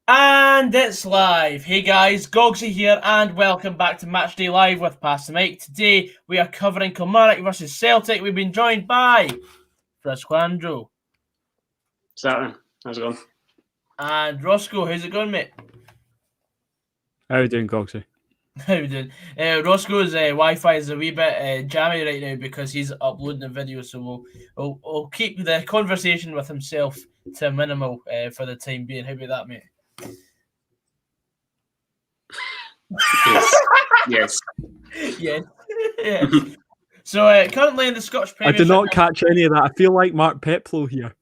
And it's live. Hey guys, Goggsy here, and welcome back to Matchday Live with Pastor Mike. Today we are covering Kilmarnock versus Celtic. We've been joined by Frasquandro. Exactly. How's it going? And Roscoe. How's it going, mate? How are you doing, Goggsy? How you doing? Roscoe's Wi-Fi is a wee bit jammy right now because he's uploading a video, so we'll keep the conversation with himself to a minimal for the time being. How about that, mate? Yes. Yes. Yes. So currently in the Scottish Premiership, I did not catch any of that. I feel like Mark Peplow here.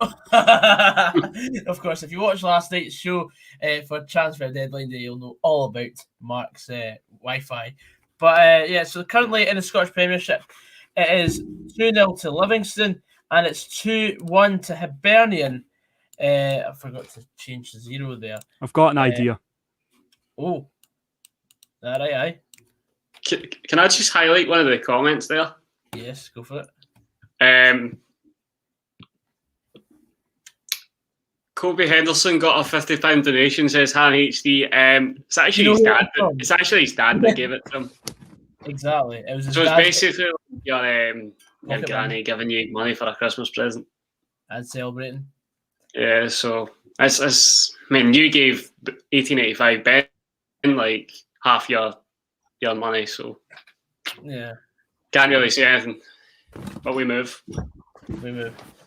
Of course, if you watched last night's show for Transfer Deadline Day, you'll know all about Mark's Wi-Fi. But so currently in the Scottish Premiership, it is 2-0 to Livingston and it's 2-1 to Hibernian. I forgot to change the 0 there. I've got an idea. Oh. Aye. Can I just highlight one of the comments there? Yes, go for it. Kobe Henderson got a £50 donation, says Han HD. It's actually his dad. It's actually his dad that gave it to him. Exactly. It was his so it's dad. Basically your granny giving you money for a Christmas present and celebrating. Yeah, so it's I mean, you gave 1885 Ben like half your money, so yeah, can't really say anything. But we move.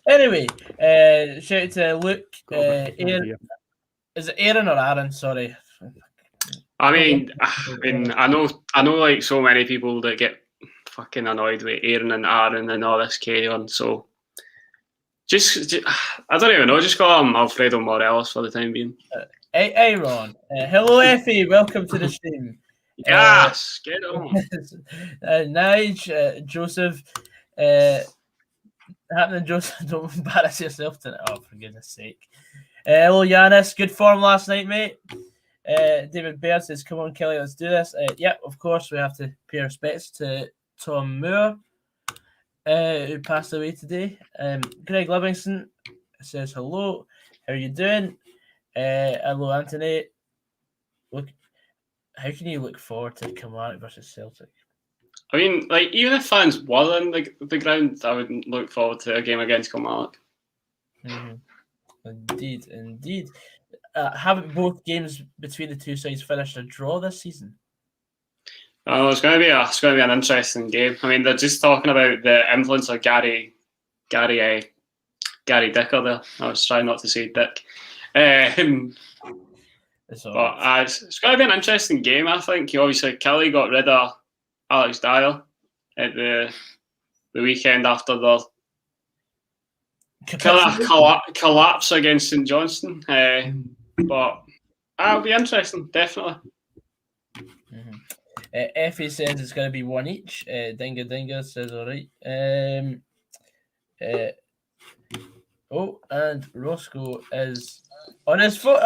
Anyway, shout out to Luke. Aaron, is it Aaron or Aaron? Sorry. I mean, I know, like so many people that get fucking annoyed with Aaron and Aaron and all this carry on. So, just I don't even know. Just call him Alfredo Morelos for the time being. Aaron. Hello, Effie. Welcome to the stream. Yes, get on. Nige, Joseph. Happening, Joseph. Don't embarrass yourself tonight. Oh, for goodness sake. Hello, Yanis. Good form last night, mate. David Baird says, come on, Kelly, let's do this. Yep, of course, we have to pay respects to Tom Moore, who passed away today. Greg Livingston says, hello. How are you doing? Hello, Anthony. Look, how can you look forward to Kilmarnock versus Celtic? I mean, like, even if fans were in the ground, I would look forward to a game against Kilmarnock. Mm-hmm. Indeed. Haven't both games between the two sides finished a draw this season? Oh, it's going to be an interesting game. I mean, they're just talking about the influence of Gary Dicker there. I was trying not to say Dick. But it's going to be an interesting game, I think. Obviously, Kelly got rid of Alex Dyer at the weekend after the collapse against St Johnstone. But it'll be interesting, definitely. Mm-hmm. Effie says it's going to be one each. Dinga says all right. And Roscoe is on his foot.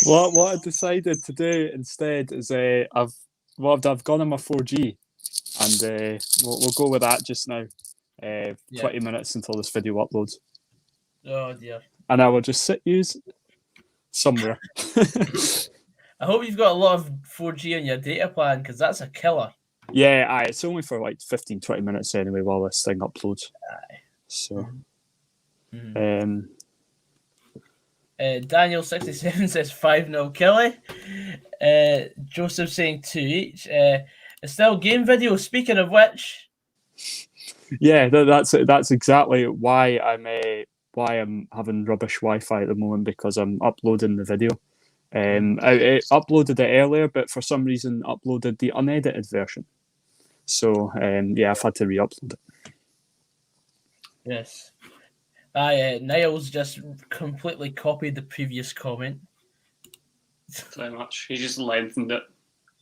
What I decided to do instead is I've gone on my 4G, and we'll go with that just now. 20 minutes until this video uploads. Oh dear! And I will just sit use somewhere. I hope you've got a lot of 4G on your data plan because that's a killer. Yeah, it's only for like 15-20 minutes anyway while this thing uploads. So, Daniel 67 says 5-0 Kelly. Joseph saying 2 each. It's still game video. Speaking of which, yeah, that's exactly why I'm having rubbish Wi-Fi at the moment, because I'm uploading the video. I uploaded it earlier, but for some reason uploaded the unedited version. So I've had to re-upload it. Yes. Niles just completely copied the previous comment. Very much. He just lengthened it.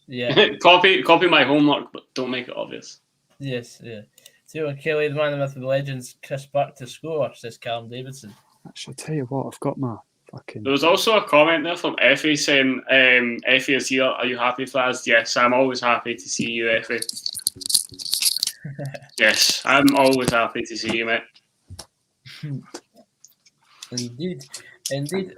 Yeah. Copy my homework, but don't make it obvious. Yes, yeah. Theo Kelly, the man, the myth, the legends, Chris Buck to score, says Callum Davidson. Actually, I'll tell you what, I've got my fucking... There was also a comment there from Effie saying, Effie is here, are you happy, Faz? Yes, I'm always happy to see you, Effie. Yes, I'm always happy to see you, mate. Indeed.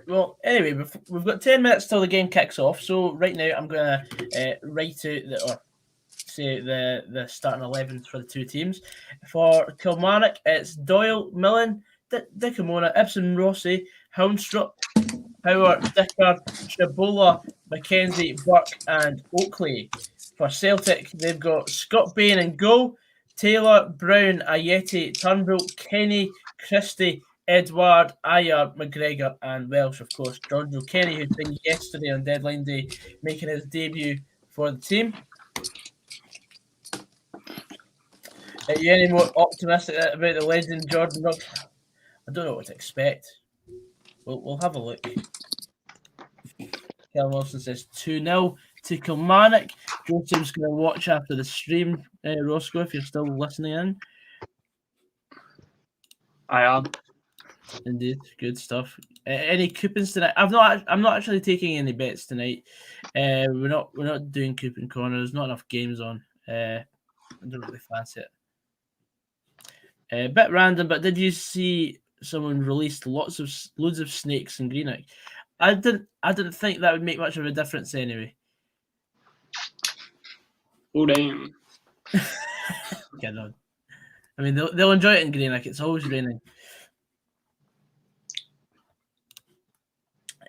Well, anyway, we've got 10 minutes till the game kicks off. So right now, I'm going to write out say the starting 11s for the two teams. For Kilmarnock, it's Doyle, Millen, Dickamona, Ibsen, Rossi, Houndstrup, Howard, Dicker, Shabola, Mackenzie, Burke, and Oakley. For Celtic, they've got Scott Bain in goal, Taylor, Brown, Ayeti, Turnbull, Kenny, Christie, Edward, Ayer, McGregor, and Welsh, of course. Giorgio Kenny, who played yesterday on deadline day, making his debut for the team. Are you any more optimistic about the legend Jordan Ruggs? I don't know what to expect. We'll have a look. Kellen Wilson says 2-0 to Kilmarnock. Joseph's going to watch after the stream, Roscoe, if you're still listening in. I am. Indeed, good stuff. Any coupons tonight? I'm not actually taking any bets tonight. We're not doing coupon corner. There's not enough games on. I don't really fancy it. A bit random, but did you see someone released loads of snakes in Greenock? I didn't think that would make much of a difference anyway. Oh damn! Get on. I mean, they'll enjoy it in Greenock. It's always raining.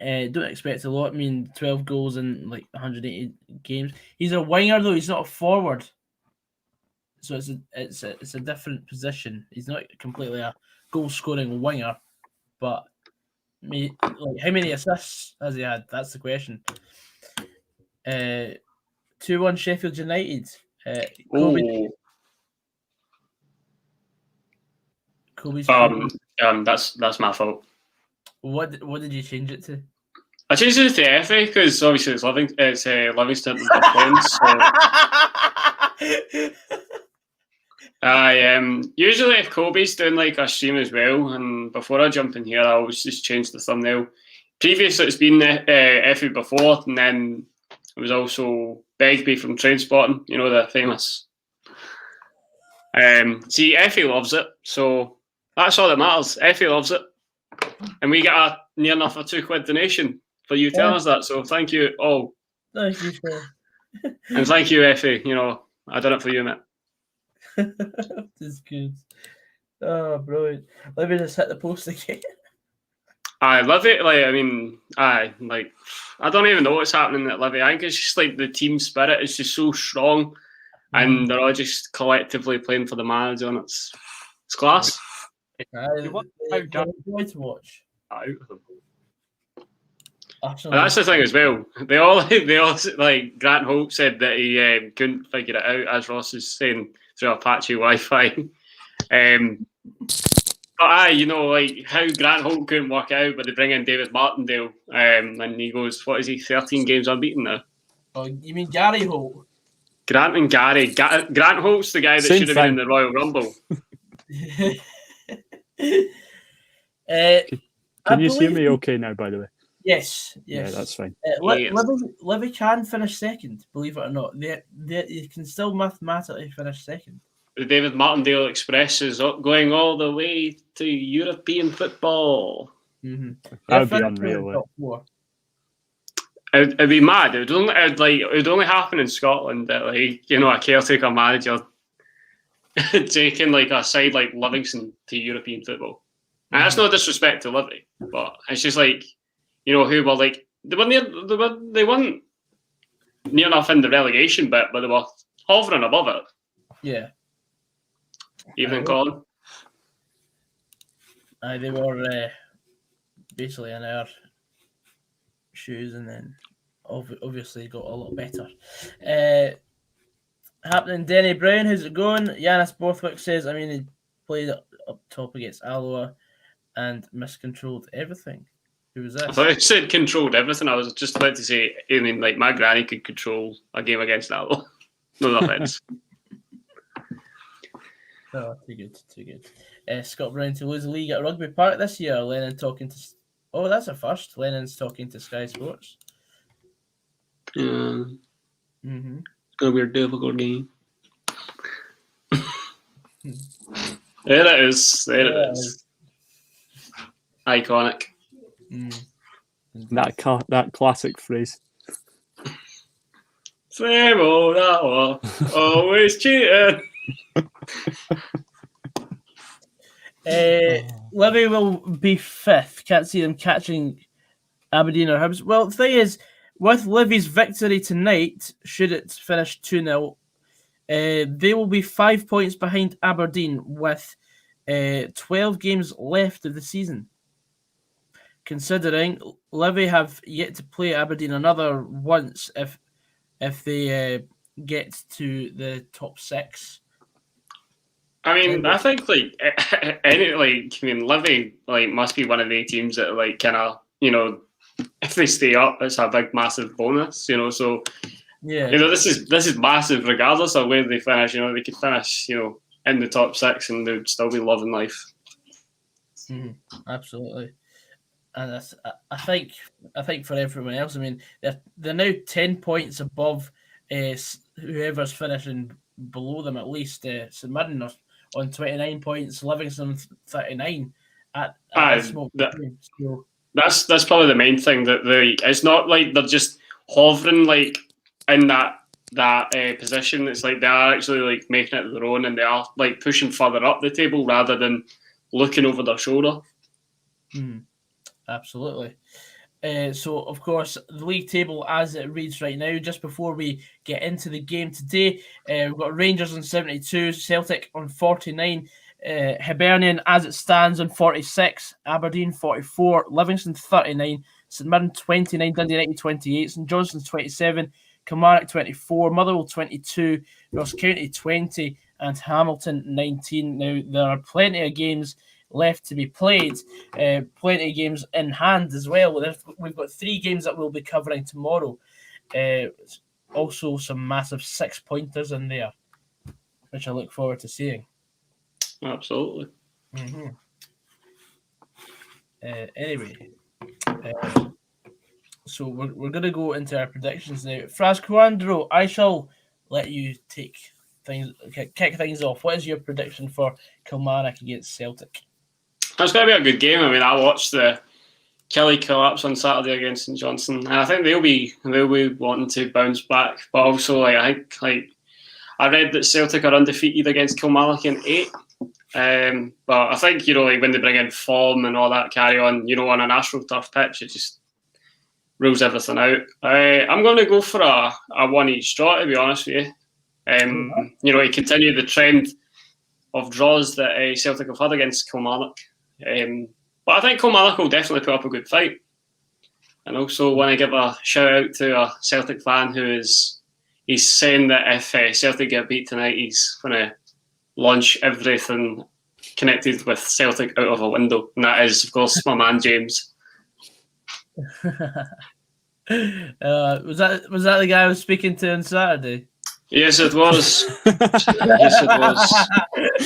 Don't expect a lot. I mean, 12 goals in like 180 games. He's a winger though. He's not a forward. So it's a different position. He's not completely a goal scoring winger, but how many assists has he had? That's the question. 2-1 Sheffield United. Kobe's that's my fault. What did you change it to? I changed it to Effie because obviously it's Livingston and so. Usually if Kobe's doing like a stream as well, and before I jump in here, I always just change the thumbnail. Previously, it's been Effie before, and then it was also Begbie from Trainspotting. You know, the famous. See, Effie loves it, so that's all that matters. Effie loves it, and we get a near enough a £2 donation for you telling us that. So thank you all. Thank you, sir. And thank you, Effie. You know, I done it for you, mate. This is good. Oh, brilliant. Let me just hit the post again. I love it. Like, I don't even know what's happening at Livy. I think it's just like the team spirit is just so strong, and they're all just collectively playing for the manager, and it's class. Enjoy to watch. And that's the thing as well. They all like Grant Holt said that he couldn't figure it out, as Ross is saying, through Apache Wi-Fi. But you know, like how Grant Holt couldn't work out, but they bring in David Martindale, and he goes, what is he, 13 games unbeaten now? Oh, you mean Gary Holt? Grant and Gary. Grant Holt's the guy that should have been in the Royal Rumble. Can you see me okay now, by the way? Yes. Yeah, that's fine. Livy can finish second, believe it or not. They can still mathematically finish second. The David Martindale Express is going all the way to European football. Mm-hmm. That would be unreal. It'd be mad. It would only happen in Scotland that, like, you know, a caretaker manager taking like a side like Livingston to European football. And that's no disrespect to Livy, but it's just like, you know, who were like they weren't near enough in the relegation bit, but they were hovering above it. Yeah. Evening, Colin. They were basically in our shoes, and then obviously got a lot better. Happening, Denny Brown, how's it going? Yanis Borthwick says, he played up top against Alloa and miscontrolled everything. Who was that? I thought you said controlled everything. I was just about to say, like my granny could control a game against Alloa. No offense. Oh, too good. Scott Brown to lose the league at Rugby Park this year. Lennon talking to... Oh, that's a first. Lennon's talking to Sky Sports. Yeah. Mm-hmm. It's going to be a difficult game. There it is. iconic. That classic phrase. Same old that one, always cheating. Livy will be 5th. Can't see them catching Aberdeen or Hibs. Well, the thing is, with Livy's victory tonight, should it finish 2-0, they will be 5 points behind Aberdeen with 12 games left of the season. Considering Livy have yet to play Aberdeen another once if they get to the top 6. I mean, I think Livy must be one of the teams that kind of if they stay up, it's a big massive bonus. So yeah, this is massive regardless of where they finish. They could finish in the top 6 and they'd still be loving life. Absolutely. And I think for everyone else, I mean, they're now 10 points above whoever's finishing below them at least. St Mirren on 29 points, Livingston 39 at this moment. So that's probably the main thing that it's not like they're just hovering in that position. It's like they are actually making it their own and they are pushing further up the table rather than looking over their shoulder. Absolutely. So, of course, the league table as it reads right now, just before we get into the game today, we've got Rangers on 72, Celtic on 49, Hibernian as it stands on 46, Aberdeen 44, Livingston 39, St Mirren 29, Dundee United 28, St Johnstone 27, Kilmarnock 24, Motherwell 22, Ross County 20, and Hamilton 19. Now, there are plenty of games left to be played, plenty of games in hand as well. We've got 3 games that we'll be covering tomorrow. Also some massive 6-pointers in there, which I look forward to seeing. Absolutely. Anyway, so we're going to go into our predictions now. Frasquandro, I shall let you kick things off. What is your prediction for Kilmarnock against Celtic? It's going to be a good game. I mean, I watched the Kelly collapse on Saturday against St Johnstone, and I think they'll be wanting to bounce back. But also, I think I read that Celtic are undefeated against Kilmarnock in 8. But I think when they bring in form and all that carry on, on an AstroTurf pitch, it just rules everything out. I'm going to go for a 1-each draw, to be honest with you. To continue the trend of draws that Celtic have had against Kilmarnock. But I think Kilmarnock will definitely put up a good fight. And also want to give a shout out to a Celtic fan he's saying that if Celtic get beat tonight, he's going to launch everything connected with Celtic out of a window. And that is, of course, my man James. Was that the guy I was speaking to on Saturday? Yes, it was. Yes, it was.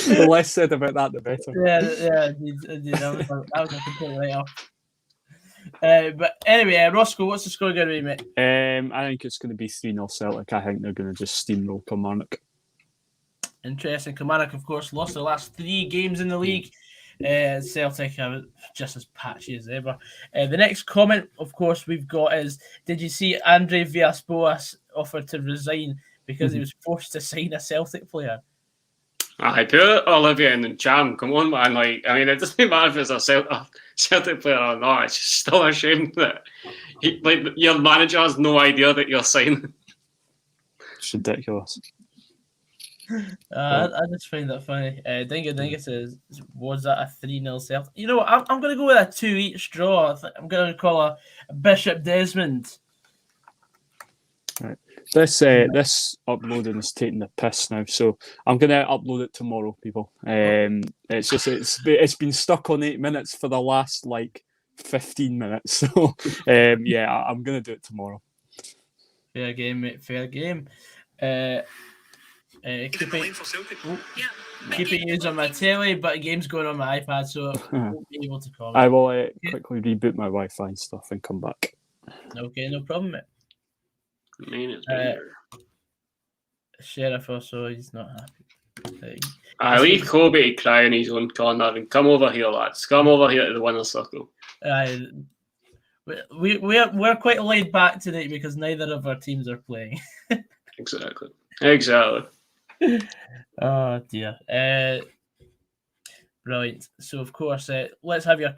The less said about that, the better. Yeah, indeed. That was a complete write-off. But anyway, Roscoe, what's the score going to be, mate? I think it's going to be 3-0 Celtic. I think they're going to just steamroll Kilmarnock. Interesting. Kilmarnock, of course, lost their last 3 games in the league. Celtic are just as patchy as ever. The next comment, of course, we've got is, did you see Andre Villas-Boas offered to resign because he was forced to sign a Celtic player? I put Olivia in the jam. Come on, man. It doesn't matter if it's a Celtic player or not. It's just still a shame that your manager has no idea that you're signing. It's ridiculous. I just find that funny. Dinga says, was that a 3-0 Celtic? I'm going to go with a 2-each draw. I'm going to call a Bishop Desmond. Right. This uploading is taking the piss now, so I'm going to upload it tomorrow, people. It's been stuck on 8 minutes for the last 15 minutes, so I'm going to do it tomorrow. Fair game, mate. Fair game. Keeping you on my telly, but the game's going on my iPad, so I won't be able to comment. I will quickly reboot my Wi-Fi and stuff and come back. Okay, no problem, mate. It's Sheriff also, he's not happy. I leave Kobe to cry in his own corner and come over here, lads. Come over here to the winner's circle. We're quite laid back tonight because neither of our teams are playing. Exactly. Oh dear. Brilliant. So of course, let's have your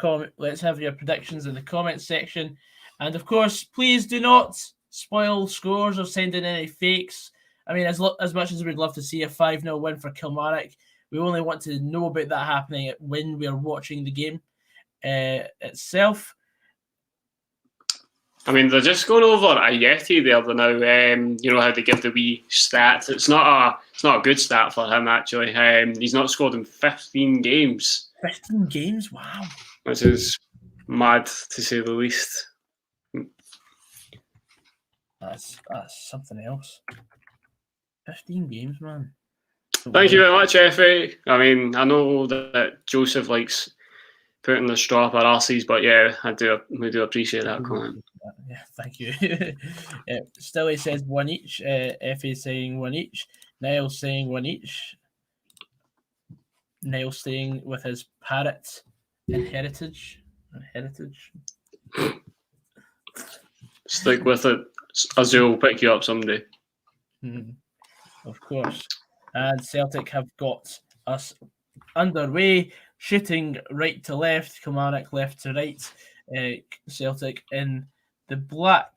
predictions in the comments section, and of course, please do not spoil scores or send in any fakes. I mean, as much as we'd love to see a 5-0 win for Kilmarnock, we only want to know about that happening when we are watching the game itself. I mean, they're just going over a Yeti there now. You know how they give the wee stats. It's not a good stat for him actually. He's not scored in 15 games. 15 games, wow. Which is mad to say the least. That's something else. 15 games, man. Thank you very much, Effie. I mean, I know that Joseph likes putting the straw up our arses, but yeah, we do appreciate that comment. Yeah, thank you. Stilly says 1 each. Effie saying 1 each. Niall saying 1 each. Niall staying with his parrot heritage. Stick with it. Azul will pick you up someday. Of course. And Celtic have got us underway, shooting right to left, Kilmarnock left to right, Celtic in the black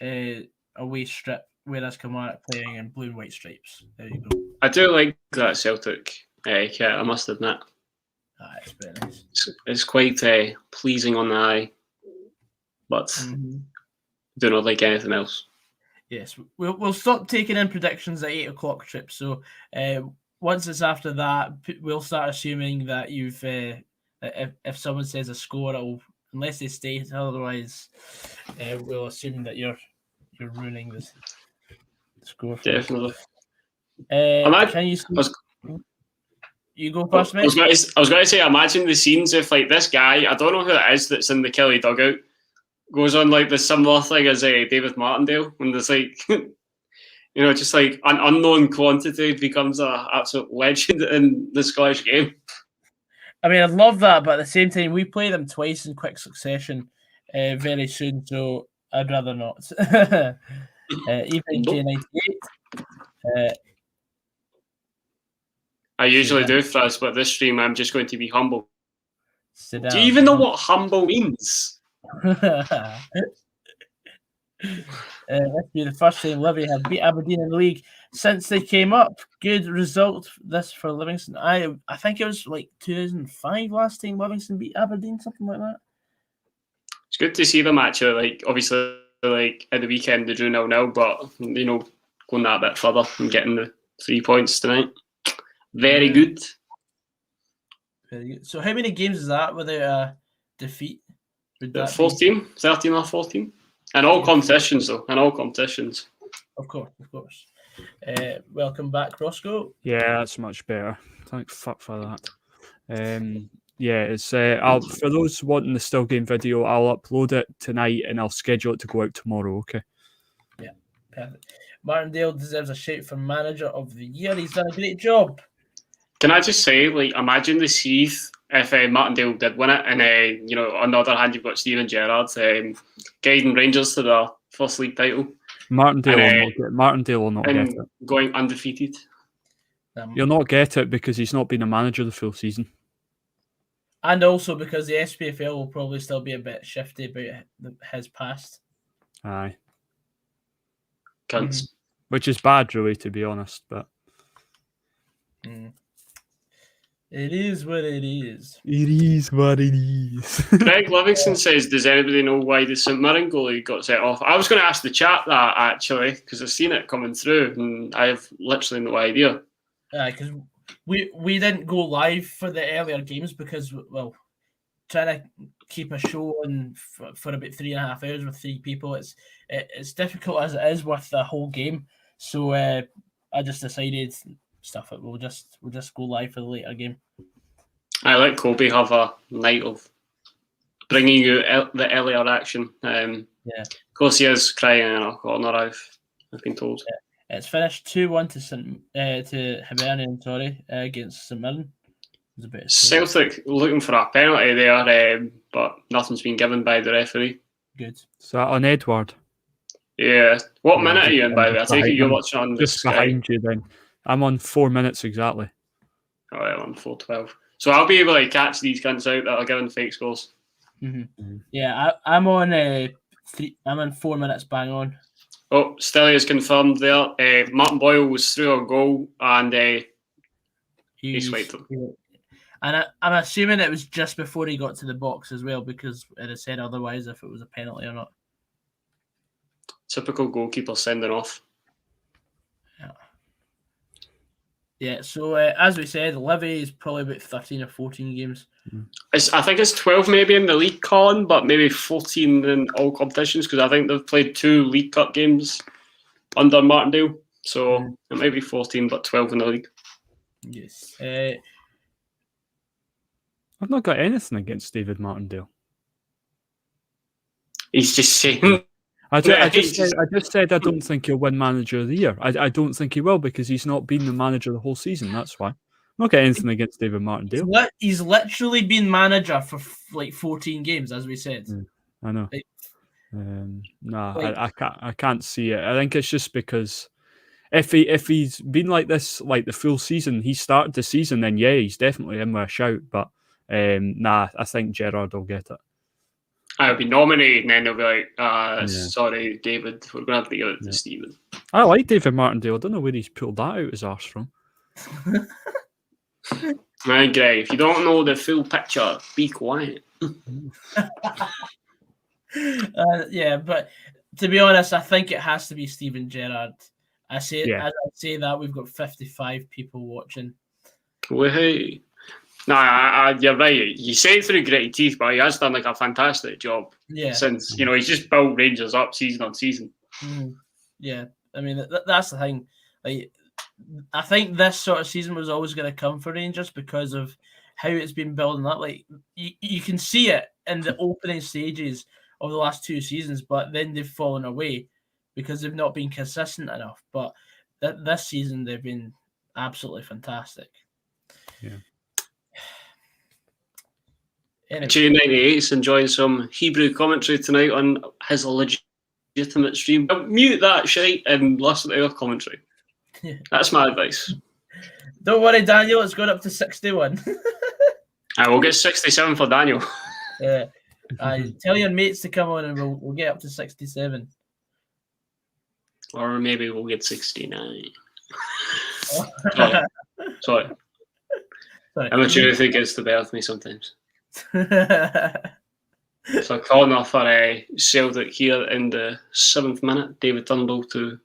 away strip, whereas Kilmarnock playing in blue and white stripes. There you go. I do like that Celtic kit, I must admit. It's very nice. It's quite pleasing on the eye, but do not like anything else. Yes, we'll stop taking in predictions at 8 o'clock trips. So once it's after that, we'll start assuming that you've if someone says a score, unless they state otherwise, we'll assume that you're ruining the score. Definitely. Can you? You go first, mate. I was going to say, imagine the scenes if like this guy, I don't know who it is that's in the Kelly dugout, goes on like the similar thing as David Martindale, when there's like, just like an unknown quantity becomes an absolute legend in the Scottish game. I mean, I'd love that, but at the same time, we play them twice in quick succession very soon, so I'd rather not. Evening J98. I usually do, Frizz, but this stream I'm just going to be humble. Sit down. Do you even know what humble means? Let's be the first time Livy have beat Aberdeen in the league since they came up. Good result this for Livingston. I think it was like 2005 last time Livingston beat Aberdeen, something like that. It's good to see them actually. Like obviously, like at the weekend they drew 0-0, but going that bit further and getting the 3 points tonight. Very good. Very good. So how many games is that without a defeat? 14, 13 or 14. And all competitions, though. And all competitions. Of course. Welcome back, Roscoe. Yeah, that's much better. Thank fuck for that. It's for those wanting the still game video, I'll upload it tonight and I'll schedule it to go out tomorrow, okay? Yeah, perfect. Martindale deserves a shout for Manager of the Year. He's done a great job. Can I just say, like, imagine the seeth if Martindale did win it, and on the other hand, you've got Steven Gerrard guiding Rangers to their first league title. Martindale will not get it. Going undefeated. You'll not get it because he's not been a manager the full season. And also because the SPFL will probably still be a bit shifty about his past. Aye. Cunts. Which is bad, really, to be honest, but... It is what it is. It is what it is. Greg Livingston says, does anybody know why the St Mirren goalie got set off? I was going to ask the chat that, actually, because I've seen it coming through, and I have literally no idea. Because we didn't go live for the earlier games because, trying to keep a show on for about 3.5 hours with 3 people, it's difficult as it is with the whole game. So I just decided... stuff it. We'll just go live for the later game. I let Kobe have a night of bringing you the earlier action. Of course, he is crying in a corner. I've been told. It's finished 2-1 to Hibernian, against St Mirren. Celtic looking for a penalty there, but nothing's been given by the referee. Good. Is that on Edward? Yeah. What minute are you in, by the way? I take it you're watching on the just Sky. behind you then. I'm on 4 minutes exactly. Oh, yeah, I'm 4:12. So I'll be able to catch these cunts out that are giving fake scores. Mm-hmm. Yeah, I'm on I'm on 4 minutes bang on. Oh, Stilly is confirmed there. Martin Boyle was through a goal and he swiped him. And I'm assuming it was just before he got to the box as well, because it had said otherwise if it was a penalty or not. Typical goalkeeper sending off. Yeah, so as we said, Livy is probably about 13 or 14 games. I think it's 12 maybe in the league, Colin, but maybe 14 in all competitions, because I think they've played 2 League Cup games under Martindale. So it might be 14, but 12 in the league. Yes. I've not got anything against David Martindale. He's just saying... I just said I don't think he'll win Manager of the Year. I don't think he will, because he's not been the manager the whole season. That's why. I'm not getting anything against David Martindale. He's literally been manager for like 14 games, as we said. I know. Like, I can't see it. I think it's just because if he's been like this like the full season, he started the season, then yeah, he's definitely in with a shout. But I think Gerrard will get it. I'll be nominated, and then they'll be like, sorry, David, we're going to have to give it to Stephen. I like David Martindale. I don't know where he's pulled that out his arse from. Right, Greg, if you don't know the full picture, be quiet. Yeah, but to be honest, I think it has to be Steven Gerrard. As I say that, we've got 55 people watching. Woohoo. No, you're right. You say it through gritty teeth, but he has done like a fantastic job. Yeah. Since he's just built Rangers up season on season. Yeah, I mean that's the thing. Like, I think this sort of season was always going to come for Rangers because of how it's been building up. Like you can see it in the opening stages of the last 2 seasons, but then they've fallen away because they've not been consistent enough. But this season they've been absolutely fantastic. Yeah. Anyway. J98 is enjoying some Hebrew commentary tonight on his legitimate stream. Mute that shite and listen to our commentary. That's my advice. Don't worry, Daniel. It's going up to 61. I will get 67 for Daniel. Yeah. Tell your mates to come on and we'll get up to 67. Or maybe we'll get 69. Sorry. Immaturity gets the better of me sometimes. So calling off for Celtic here in the 7th minute. David Turnbull to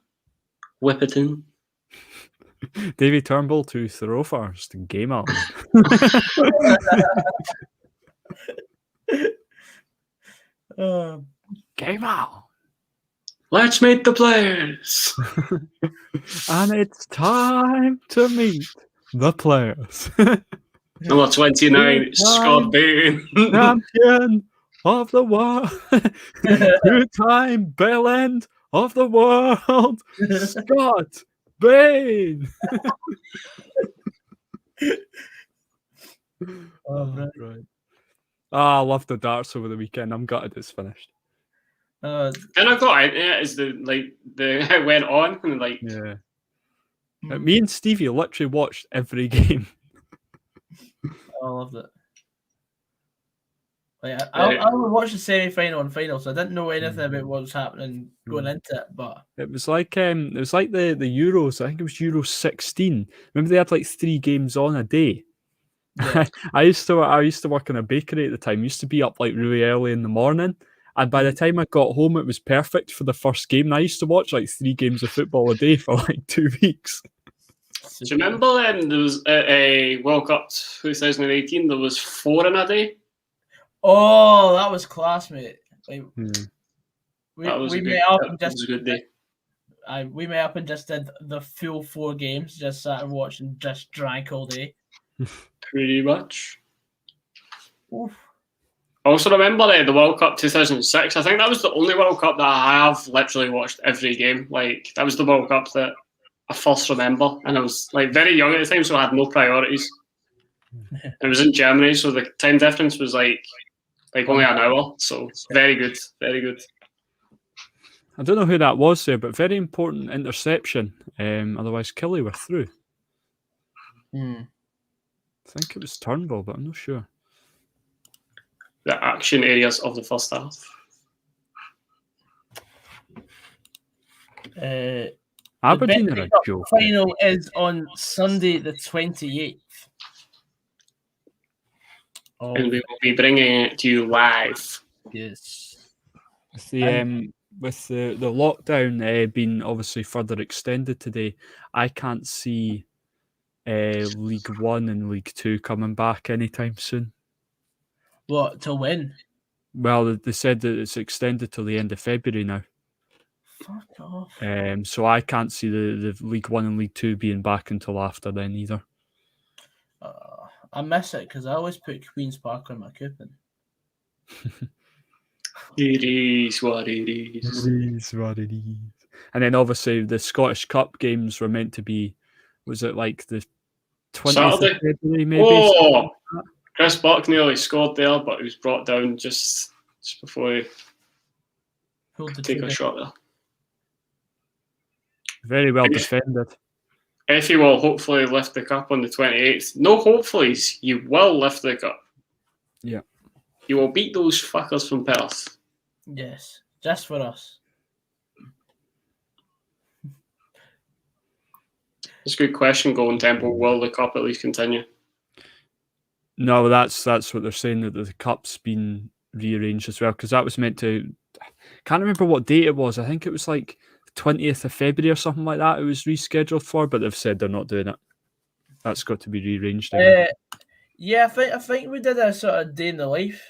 whip it in. David Turnbull to throw first. Game on. Game on. Let's meet the players. And it's time to meet the players. Number 29, Scott Bain. Champion of the world. 2-time bell end of the world. Scott Bain. Right. I love the darts over the weekend. I'm gutted it's finished. And I got it as it went on and yeah. Me and Stevie literally watched every game. I loved it. I watched the semi-final and final, so I didn't know anything about what was happening going into it. But it was like the Euros. I think it was Euro 16. Remember they had like 3 games on a day. Yeah. I used to work in a bakery at the time. I used to be up like really early in the morning, and by the time I got home, it was perfect for the first game. And I used to watch like 3 games of football a day for like 2 weeks. Do you remember there was a World Cup 2018? There was 4 in a day. Oh, that was class, mate. Like, that was a good day. We met up and just did the full 4 games. Just sat and watched and just drank all day. Pretty much. Oof. I also remember the World Cup 2006. I think that was the only World Cup that I have literally watched every game. Like, that was the World Cup that first remember, and I was like very young at the time, so I had no priorities. And it was in Germany, so the time difference was like only an hour. So very good, very good. I don't know who that was there, but very important interception. Otherwise, Killy were through. I think it was Turnbull, but I'm not sure. The action areas of the first half. Aberdeen are a joke. Final is on Sunday the 28th. And we will be bringing it to you live. Yes. With the lockdown being obviously further extended today, I can't see League One and League Two coming back anytime soon. What, to win? Well, they said that it's extended till the end of February now. Fuck off. So I can't see the League One and League Two being back until after then either. I miss it because I always put Queen's Park on my coupon. It is what it is. It is what it is. And then obviously the Scottish Cup games were meant to be, was it like the 20th of February maybe? Oh, Chris Buck nearly scored there, but he was brought down just before he take a shot there. Very well defended. Effie will hopefully lift the cup on the 28th. No hopefullys, you will lift the cup. Yeah. You will beat those fuckers from Perth. Yes, just for us. That's a good question, Golden Temple. Will the cup at least continue? No, that's what they're saying, that the cup's been rearranged as well, because that was meant to, can't remember what date it was. I think it was like 20th of February or something like that it was rescheduled for, but they've said they're not doing it. That's got to be rearranged again. Yeah, I think we did a sort of day in the life.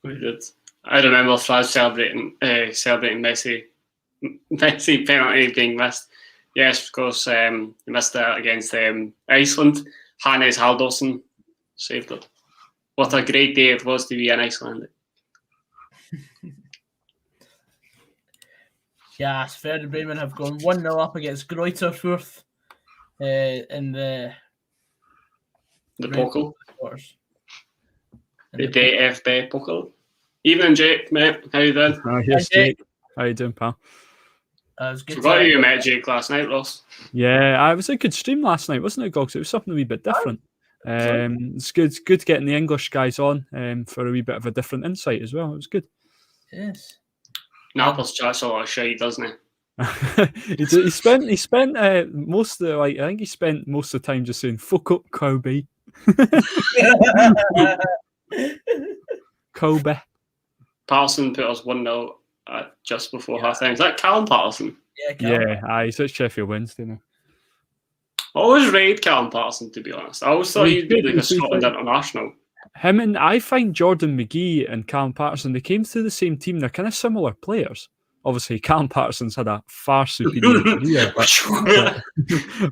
We did. I remember Fraz celebrating Messi penalty being missed. Yes, of course, he missed that against Iceland. Hannes Halldórsson saved it. What a great day it was to be in Iceland. Yes, Werder Bremen have gone 1-0 up against Greuther Fürth in the Pokal. The The DFB Pokal. Evening, Jake, mate. How you doing? Yes, Jake. How you doing, pal? Forgot you met Jake last night, Ross. Yeah, it was a good stream last night, wasn't it, Gogs? It was something a wee bit different. It's good getting the English guys on for a wee bit of a different insight as well. It was good. Yes. Nappers chats a lot of shite, doesn't he? he spent most of the, I think he spent most of the time just saying "fuck up, Kobe." Kobe. Patterson put us 1-0 just before half time. Is that Callum Patterson? Yeah, he's at Sheffield Wednesday now. I always rated Callum Patterson, to be honest. I always thought he'd be like a Scotland international. Him and I find Jordan McGee and Callum Patterson, they came through the same team. They're kind of similar players. Obviously, Callum Patterson's had a far superior career,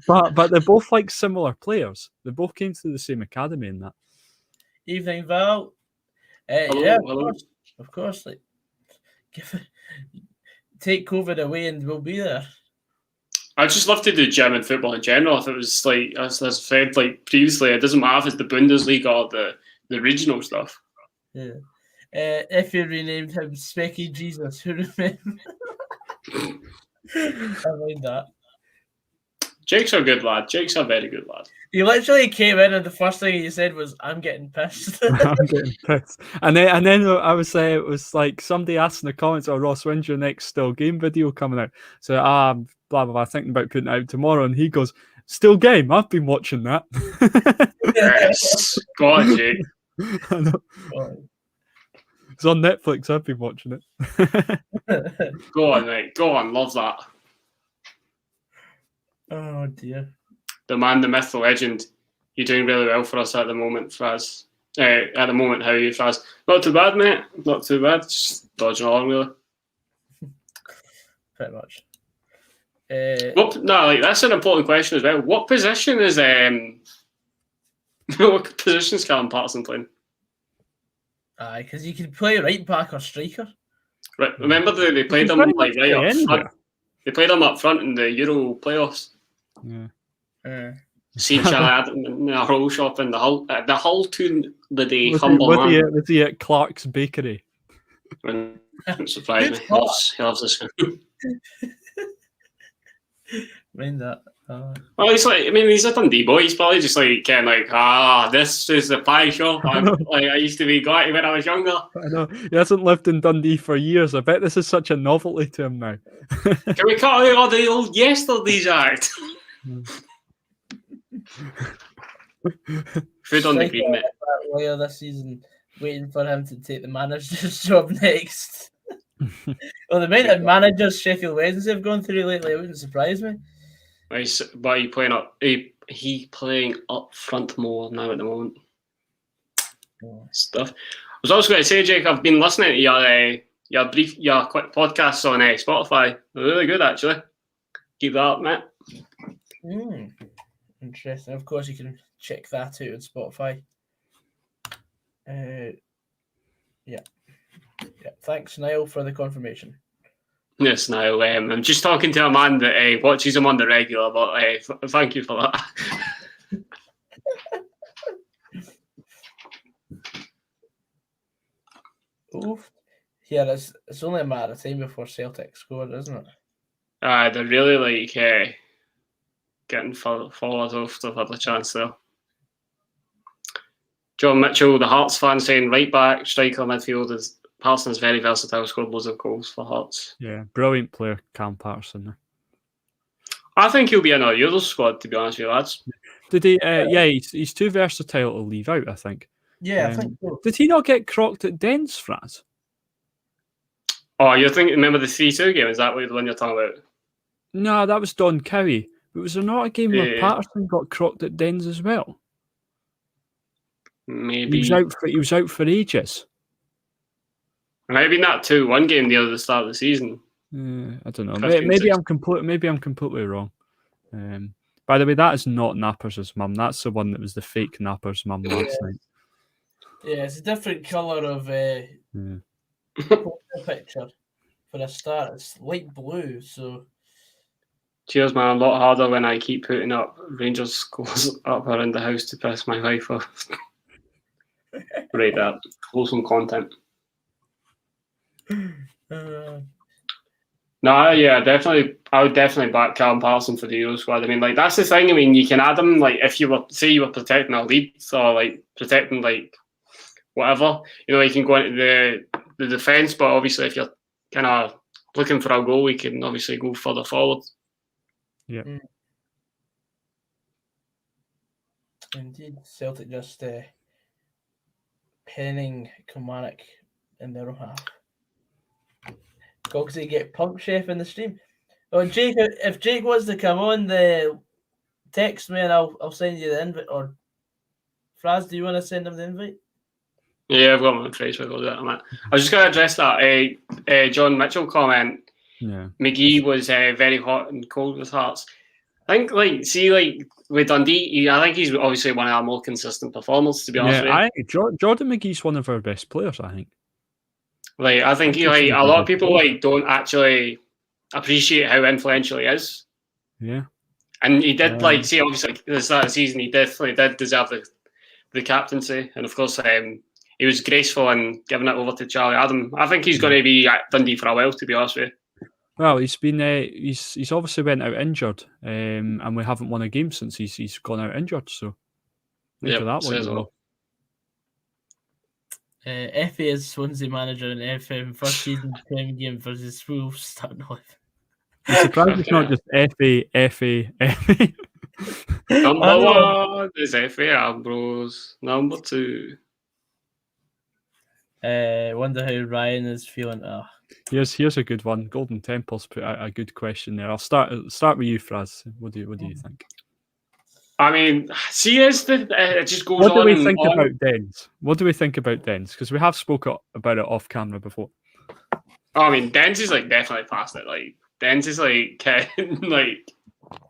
but they're both like similar players. They both came through the same academy and that. Evening, Val. Hello. Of course. Like, take COVID away and we'll be there. I just love to do German football in general. If it was like, as I said like previously, it doesn't matter if it's the Bundesliga or the regional stuff. Yeah. If you renamed him Specky Jesus, who remember? I like that. Jake's a good lad. Jake's a very good lad. He literally came in and the first thing he said was, "I'm getting pissed." I'm getting pissed. And then I was saying, it was like somebody asked in the comments, "Oh, Ross, when's your next Still Game video coming out?" So blah blah blah, thinking about putting it out tomorrow, and he goes, "Still Game, I've been watching that." Yes, go on, Jake. I know. It's on Netflix. I've been watching it. Go on, mate. Go on. Love that. Oh dear. The man, the myth, the legend. You're doing really well for us at the moment, Fraz. At the moment, how are you, Fraz? Not too bad, mate. Not too bad. Just dodging along, really. Pretty much. That's an important question as well. What position is what position is Callum Patterson playing? Because you can play right back or striker. Right. Remember they played him like right up front. They played him up front in the Euro playoffs. Yeah. Seen Chad in a roll shop in the Hull tune the day. Was he at Clark's Bakery? Wouldn't surprise me. He loves this. Mind that. Well, he's like, I mean, he's a Dundee boy. He's probably just like, kind of like, this is the pie shop. I used to be glad when I was younger. I know. He hasn't lived in Dundee for years. I bet this is such a novelty to him now. Can we cut out all the old yesterdays act? Food on the green, mate. Later this season, waiting for him to take the manager's job next. Well, the amount of managers Sheffield Wednesday have gone through lately, it wouldn't surprise me. But he playing up front more now at the moment. Stuff. I was also going to say, Jake, I've been listening to your quick podcasts on Spotify. They're really good, actually. Keep that up, mate. Interesting. Of course, you can check that out on Spotify. Yeah. Thanks, Niall, for the confirmation. Yes, Niall. I'm just talking to a man that watches him on the regular, but thank you for that. Oof. Yeah, it's only a matter of time before Celtic scored, isn't it? They're really getting followers off to have a chance there. John Mitchell, the Hearts fan, saying right back, striker, midfield is Patterson is very versatile, scored loads of goals for Hearts. Yeah, brilliant player, Cam Patterson. I think he'll be in our Euro squad, to be honest with you, lads. Did he? He's too versatile to leave out, I think. Yeah, I think so. Did he not get crocked at Dens, Franz? Oh, you're thinking, remember the 3-2 game? Is that the one you're talking about? No, that was Don Cowie. But was there not a game where Patterson got crocked at Dens as well? Maybe. He was out for ages. Maybe not 2-1 game near the start of the season. I don't know. Maybe I'm completely wrong. By the way, that is not Nappers' mum. That's the one that was the fake Nappers' mum last night. Yeah, it's a different colour of picture. For a start, it's light blue. So. Cheers, man. A lot harder when I keep putting up Rangers scores up around the house to piss my wife off. Right, that wholesome content. No, yeah, definitely. I would definitely back Callum Patterson for the Euro squad. I mean, like, that's the thing. I mean, you can add him, like, if you were protecting a lead or like protecting like whatever, you can go into the defence. But obviously, if you're kind of looking for a goal, we can obviously go further forward. Yeah. Indeed, Celtic just penning Kilmarnock in their own half. Goggsy get pump chef in the stream. Oh, Jake, if Jake wants to come on, text me and I'll send you the invite. Or Fraz, do you want to send him the invite? Yeah, I've got my Facebook. I'll do that. I was just going to address that John Mitchell comment. Yeah. McGee was very hot and cold with Hearts. I think, with Dundee, I think he's obviously one of our more consistent performers, to be honest with you. Jordan McGee's one of our best players, I think. I think a lot of people don't actually appreciate how influential he is. Yeah. And he did, obviously, at the start of the season, he definitely did deserve the captaincy. And, of course, he was graceful in giving it over to Charlie Adam. I think he's going to be at Dundee for a while, to be honest with you. Well, he's been he's obviously went out injured, and we haven't won a game since he's gone out injured. So, that one. Effie is Swansea manager in FM first season playing game versus Wolves starting off. I'm surprised it's not just Effie. Number one is Effie Ambrose. Number two. Wonder how Ryan is feeling. Here's a good one. Golden Temple's put out a good question there. I'll start with you, Fraz. What do you think? I mean, see, it just goes on. What do we think about Dens? What do we think about Dens? Because we have spoken about it off camera before. I mean, Dens is definitely past it. Dens is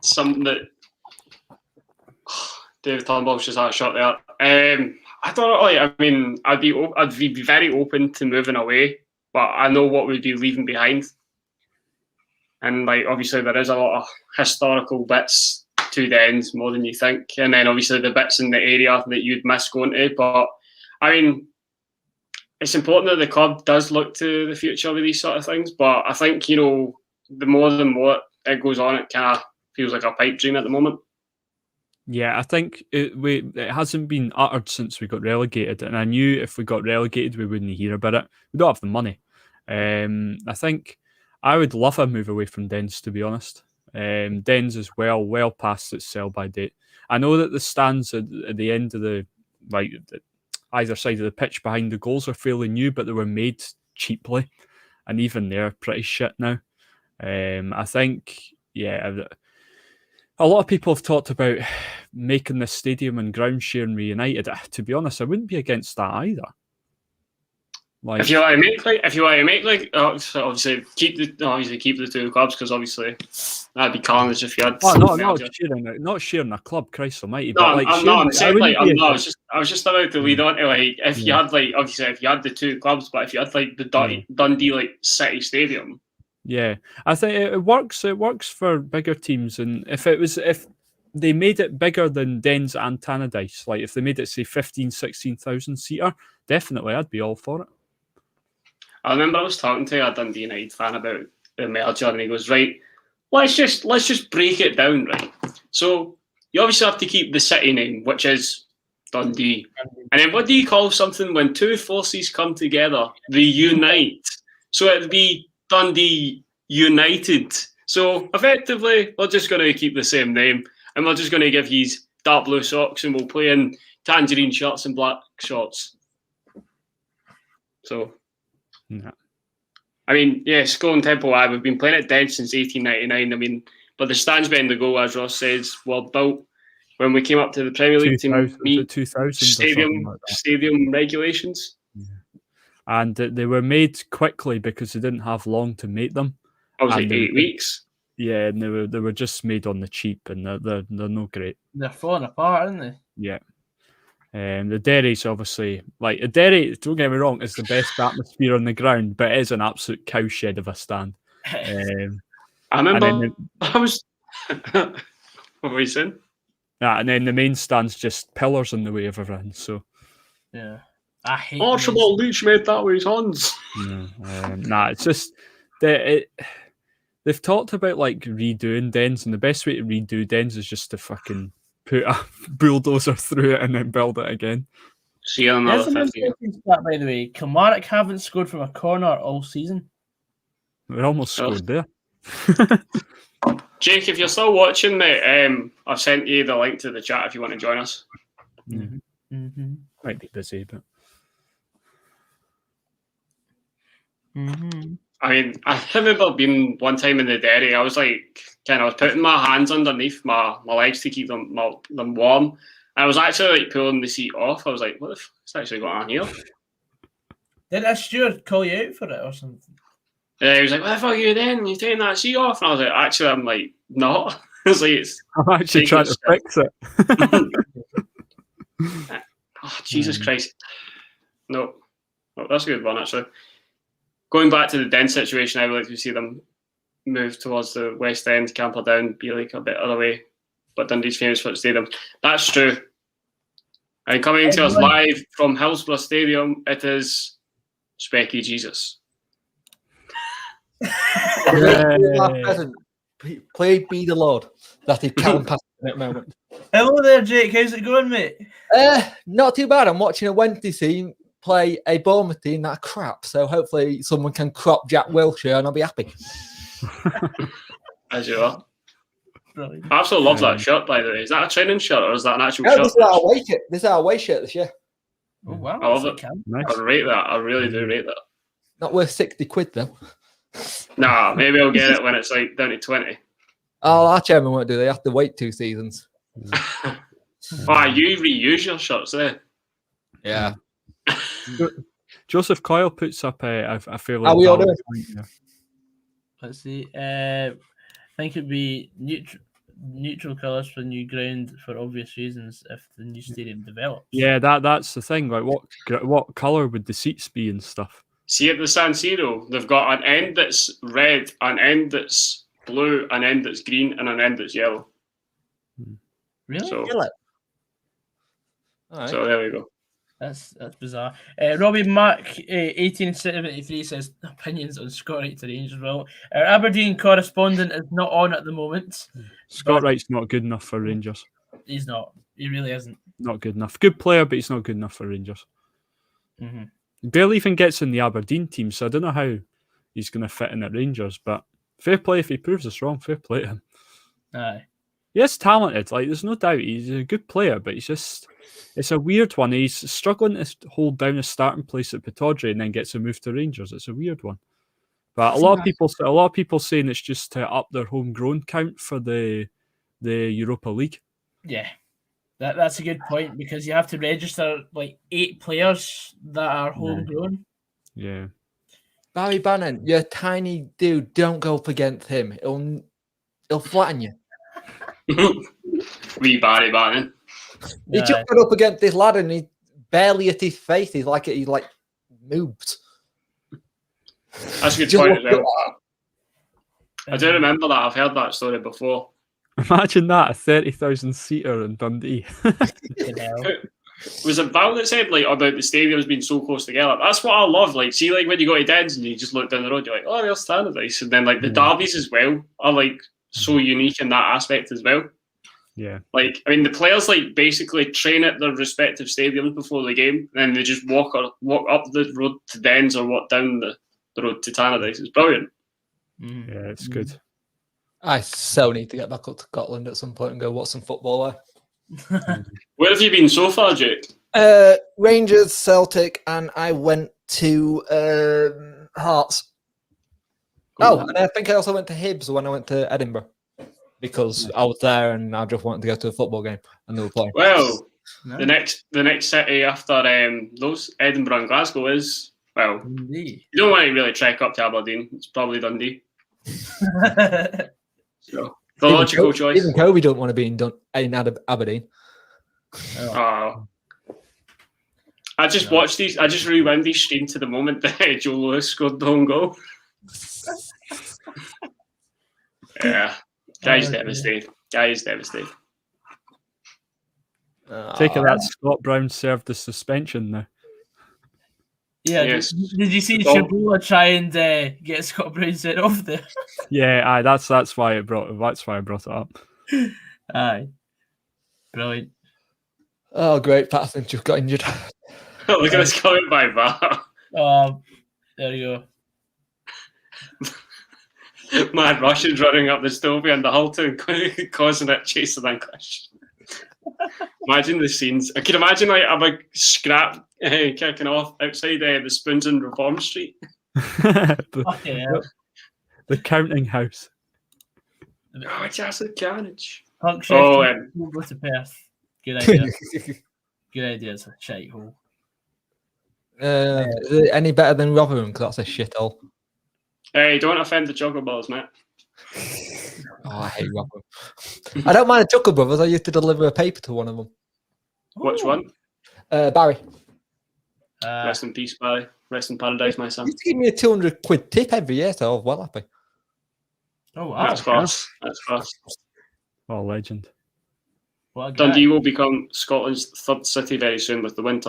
something that David Turnbull's just had a shot there. I don't know. I mean, I'd be very open to moving away, but I know what we'd be leaving behind. And like obviously there is a lot of historical bits to the ends more than you think, and then obviously the bits in the area that you'd miss going to. But I mean, it's important that the club does look to the future with these sort of things. But I think, you know, the more it goes on, it kind of feels like a pipe dream at the moment. Yeah, I think it hasn't been uttered since we got relegated, and I knew if we got relegated, we wouldn't hear about it. We don't have the money. I think I would love a move away from Dens, to be honest. Dens is well past its sell-by date. I know that the stands at the end of either side of the pitch behind the goals are fairly new, but they were made cheaply, and even they're pretty shit now. I think, a lot of people have talked about making the stadium and ground sharing reunited. To be honest, I wouldn't be against that either. Like, if you want to make obviously keep the two clubs, because obviously that'd be carnage if you had. Not sharing a club, Christ Almighty. No, but I was just about to lead on to if you had if you had the two clubs, but if you had the Dundee City Stadium. Yeah, I think it works. It works for bigger teams, and if they made it bigger than Dens and Tannadice, like if they made it say 15,000-16,000 seater, definitely I'd be all for it. I remember I was talking to a Dundee United fan about the merger, and he goes, right, let's just break it down, right? So you obviously have to keep the city name, which is Dundee, and then what do you call something when two forces come together? They unite. So it'd be Dundee United. So effectively, we're just going to keep the same name, and we're just going to give you dark blue socks, and we'll play in tangerine shirts and black shorts. So, I mean, yes, Skull and Temple Eye, we've been playing at Dens since 1899. I mean, but the stands behind the goal, as Ross says, were built when we came up to the Premier League to meet 2000 stadium regulations. Yeah. And they were made quickly because they didn't have long to make them. I was 8 weeks. Yeah, and they were just made on the cheap, and they're no great. They're falling apart, aren't they? Yeah. The Derry's obviously, like, the Derry, don't get me wrong, is the best atmosphere on the ground, but it is an absolute cowshed of a stand. I remember I was... What were you saying? And then the main stand's just pillars in the way of everything, so... Yeah. I hate Archibald Leach made that with his hands. It's just... They've talked about, like, redoing Dens, and the best way to redo Dens is just to fucking put a bulldozer through it and then build it again. See another 50. Stat, by the way, Kilmarnock haven't scored from a corner all season. We almost scored there. Jake, if you're still watching, mate, I've sent you the link to the chat if you want to join us. Might be busy, but... I mean, I remember being one time in the Derry. I was like, I was putting my hands underneath my legs to keep them warm. I was actually like pulling the seat off. I was like, what the fuck is actually going on here? Did a steward call you out for it or something? He was like, what the fuck are you doing? You're taking that seat off? And I was like, actually, I'm like, not. I was like, I'm actually trying to fix it. Oh, Jesus Christ. No, that's a good one, actually. Going back to the Den situation, I would like to see them move towards the West End, Camperdown, be like a bit other way. But Dundee's famous for its stadium. That's true. And coming to us live from Hillsborough Stadium, it is Specky Jesus. Played be the Lord that he can pass at that moment. Hello there, Jake. How's it going, mate? Not too bad. I'm watching a Wednesday team play a Bournemouth team that are crap. So hopefully someone can crop Jack Wilshere and I'll be happy. As you are. Brilliant. I absolutely love that shirt, by the way. Is that a training shirt or is that an actual shirt? This is our away shirt this year. Oh, wow. I love it. Nice. I rate that. I really do rate that. Not worth 60 quid, though. Nah, maybe I'll get it when it's like down to 20. Oh, our chairman won't do. They have to wait 2 seasons. You reuse your shirts there. Yeah. Joseph Coyle puts up a fairly... Are we all doing? Let's see. I think it'd be neutral colours for new ground for obvious reasons if the new stadium develops. Yeah, that's the thing. Like, what colour would the seats be and stuff? See, at the San Siro, they've got an end that's red, an end that's blue, an end that's green, and an end that's yellow. Really? So, Kill it. All right. so there we go. That's bizarre. Robbie Mack 1873 says opinions on Scott Wright to Rangers. Well, our Aberdeen correspondent is not on at the moment. Scott Wright's not good enough for Rangers. He's not. He really isn't. Not good enough. Good player, but he's not good enough for Rangers. Mm-hmm. He barely even gets in the Aberdeen team, so I don't know how he's going to fit in at Rangers. But fair play if he proves us wrong. Fair play to him. Aye. He is talented. Like, there's no doubt he's a good player, but he's just. It's a weird one. He's struggling to hold down a starting place at Pittodrie and then gets a move to Rangers. It's a weird one. But a lot of people saying it's just to up their homegrown count for the Europa League. Yeah. That's a good point because you have to register like 8 players that are homegrown. Yeah. Barry Bannon, you're a tiny dude. Don't go up against him. He'll flatten you. Wee Barry Bannon. He just got up against this lad and he barely at his face. He moved. That's a good point as well. I do remember that. I've heard that story before. Imagine that, a 30,000 seater in Dundee. Was it Val that said like about the stadiums being so close together? That's what I love. Like, see, like when you go to Dens and you just look down the road, you're like, oh, they're standardised. And then like the derbies as well are like so unique in that aspect as well. Yeah. Like, I mean, the players like basically train at their respective stadiums before the game, and then they just walk up the road to Dens or walk down the road to Tannadice. It's brilliant. Yeah, it's good. I so need to get back up to Scotland at some point and go watch some football there. Where have you been so far, Jake? Rangers, Celtic, and I went to Hearts. Oh, and I think I also went to Hibs when I went to Edinburgh because I was there and I just wanted to go to a football game and they were playing. Well, the next city after those Edinburgh and Glasgow is Dundee. You don't want to really trek up to Aberdeen. It's probably Dundee. So the logical choice. Even Kobe don't want to be in Aberdeen. Oh. I just watched these. I just rewound these stream to the moment that Joe Lewis scored the home goal. Yeah, guy's devastated. Take it that Scott Brown served the suspension now. Yeah, yes. Did you see Shabola try and get Scott Brown sent off there? Yeah, that's why I brought it up. Aye, brilliant. Oh, great! Patterson just got injured. Look at this coming by VAR. There you go. Mad Russians running up the Stovey and the Hulton, causing it, chasing that question. Imagine the scenes. I can imagine like a big scrap kicking off outside the Spoons in Reform Street. the counting house. Oh, just a carnage. We'll go to Perth. Good idea. Good idea. It's a shite hole. Is it any better than Rotherham? Because that's a shithole. Hey, don't offend the Juggle Balls, mate. Oh, I hate Rotherham. I don't mind the Chuckle Brothers. I used to deliver a paper to one of them. Which one? Barry. Rest in peace, Barry. Rest in paradise, my son. You used to give me a £200 tip every year, so I was well happy. Oh, wow. That's fast. That's fast. Oh, legend. Dundee will become Scotland's third city very soon with the wind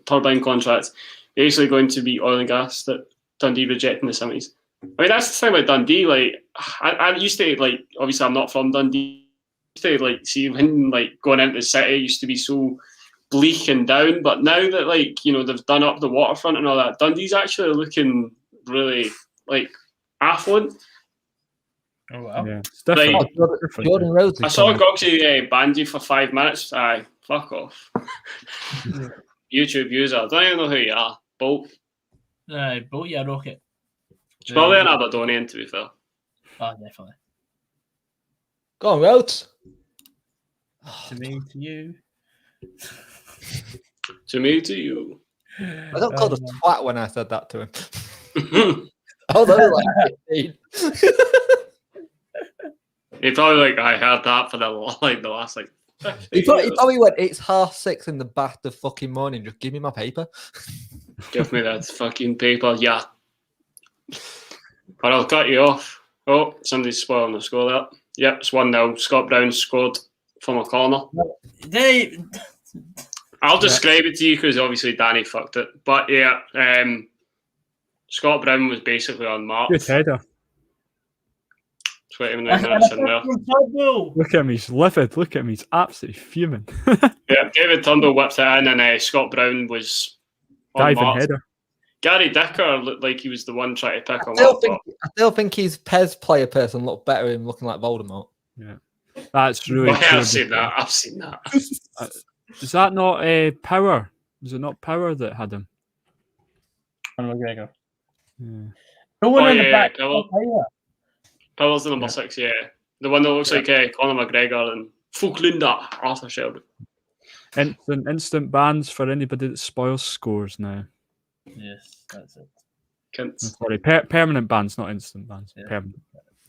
turbine contract. Basically going to be oil and gas that Dundee rejected in the 70s. I mean, that's the thing about Dundee. Like, I used to, like, obviously I'm not from Dundee. I used to, like, see when, like, going into the city used to be so bleak and down. But now that, like, you know, they've done up the waterfront and all that, Dundee's actually looking really, like, affluent. Oh, wow. Yeah. Like, Jordan Rhodes. I saw Goggsy banned you for 5 minutes. Aye, fuck off. YouTube user. I don't even know who you are. Bolt. Aye, Bolt, yeah, rocket. It's probably an Aberdonian, to be fair. Oh, definitely. Go on, Rhodes. To me, to you. To me, to you. I got called a twat when I said that to him. I was only like 15. He probably like, I heard that for the last like. He probably went, it's 6:30 in the bath of fucking morning. Just give me my paper. Give me that fucking paper, yeah. Or I'll cut you off. Oh, somebody's spoiling the score there. Yep, it's 1-0. Scott Brown scored from a corner. I'll describe it to you because obviously Danny fucked it. But yeah, Scott Brown was basically unmarked. Good header. 29 minutes in there. Look at him, he's livid. Look at him, he's absolutely fuming. Yeah, David Turnbull whipped it in, and Scott Brown was Diving unmarked. header. Gary Dicker looked like he was the one trying to pick him up. I still think his Pez player person looked better in looking like Voldemort. Yeah, that's really. I've seen that. I've seen that. Is that not Power? Is it not Power that had him? Conor McGregor. Yeah. No one in the back. Power's the number 6, yeah. The one that looks like Conor McGregor and Folklander, Arthur Shelby. Instant bans for anybody that spoils scores now. Yes, that's it. Sorry, permanent bans, not instant bans. Yeah. Permanent.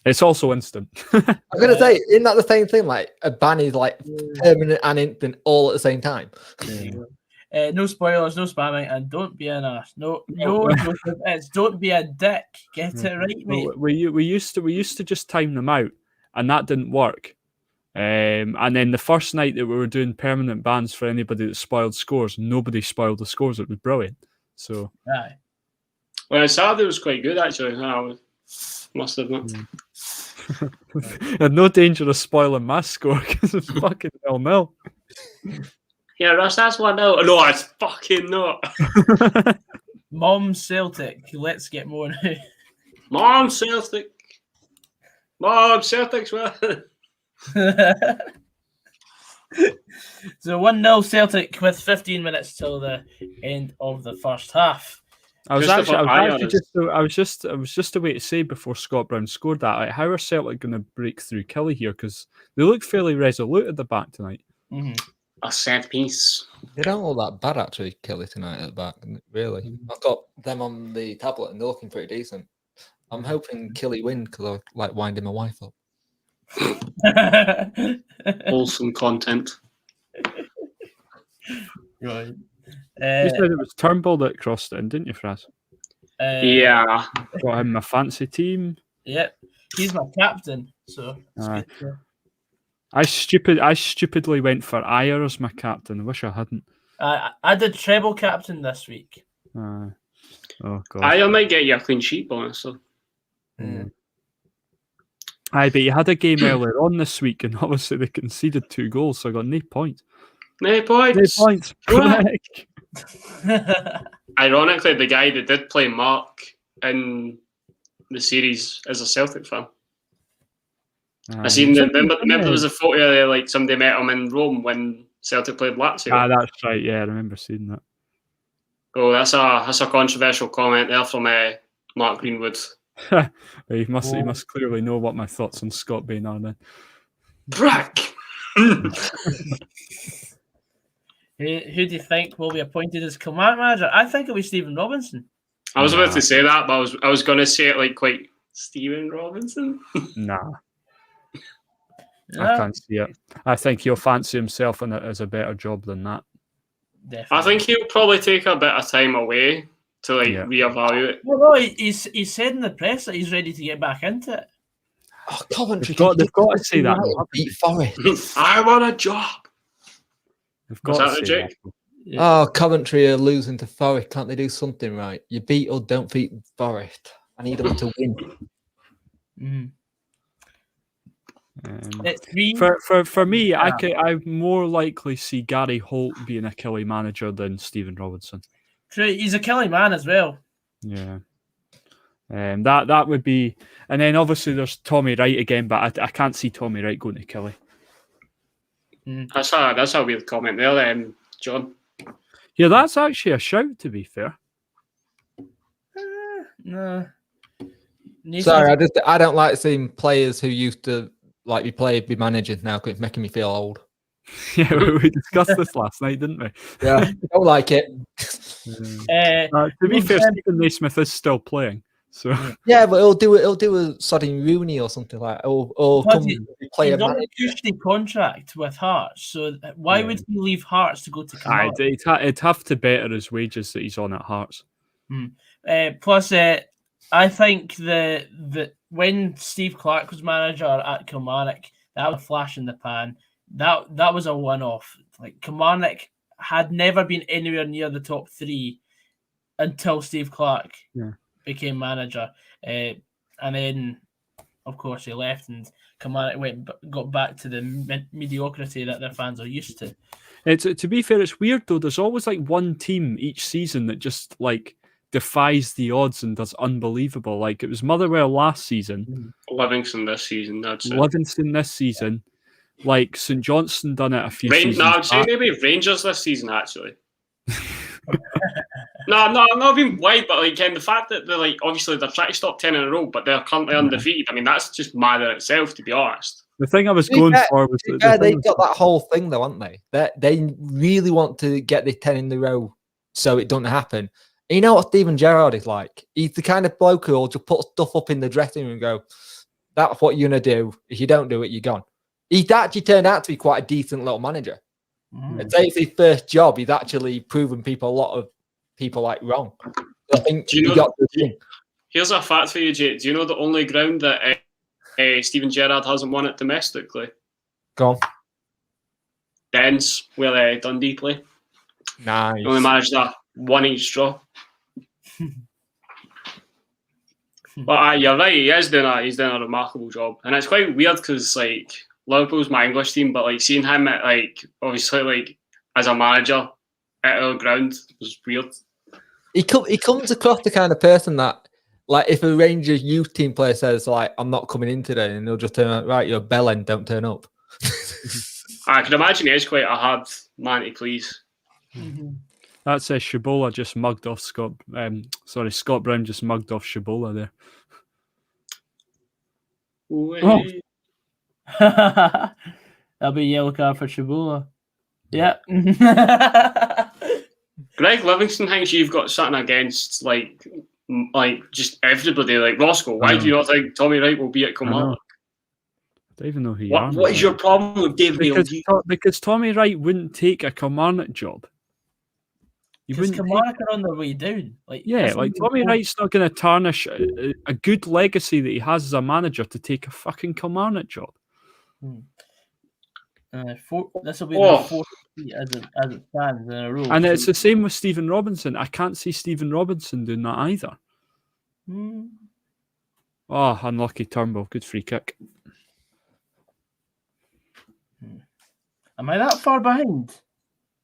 It's also instant. I'm gonna say, isn't that the same thing? Like a ban is like permanent and instant all at the same time. Yeah. No spoilers, no spamming, and don't be an ass. No, it's don't be a dick. Get it right, mate. We used to just time them out, and that didn't work. And then the first night that we were doing permanent bans for anybody that spoiled scores, nobody spoiled the scores. It was brilliant. So, aye. Well, Saturday was quite good actually. I must admit. And no danger of spoiling my score because it's fucking 0-0. Yeah, Russ, that's 1-0. No, it's fucking not. Mom Celtic. Let's get more now. Mom Celtic. Mom Celtic's well. So 1-0 Celtic with 15 minutes till the end of the first half. I was just a way to say before Scott Brown scored that, like, how are Celtic going to break through Kelly here? Because they look fairly resolute at the back tonight. Mm-hmm. A set piece. They don't look that bad actually, Kelly tonight at the back. Really, I've got them on the tablet and they're looking pretty decent. I'm hoping Kelly win because I like winding my wife up. Wholesome content. Right. You said it was Turnbull that crossed it in, didn't you, Fraz? Yeah. Got him my fancy team. Yep. He's my captain, so I stupidly went for Ayer as my captain. I wish I hadn't. I did treble captain this week. Oh god. Ayer might get you a clean sheet bonus, so. Aye, but you had a game earlier on this week, and obviously they conceded 2 goals, so I got no points. No points. No points. Ironically, the guy that did play Mark in the series is a Celtic fan. I seen remember there was a photo there, like somebody met him in Rome when Celtic played Lazio. Ah, that's right. Yeah, I remember seeing that. Oh, that's a controversial comment there from Mark Greenwood. He must clearly know what my thoughts on Scott Bain are then. Brack. Who do you think will be appointed as command manager? I think it'll be Stephen Robinson. I was about to say that, but I was going to say it like quite Stephen Robinson. Nah. I can't see it. I think he'll fancy himself in it as a better job than that. Definitely. I think he'll probably take a bit of time away to reevaluate. Well, no, he said in the press that he's ready to get back into it. Oh, Coventry! They've got to say that. Beat Forest. I want a job. They've got to say that. Oh, Coventry are losing to Forest. Can't they do something right? You beat or don't beat Forest. I need them to win. For me, I more likely see Gary Holt being a Kelly manager than Stephen Robinson. True, he's a Kelly man as well. Yeah, that would be, and then obviously there's Tommy Wright again, but I can't see Tommy Wright going to Kelly. That's a weird comment there, John. Yeah, that's actually a shout. To be fair, no. Sorry, I don't like seeing players who used to be managers now because it's making me feel old. Yeah, we discussed this last night, didn't we? Yeah, I don't like it. To be fair, Stephen Naismith is still playing. So yeah, but he'll do a Sodding Rooney or something like that. Or come play he's on a cushy contract with Hearts, so why would he leave Hearts to go to Kilmarnock? It'd have to better his wages that he's on at Hearts. Plus, I think the when Steve Clark was manager at Kilmarnock, that was a flash in the pan. That was a one-off. Like Kilmarnock had never been anywhere near the top 3 until Steve Clark became manager, and then of course he left, and Kilmarnock got back to the mediocrity that their fans are used to. To be fair, it's weird though. There's always like one team each season that just like defies the odds and does unbelievable. Like it was Motherwell last season, Livingston this season. That's it. Livingston this season. Like St Johnstone done it a few seasons. No, I'd say maybe Rangers this season actually. No, I'm not being wide, but like the fact that they're like obviously they're trying to stop 10 in a row, but they're currently undefeated. I mean, that's just mad in itself, to be honest. The thing I was going for was they've got that whole thing though, haven't they? They really want to get the 10 in a row so it doesn't happen. And you know what Steven Gerrard is like? He's the kind of bloke who'll just put stuff up in the dressing room and go, "That's what you're gonna do. If you don't do it, you're gone." He's actually turned out to be quite a decent little manager. I'd say it's his first job. He's actually proven a lot of people like wrong. I think here's a fact for you, Jay. Do you know the only ground that Steven Gerrard hasn't won it domestically? Go on. Dens, where Dundee play. Nice. He only managed that 1 each draw. But you're right. He's doing a remarkable job, and it's quite weird because like Liverpool's my English team, but like seeing him at like obviously like as a manager at our ground was weird. He comes across the kind of person that, like, if a Rangers youth team player says like, "I'm not coming in today," and they'll just turn out, "Right, you're a bellend, don't turn up." I can imagine he is quite a hard man to please. That's Shabola just mugged off Scott. Scott Brown just mugged off Shabola there. Oh. That'll be a yellow card for Shabola. Yeah. Greg Livingston thinks you've got something against like just everybody. Like Roscoe, why do you not think Tommy Wright will be at Kilmarnock? I don't even know who you are. What is your problem with Dave because Tommy Wright wouldn't take a Kilmarnock job. Because Kilmarnock are on their way down. Tommy Wright's not going to tarnish a good legacy that he has as a manager to take a fucking Kilmarnock job. This will be the fourth as it stands in a row. And it's the same with Stephen Robinson. I can't see Stephen Robinson doing that either. Oh, unlucky Turnbull. Good free kick. Am I that far behind?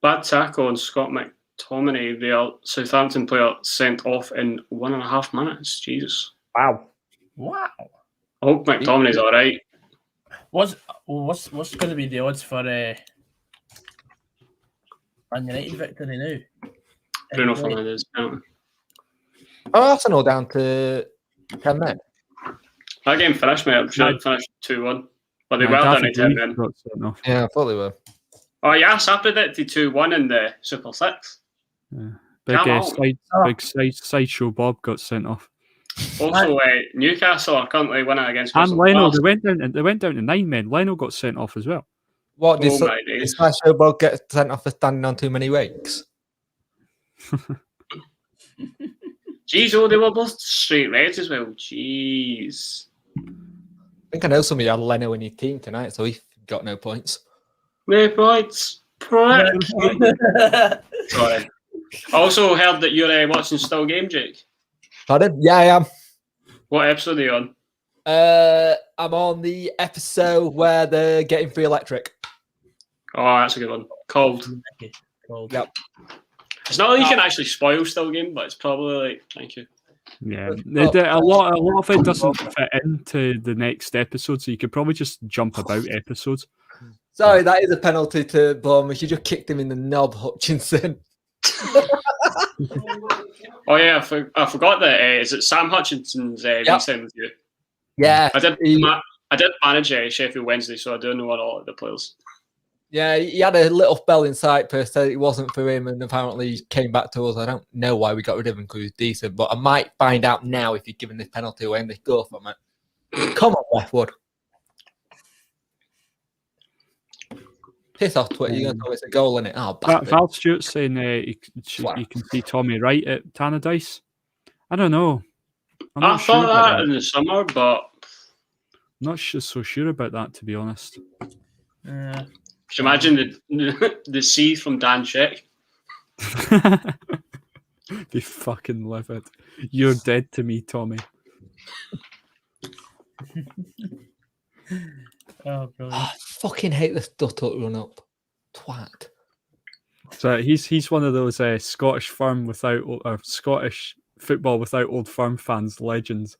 Bad tackle on Scott McTominay, the Southampton player, sent off in 1.5 minutes. Jesus. Wow. I hope McTominay's all right. What's going to be the odds for Man United victory now? Bruno Fernandes. Arsenal down to 10 men. That game finished, mate. I'm sure it finished 2-1. But they were down to 10 men. Yeah, I thought they were. Oh, yes, I predicted 2-1 in the Super 6. Yeah. Big sideshow Bob got sent off. Also, Newcastle are currently winning against Crystal And Leno, Palace. they went down to 9 men. Leno got sent off as well. What did Sideshow Bob get sent off for standing on too many rakes? Jeez, they were both straight reds as well. Jeez. I think I know somebody had Leno in his team tonight, so he got no points. No points. Sorry. I also heard that you're watching Still Game, Jake. Pardon? Yeah, I am. What episode are you on? I'm on the episode where they're getting free electric. Oh, that's a good one. Cold. Yep. It's not like you can actually spoil Still Game, but it's probably like, thank you. Yeah, a lot of it doesn't fit into the next episode, so you could probably just jump about episodes. Sorry, that is a penalty to Bournemouth. You just kicked him in the knob, Hutchinson. Oh yeah, I forgot that. Is it Sam Hutchinson's re-sign with you? Yeah, I did manage Sheffield Wednesday, so I do know a lot of the players. Yeah, he had a little spell in Cyprus, said it wasn't for him, and apparently he came back to us. I don't know why we got rid of him because he was decent, but I might find out now if he's given this penalty away and they go from it. Come on, Westwood. Piss off, Twitter. You're going to tell me it's a goal, innit? Oh, Val Stewart's saying you can see Tommy Wright at Tannadice. I don't know. I thought that in the summer, but Not so sure about that, to be honest. Just imagine the C from Dan Sheck. They fucking live it. You're dead to me, Tommy. Oh, brilliant. I fucking hate this Dutton run up. Twat. So he's one of those Scottish football without Old Firm fans legends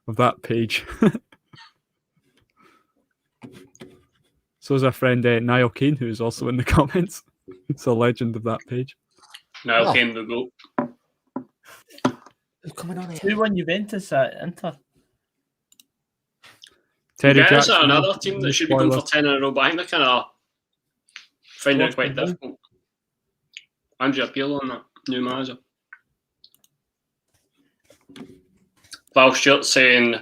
of that page. So is our friend Niall Kane, who is also in the comments. It's a legend of that page. Niall Kane the goat. Who's coming on here? 2-1 Juventus at Inter. Terry Juventus Jackson, are another team that should be going for spoilers. 10 in a row, but I think they're kind of finding it quite difficult. Andrea Pirlo on that new manager. Val Stewart saying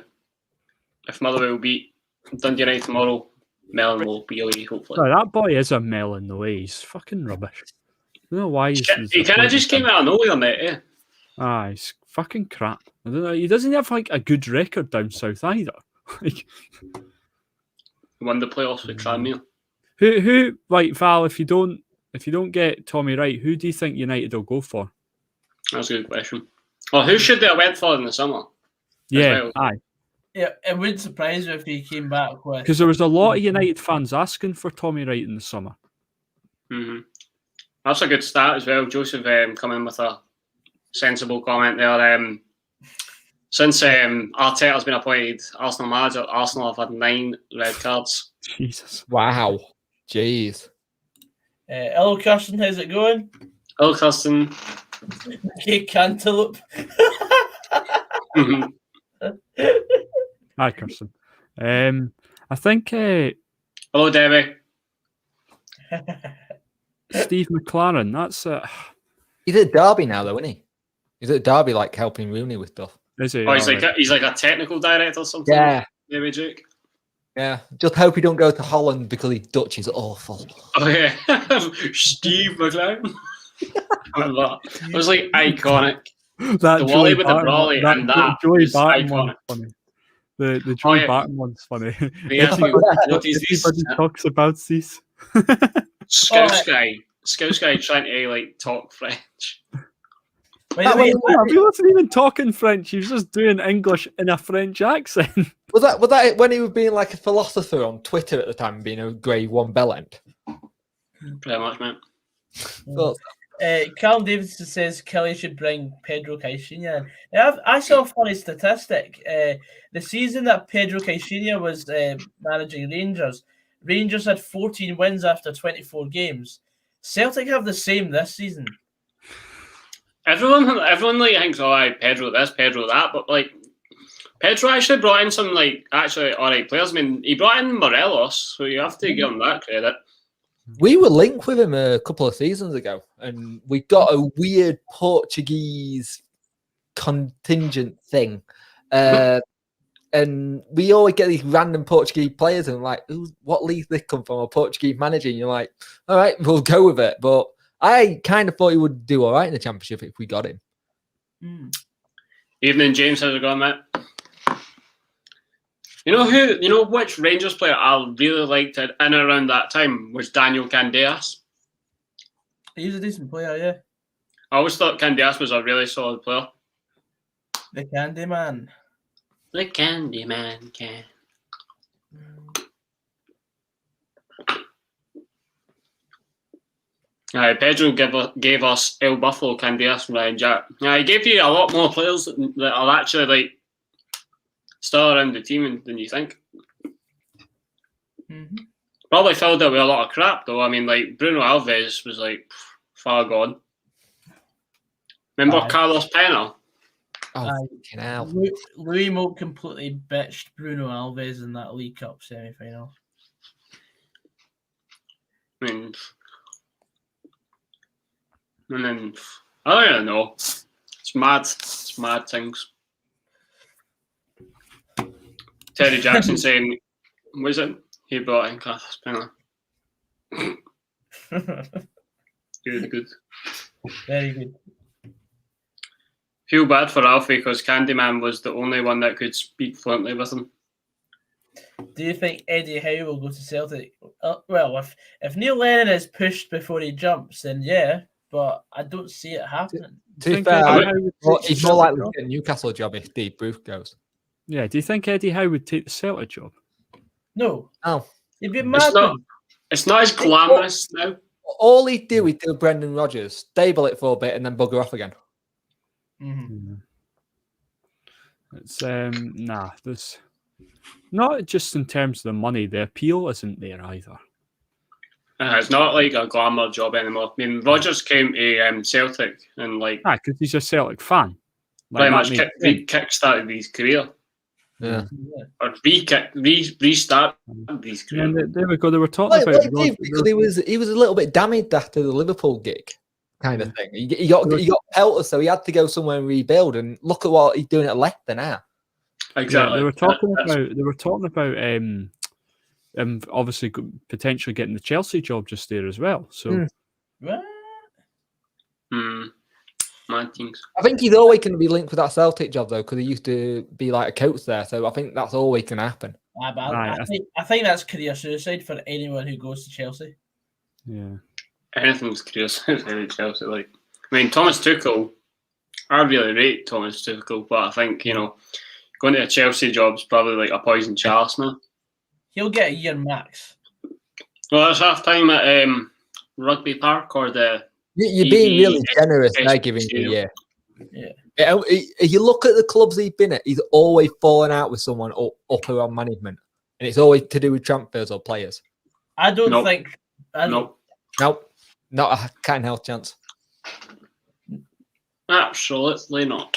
if Motherwell beat Dundee United tomorrow, Mellon will be away, hopefully. Oh, that boy is a melon, though. He's fucking rubbish. I don't know why he's He kind of just came out of nowhere, mate. Yeah. Ah, he's fucking crap. I don't know. He doesn't have like a good record down south either. Like, Won the playoffs with Tranmere. who like Val? If you don't get Tommy right, who do you think United will go for? That's a good question. Well, who should they have went for in the summer? Yeah, well. aye. Yeah, it wouldn't surprise me if he came back with. Because there was a lot of United fans asking for Tommy Wright in the summer. Mm-hmm. That's a good start as well. Joseph coming with a sensible comment there. Since Arteta's been appointed Arsenal manager, Arsenal have had 9 red cards. Jesus. Wow. Jeez. Hello, Kirsten. How's it going? Hello, Kirsten. Okay, Cantaloupe. Mhm. Hi, Kirsten. I think Hello, Debbie. Steve McLaren. That's He's at Derby now, though, isn't he? He's at Derby, like helping Rooney with stuff. is he? Oh, he's Alright. like a technical director or something. Yeah. Maybe Jake. Yeah. Just hope he don't go to Holland because his Dutch is awful. Oh yeah, Steve McLaren. I remember that. It was like iconic. That The Joey Wally with the Barton Brawley one- and that Joey is Barton iconic. one's funny. The Joey yeah. Barton one's funny. Yeah, what is this? Everybody talks about this. Scouse guy trying to like talk French. By the way, He wasn't even talking French. He was just doing English in a French accent. Was that when he was being like a philosopher on Twitter at the time, being a grade 1 bellend? Pretty much, man. Well, Callum Davidson says Kelly should bring Pedro Caixinha in. Now, I saw a funny statistic. The season that Pedro Caixinha was managing Rangers, Rangers had 14 wins after 24 games. Celtic have the same this season. Everyone like thinks, oh, Pedro this, Pedro that, but like Pedro actually brought in some like actually alright players. I mean, he brought in Morelos, so you have to give him that credit. we were linked with him a couple of seasons ago, and we got a weird Portuguese contingent thing. And we always get these random Portuguese players, and like, what league they come from? A Portuguese manager, and you're like, all right, we'll go with it. But I kind of thought he would do all right in the Championship if we got him. Evening, James. How's it going, mate? You know which Rangers player I really liked in and around that time was Daniel Candeas. He's a decent player, yeah. I always thought Candeas was a really solid player. The Candy Man. The Candy Man can. Pedro gave us El Buffalo, Candeas, and Ryan Jack. He gave you a lot more players that are actually like still around the team than you think. Mm-hmm. Probably filled it with a lot of crap though. I mean, like Bruno Alves was like far gone. Remember Carlos Pena? Oh, fucking hell. Louis Moat completely bitched Bruno Alves in that League Cup semi-final. I mean, and then I don't know. It's mad. It's mad things. Terry Jackson saying, "Was it he brought in Carlos Pena?" Good. Very good. Feel bad for Alfie because Candyman was the only one that could speak fluently with him. Do you think Eddie Howe will go to Celtic? Well, if Neil Lennon is pushed before he jumps, then yeah, but I don't see it happening. To be fair, he's more likely to get a Newcastle job if Steve Bruce goes. Yeah, do you think Eddie Howe would take the Celtic job? No. Oh. He'd be mad. It's not as glamorous now. All he'd do is do Brendan Rodgers, stable it for a bit, and then bugger off again. Mm-hmm. It's there's not just in terms of the money, the appeal isn't there either. It's not like a glamour job anymore. I mean, Rodgers came to Celtic and because he's a Celtic fan. Pretty much kick-started his career. Yeah. Or restart his career. Yeah, there we go. They were talking about because he was a little bit damaged after the Liverpool gig, kind of thing. He got pelted, so he had to go somewhere and rebuild. And look at what he's doing at Leicester now. Exactly. Yeah, they were talking about obviously potentially getting the Chelsea job just there as well. So, mad things. I think he's always going to be linked with that Celtic job though, because he used to be like a coach there. So I think that's always going to happen. I think that's career suicide for anyone who goes to Chelsea. Yeah, anything's career suicide at Chelsea. I mean, Thomas Tuchel. I really rate Thomas Tuchel, but I think going to a Chelsea job's probably like a poison chalice now. He'll get a year max. Well, that's half time at Rugby Park or the. You're being really generous now, giving you a year. Yeah. If you look at the clubs he's been at, he's always fallen out with someone up around management, and it's always to do with transfers or players. I don't think. Nope. Not a kind health chance. Absolutely not.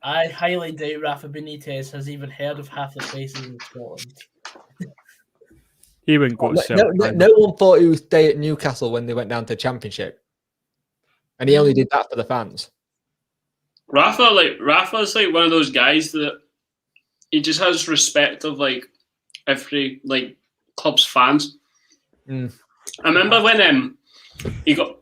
I highly doubt Rafa Benitez has even heard of half the places in Scotland. He wouldn't go to Celtic. No one thought he would stay at Newcastle when they went down to Championship, and he only did that for the fans. Rafa's like one of those guys that he just has respect of every club's fans. I remember when he got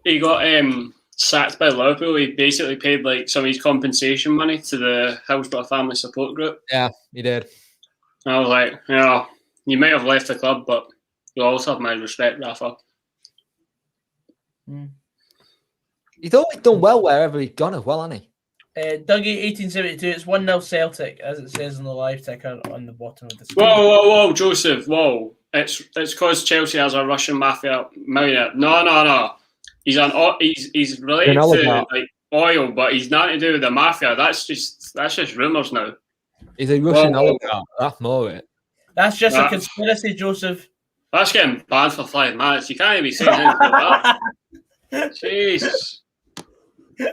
sacked by Liverpool, he basically paid some of his compensation money to the Hillsborough Family Support Group. Yeah, he did. And I was like, you might have left the club, but you also have my respect, Rafa. He's always done well wherever he's gone as well, hasn't he? Dougie 1872, it's 1-0 Celtic, as it says on the live ticker on the bottom of the screen. Whoa, Joseph, whoa. It's because Chelsea has a Russian mafia millionaire. No. He's related to oil, but he's nothing to do with the mafia. That's just rumours now. He's a Russian oligarch. That's more it. That's just a conspiracy, Joseph. That's getting banned for 5 minutes. You can't even be saying anything like that. Jesus. He's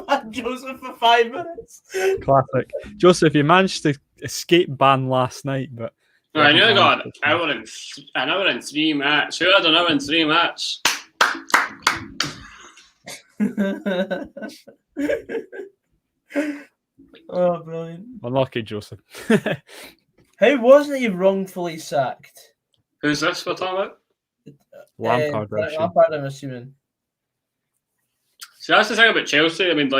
banned Joseph for 5 minutes. Classic. Joseph, you managed to escape ban last night, but I nearly got an hour and 3 minutes. Who had an hour and 3 minutes? Oh, brilliant. Unlucky, Joseph. How wasn't he wrongfully sacked? Who's this we're talking about? Lampard, Lampard, I'm assuming. See, that's the thing about Chelsea. I mean,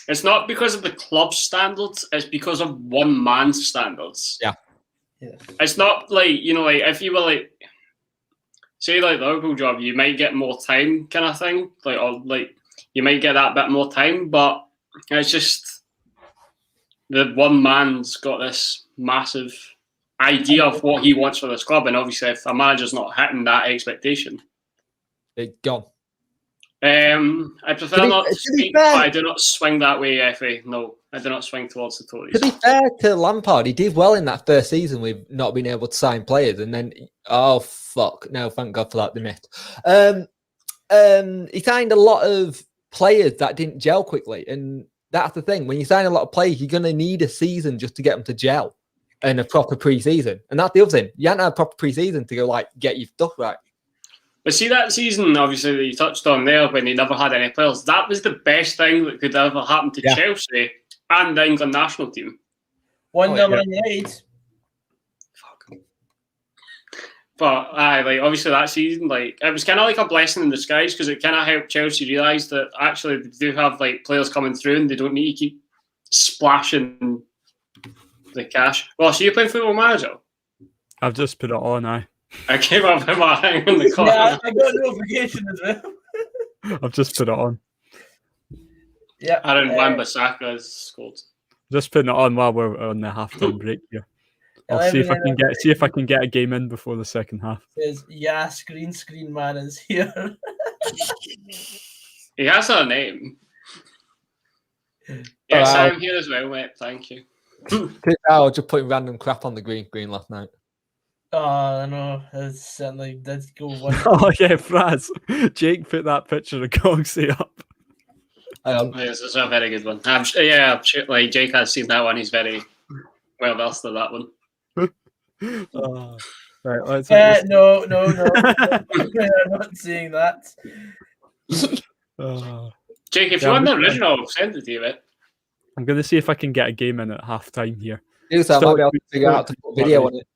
it's not because of the club standards, it's because of one man's standards. Yeah. It's not if you were say the Liverpool job, you might get more time kind of thing. You might get that bit more time, but it's just the one man's got this massive idea of what he wants for this club, and obviously if a manager's not hitting that expectation, it's gone. I prefer not to speak, but I do not swing that way, Effie. No, I do not swing towards the Tories. To be fair to Lampard, he did well in that first season with not being able to sign players, and then thank God for that, they missed. He signed a lot of players that didn't gel quickly, and that's the thing. When you sign a lot of players, you're going to need a season just to get them to gel, and a proper pre-season. And that's the other thing. You haven't had a proper pre-season to go get your stuff right. But see, that season, obviously, that you touched on there, when he never had any players, that was the best thing that could ever happen to Chelsea and the England national team. 1-0 Man United. Fuck. But, obviously that season, it was kind of like a blessing in disguise, because it kind of helped Chelsea realise that actually they do have, players coming through and they don't need to keep splashing The cash. Well, so you playing Football Manager? I've just put it on. I came up with my thing in the corner. Yeah, I got a notification as well. I've just put it on. Yeah. Aaron Wan-Bissaka has scored. Just putting it on while we're on the halftime break here. I'll see if I can get a game in before the second half. Says, yes, green screen man is here. He has a name. Yes, I'm here as well, mate. Thank you. I was just putting random crap on the green last night. Oh, no, it certainly did go one. Oh yeah, Fraz. Jake put that picture of Gogsy up. This is a very good one. I'm sure, like Jake has seen that one. He's very well versed in that one. Right, let's No, I'm not seeing that. Jake, if you want the original, I'll send it to you, mate. I'm going to see if I can get a game in at half time here. I might be able to figure out to put video on it.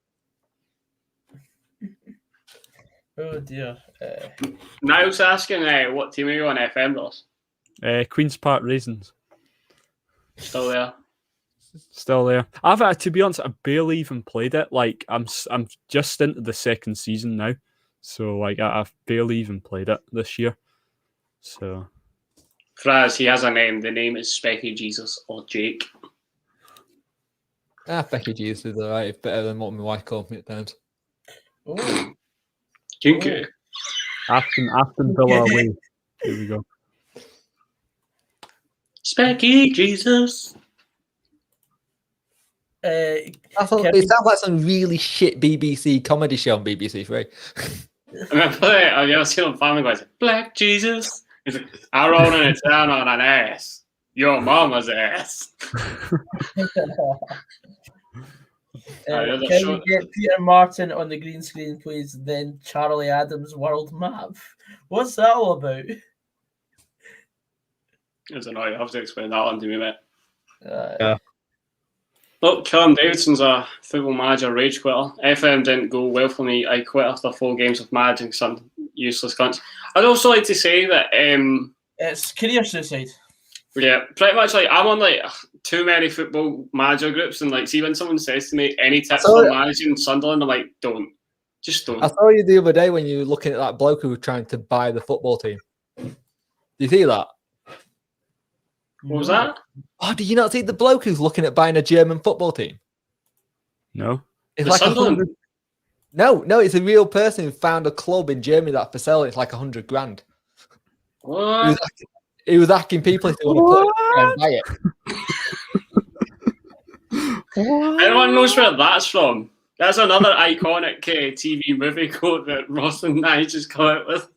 Oh dear. Niall's asking, what team are you on FM, Ross? Queen's Park Raisins. Still there. Still there. To be honest, I barely even played it. Like I'm just into the second season now, so like I've barely even played it this year. So, Fraz, he has a name. The name is Specky Jesus or Jake. Becky Jesus is alright. It's better than what my wife called me at times. Oh. Kinky. Aston Villa away. Here we go. Specky Jesus. It sounds like some really shit BBC comedy show on BBC Three. Have you ever seen on Family Guy? It's like, Black Jesus. He's like, I rolled in a town on an ass. Your mama's ass. Can you get Peter Martin on the green screen, please? Then Charlie Adams' world map. What's that all about? I don't know. You have to explain that one to me, mate. Yeah. Look, Callum Davidson's a Football Manager rage quitter. FM didn't go well for me. I quit after 4 games of managing some useless cunts. I'd also like to say that it's career suicide. Yeah, pretty much. Like I'm on like too many Football Manager groups, and like see when someone says to me any tips for managing Sunderland, I'm like, don't. I saw you the other day when you were looking at that bloke who was trying to buy the football team. Did you see that? What was that? Oh, did you not see the bloke who's looking at buying a German football team? No. It's like No, it's a real person who found a club in Germany that for sale. It's like 100 grand. What? He was asking people if they want to buy it. Anyone knows where that's from? That's another iconic TV movie quote that Ross and I just come out with.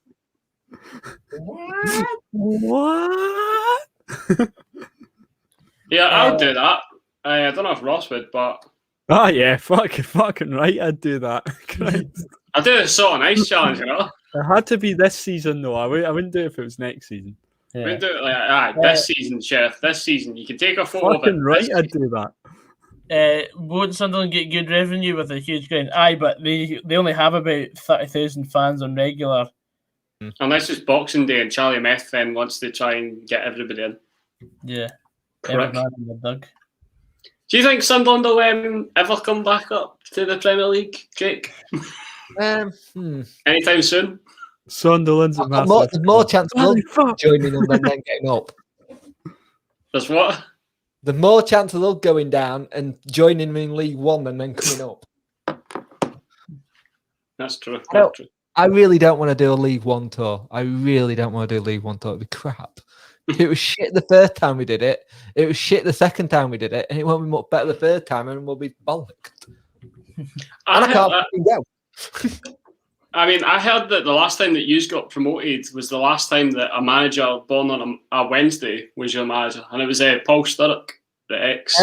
What? Yeah, I'll do that. I don't know if Ross would, but... Oh, yeah, fucking right, I'd do that. I'd do a sort of nice challenge, you know? It had to be this season, though. I wouldn't do it if it was next season. Yeah. We'd do it like, this season, Sheriff, this season. You can take a photo of it. Fucking right, I'd do that. Won't Sunderland get good revenue with a huge ground? Aye, but they only have about 30,000 fans on regular. Unless it's Boxing Day and Charlie Meth then wants to try and get everybody in. Yeah. Correct. In the dug. Do you think Sunderland will ever come back up to the Premier League, Jake? Anytime soon? Sunderland's there's more chance of joining them than then getting up. There's what? The more chance of us going down and joining them in League One than then coming up. That's true. I really don't want to do a League One tour. It'd be crap. It was shit the first time we did it. It was shit the second time we did it. And it won't be much better the third time and we'll be bollocked. I can't go. I mean, I heard that the last time that you got promoted was the last time that a manager born on a Wednesday was your manager. And it was Paul Sturrock, the ex.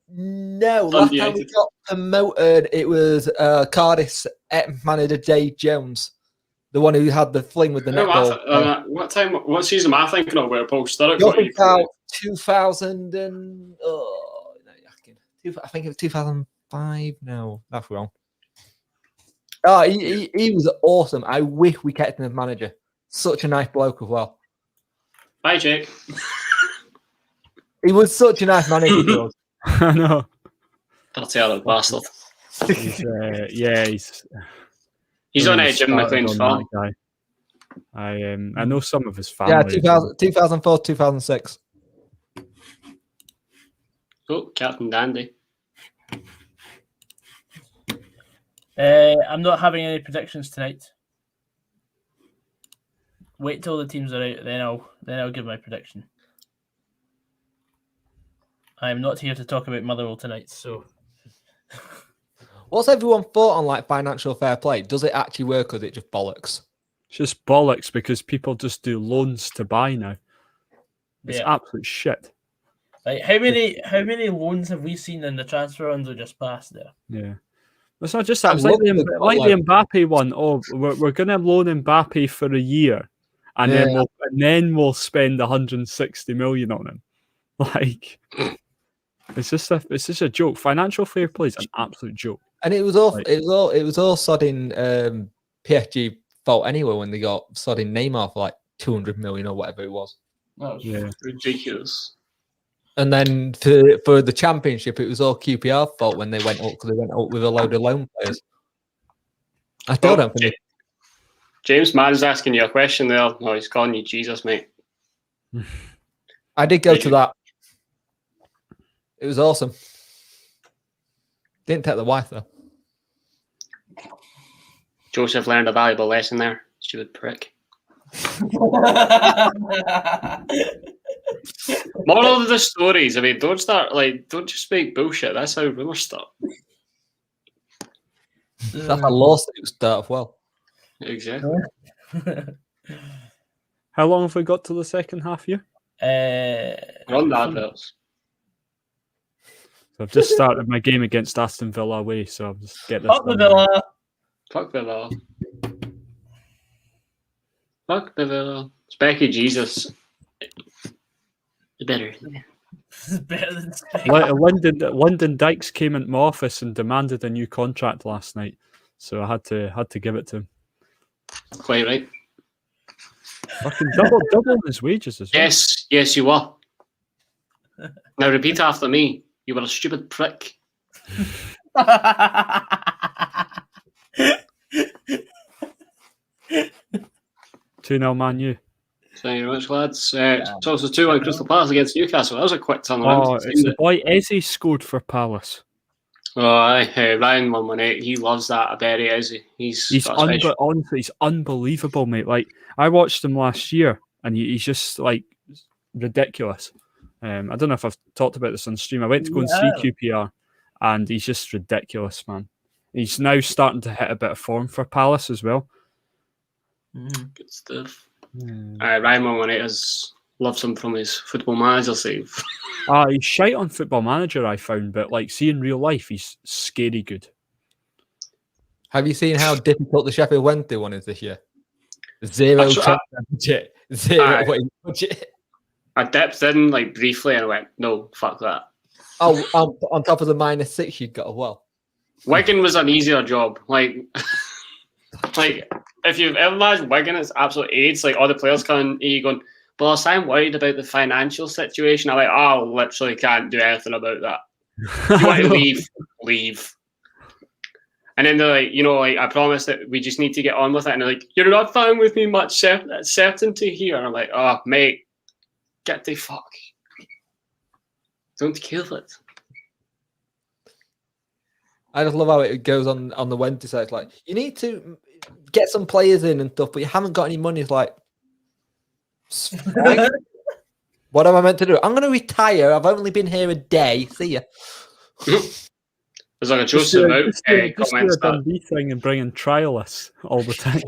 No, last time we got promoted, it was Cardiff's manager Dave Jones. The one who had the fling with the netball. What season am I thinking of where Paul Sturrock? You're thinking about 2000 and... I think it was 2005. No, that's wrong. Oh, he was awesome. I wish we kept him as manager. Such a nice bloke as well. Bye, Jake. He was such a nice manager. I know. Dirty old bastard. He's on really Jim started McLean's on farm. that guy. I know some of his Yeah, family. 2004, 2006. Oh, Captain Dandy. I'm not having any predictions tonight. Wait till the teams are out, then I'll give my prediction. I am not here to talk about Motherwell tonight, so. What's everyone thought on like financial fair play? Does it actually work, or is it just bollocks? It's just bollocks because people just do loans to buy now. It's Yeah. absolute shit. Like how many loans have we seen in the transfer window just past there? Yeah. It's not just that. It's like the Mbappe one. Oh, we're going to loan Mbappe for a year, and then we'll spend 160 million on him. Like, it's just a joke. Financial fair play is an absolute joke. And it was all sodding PSG fault anyway when they got sodding Neymar for like 200 million or whatever it was. That was ridiculous. And then for the championship, it was all QPR fault when they went up because they went up with a load of loan players. I still don't think. James Mann's asking you a question there. No, he's calling you Jesus, mate. I did go to that. It was awesome. Didn't take the wife though. Joseph learned a valuable lesson there. Stupid prick. Moral of the stories. I mean, don't just make bullshit. That's how rumors start. That's a lawsuit start well. Exactly. How long have we got to the second half here? We're on the adverts. So I've just started my game against Aston Villa away, so I'll just get this. Fuck the Villa. Fuck the Villa. Fuck the Villa. It's Becky Jesus. It's better. It's better than Spain. London Dykes came into my office and demanded a new contract last night, so I had to give it to him. Quite right. Fucking double his wages as well. Yes, you were. Now repeat after me. You were a stupid prick. 2-0 Man U. Thank you very much, lads. It's also 2-1 Crystal Palace against Newcastle. That was a quick turnaround. It's the boy Eze scored for Palace. Oh, aye. Ryan 118. He loves that. I bet he is. Honestly, he's unbelievable, mate. Like, I watched him last year, and he's just like ridiculous. I don't know if I've talked about this on stream. I went to go and see QPR, and he's just ridiculous, man. He's now starting to hit a bit of form for Palace as well. Good stuff. Ryan 118 loves him from his Football Manager save. He's shite on Football Manager, I found, but like, see in real life, he's scary good. Have you seen how difficult the Sheffield Wednesday one is this year? Zero budget. Budget. I dipped in like briefly and I went, no, fuck that. Oh, on top of the -6 you got as well. Wigan was an easier job. Like if you've ever imagined Wigan, it's absolute AIDS. Like all the players coming, you going, boss, I'm worried about the financial situation. I'm like, I literally can't do anything about that. If you want to leave. And then they're like, I promise that we just need to get on with it. And they're like, you're not finding with me much certainty here. And I'm like, oh, mate, get the fuck. Don't kill it. I just love how it goes on the Wednesday side. It's like, you need to get some players in and stuff, but you haven't got any money. It's like, what am I meant to do? I'm going to retire. I've only been here a day. See ya. There's like a Joseph comments that Dundee thing and bringing trialists all the time.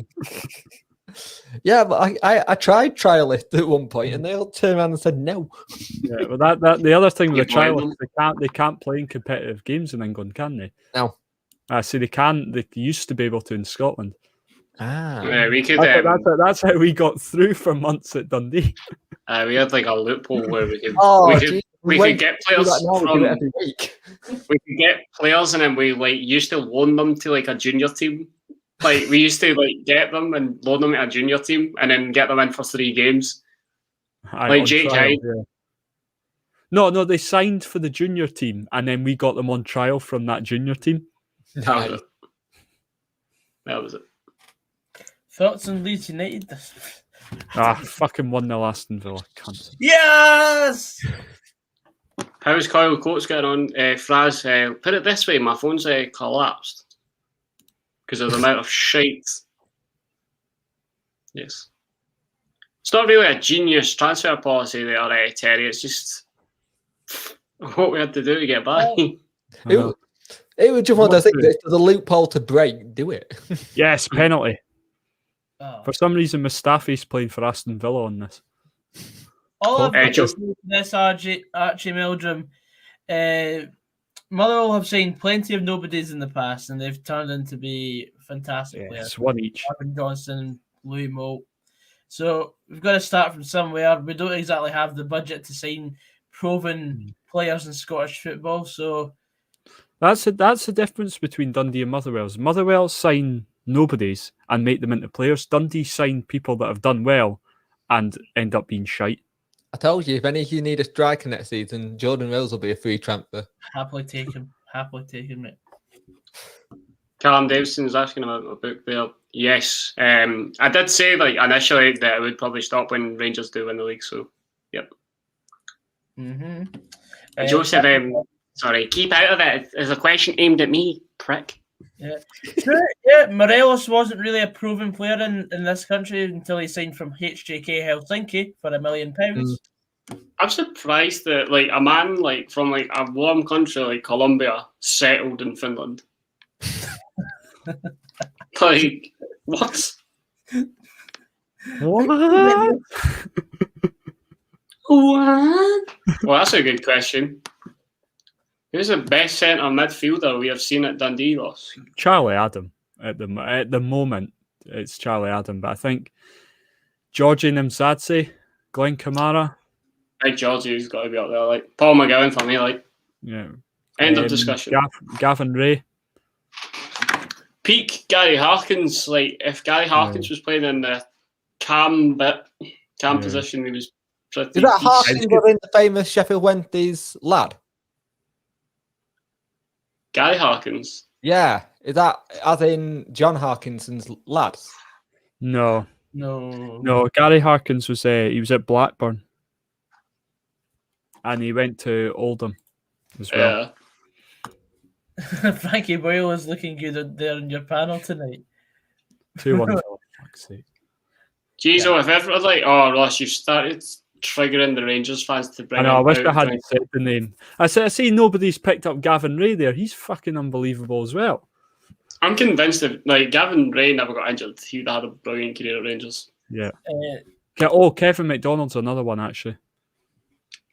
Yeah, but I tried trialists at one point, and they all turned around and said no. Yeah, but that the other thing with the trialists, they can't play in competitive games in England, can they? No. See, they can. They used to be able to in Scotland. Yeah, we could. That's how we got through for months at Dundee. We had like a loophole where we could. We could get players from. Every week. We could get players, and then we used to loan them to like a junior team. Like we used to get them and loan them to a junior team, and then get them in for 3 games. Jake Hyde. No, they signed for the junior team, and then we got them on trial from that junior team. That was it. That was it. Thoughts on Leeds United? Fucking 1-0 Aston Villa. Cunts. Yes! How's Kyle Coates getting on? Fraz, put it this way, my phone's collapsed because of the amount of shite. Yes. It's not really a genius transfer policy there, Terry. It's just what we had to do to get by. It was just one of those things. There's a loophole to break. Do it. Yes, penalty. Oh. For some reason, Mustafi's playing for Aston Villa on this. All I've got to say to this, Archie Meldrum, Motherwell have signed plenty of nobodies in the past, and they've turned into be fantastic players. It's one each. Gavin Johnson, Louis Moult. So we've got to start from somewhere. We don't exactly have the budget to sign proven players in Scottish football. So that's the difference between Dundee and Motherwell's. Motherwell sign nobodies and make them into players. Dundee sign people that have done well and end up being shite. I told you, if any of you need a striker next season, Jordan Rose will be a free transfer. Happily take him, mate. Callum Davison's asking about my book there. Yes. I did say initially that it would probably stop when Rangers do win the league, so yep. Mm-hmm. Joseph, sorry, keep out of it. There's a question aimed at me, prick. Yeah. Yeah, Morelos wasn't really a proven player in this country until he signed from HJK Helsinki for £1 million. I'm surprised that a man from a warm country like Colombia settled in Finland. What? What? What? Well, that's a good question. Who's the best centre midfielder we have seen at Dundee, Ross? Charlie Adam. At the moment, it's Charlie Adam, but I think Georgie Nimzadze, Glenn Kamara. I think Georgie's got to be up there. Paul McGowan for me. Yeah. End of discussion. Gavin Ray. Peak Gary Harkins. If Gary Harkins was playing in the cam position, he was pretty. Is that Harkins was in the famous Sheffield Wednesday's lad? Gary Harkins. Yeah. Is that as in John Harkinson's lad? No. No. Gary Harkins was he was at Blackburn, and he went to Oldham as well. Yeah. Frankie Boyle is looking good there in your panel tonight. 2-1. For fuck's sake. Jeez, if ever Ross, you've started triggering the Rangers fans to bring. I know. I wish I hadn't said the name. I see nobody's picked up Gavin Ray there. He's fucking unbelievable as well. I'm convinced if Gavin Ray never got injured, he would have had a brilliant career at Rangers. Yeah. Kevin McDonald's another one actually.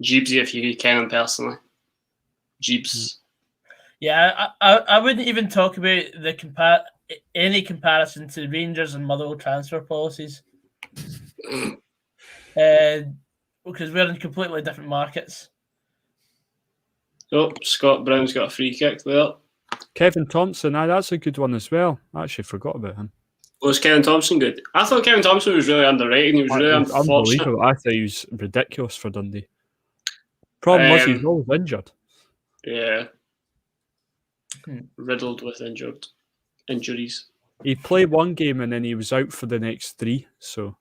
Jeebsy, if you ken him personally. Jeebs. Yeah, I wouldn't even talk about any comparison to Rangers and Motherwell transfer policies. Because we're in completely different markets. Oh, Scott Brown's got a free kick there. Kevin Thompson, that's a good one as well. I actually forgot about him. Was Kevin Thompson good? I thought Kevin Thompson was really underrated. He was really unfortunate. Unbelievable. I thought he was ridiculous for Dundee. Problem was he's always injured. Yeah. Riddled with injuries. He played one game and then he was out for the next 3. So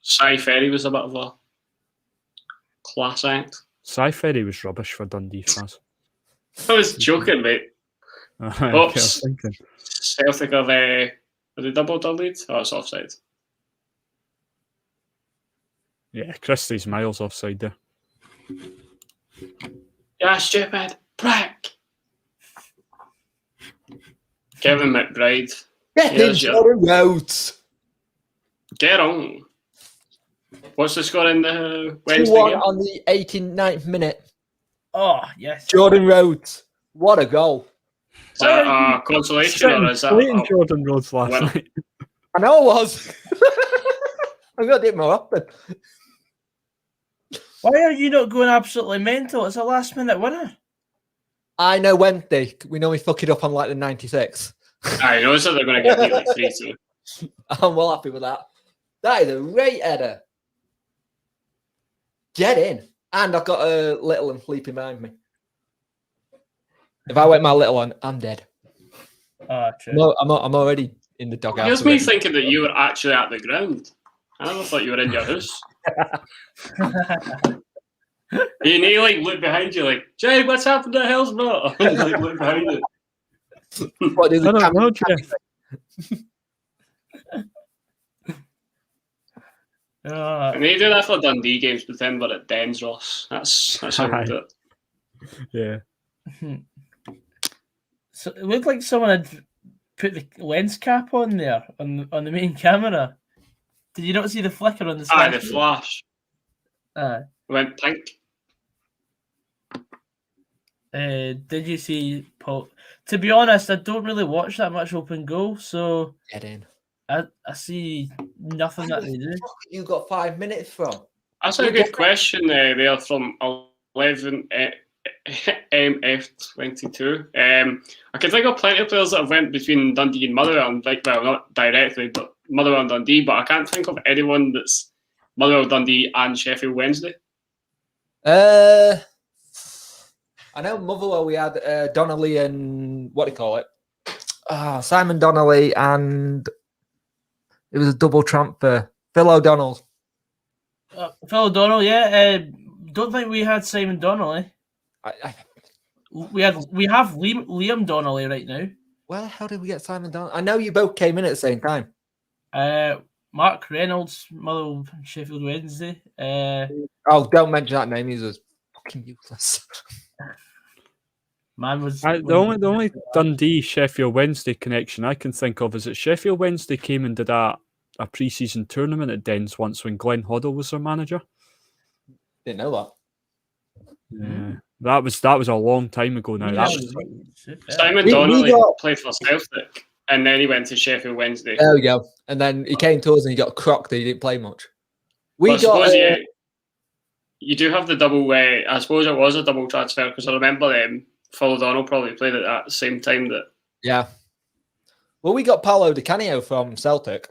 Cy Ferry was a bit of a class act. Cy Ferry was rubbish for Dundee fans. I was joking, mate. Oops. Celtic have are they doubled their lead? Oh, it's offside. Yeah, Christie's miles offside there. Yeah, stupid. Prick. Kevin McBride. Get in, Jordan Rhodes. Get on. What's the score in the Wednesday 2-1 game? on the 89th minute. Oh, yes. Jordan Rhodes. What a goal. Is that a consolation or is that Jordan Rhodes last night? I know it was. I'm going to do it more often. Why are you not going absolutely mental? It's a last minute winner. I know Wednesday. We know we fuck it up on the 96. I know, so they're going to get beat 3-2. I'm well happy with that. That is a great header. Get in. And I've got a little one sleeping behind me. If I wake my little one, I'm dead. Oh, true. No, I'm already in the doghouse. Here's me thinking that you were actually at the ground. I never thought you were in your house. You need like look behind you, like Jay, what's happened to Hillsborough? Like look behind you. What is I don't know, Jeff. And they do that for Dundee games, but then we're at Dens, Ross. That's how we do it. Yeah. So it looked like someone had put the lens cap on there on the main camera. Did you not see the flicker on the Aye, side? the flash. Aye. Went pink. Did you see Paul? To be honest, I don't really watch that much open goal, so Get in. I see nothing that they do. You got 5 minutes from? That's a good question there from 11 MF22. I can think of plenty of players that have went between Dundee and Motherwell, and well, not directly, but Motherwell and Dundee. But I can't think of anyone that's Motherwell, Dundee, and Sheffield Wednesday. I know Motherwell. We had Donnelly and what do you call it? Simon Donnelly, and it was a double transfer. Phil O'Donnell. Phil O'Donnell, yeah. Don't think we had Simon Donnelly. We have Liam Donnelly right now. Where the hell did we get Simon Donnelly? I know you both came in at the same time. Mark Reynolds, Motherwell, Sheffield Wednesday. Don't mention that name. He's fucking useless. Man was The only Dundee Sheffield Wednesday connection I can think of is that Sheffield Wednesday came and did a pre-season tournament at Dens once when Glenn Hoddle was their manager. Didn't know that. Yeah, that was a long time ago now. Yeah, That was Simon Donnelly played for Celtic, and then he went to Sheffield Wednesday. There we go. And then he came to us and he got crocked. He didn't play much. You do have the double. I suppose it was a double transfer because I remember Phil O'Donnell probably played at the same time that. Yeah. Well, we got Paolo Di Canio from Celtic.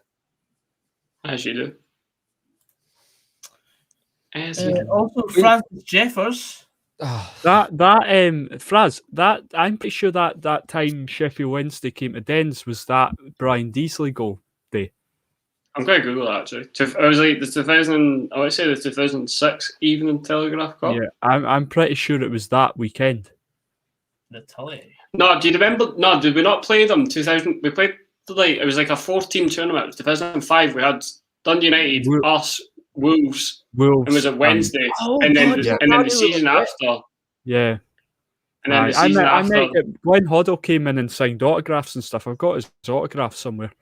As you do. Also, Francis Jeffers. Fraz, I'm pretty sure that time Sheffield Wednesday came to Dens was that Brian Deasley goal day. I'm going to Google that actually. It was like the 2006 Evening Telegraph Cup. Yeah, I'm pretty sure it was that weekend. The Tully. No, do you remember? No, did we not play them? 2000. We played it was like a 4-team tournament. It was 2005. We had Dundee United, us, Wolves. And it was a Wednesday, and then the season after. Yeah. And then the season after. Glenn Hoddle came in and signed autographs and stuff. I've got his autograph somewhere.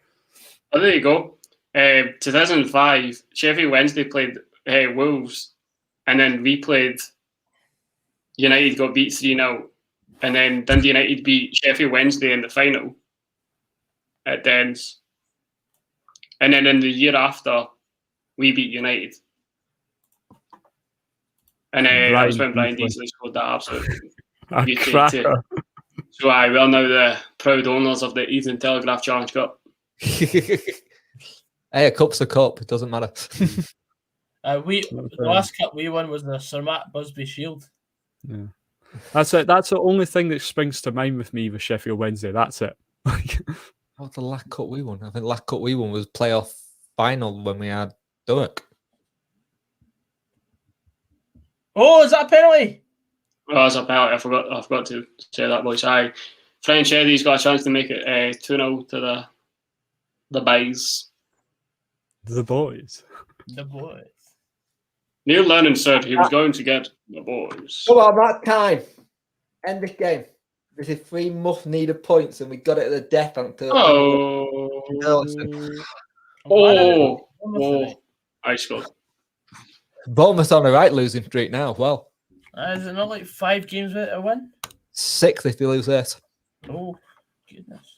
Oh, there you go. 2005, Sheffield Wednesday played Wolves, and then we played United, got beat 3-0, and then Dundee United beat Sheffield Wednesday in the final at Dens. And then in the year after, we beat United. And that was when Brian Deasley scored that absolute beauty. So we are now the proud owners of the Evening Telegraph Challenge Cup. Hey, a cup's a cup. It doesn't matter. The last cup we won was the Sir Matt Busby Shield. Yeah, that's it. That's the only thing that springs to mind with me with Sheffield Wednesday. That's it. What's the last cup we won? I think the last cup we won was playoff final when we had Durk. Oh, is that a penalty? Oh, that's a penalty. I forgot to say that, boys. French Eddie's got a chance to make it 2-0 to the boys. The boys. The boys. Neil Lennon said he was going to get the boys. Come on, that time. End this game. This is 3 much-needed points, and we got it at the death until. I scored. Bournemouth on the right losing streak now. Well, is it not like 5 games without a win? 6 if they lose this. Oh, goodness.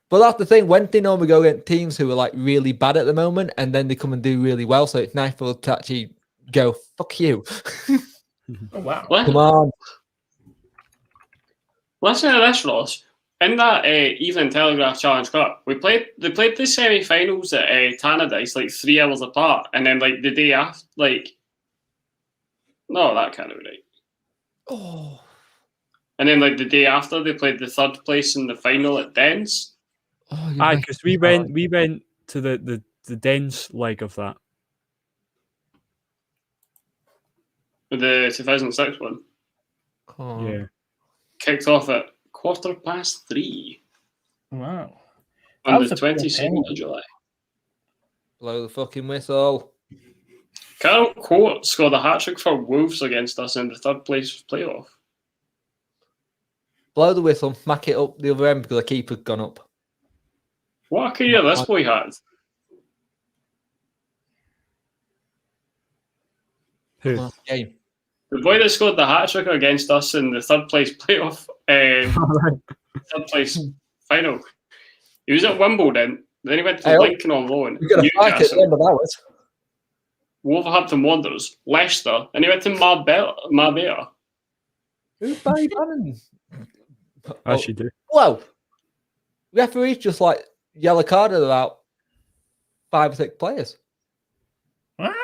But that's the thing. When they normally go against teams who are like really bad at the moment, and then they come and do really well, so it's nice for them to actually go, fuck you. Oh, wow. What? Come on. Listen to this, Ross. in that Evening Telegraph Challenge Cup, they played the semi-finals at Tannadice like 3 hours apart, and then like the day after, like, no, that can't be right. Oh, And then like the day after, they played the third place in the final at Dens. Aye, because we went to the Dens leg of that. The 2006 one. Yeah. Kicked off at 3:15 Wow. on That the was a 22nd of July. blow the fucking whistle. Carol Court scored a hat-trick for Wolves against us in the third place playoff. Blow the whistle, mack it up the other end because the keeper's gone up. What a career this boy had. Who? Last game. The boy that scored the hat-trick against us in the third place playoff, third place final. He was at Wimbledon, then he went to Lincoln on loan, You're going to fight at the end of ours. Wolverhampton Wanderers, Leicester, and he went to Marbella. Who's Barry Bannon? As you do. Whoa. Referees just like yellow carded about 5 or 6 players. What?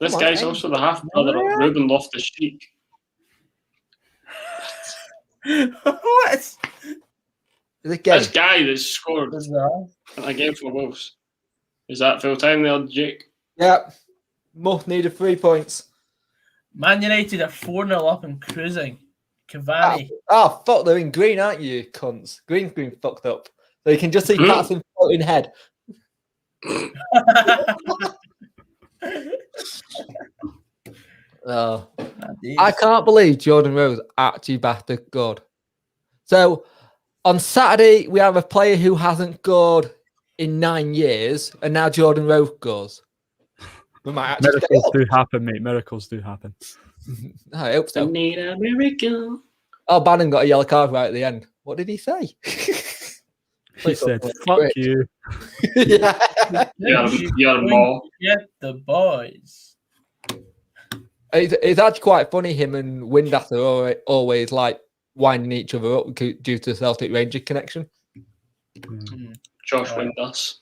This Come on, guy's hey. also the half-brother of Ruben Loftus-Cheek. What? Is it game? This guy that scored in a game for Wolves. Is that full time there, Jake? Yeah. Muff needed 3 points. Man United are 4-0 up and cruising. Cavani. Oh, fuck, they're in green, aren't you, cunts? Green fucked up. So you can just see Patterson floating head. Oh, I can't believe Jordan Rose actually battered God. So on Saturday, we have a player who hasn't scored in 9 years, and now Jordan Rose goes. We might actually Miracles do happen, mate. Miracles do happen. I hope so. I need a miracle. Oh, Bannon got a yellow card right at the end. What did he say? He said, fuck you. Yeah. You're more. Get the boys. It's actually quite funny, him and Windass are always like winding each other up due to the Celtic Ranger connection. Josh Windass.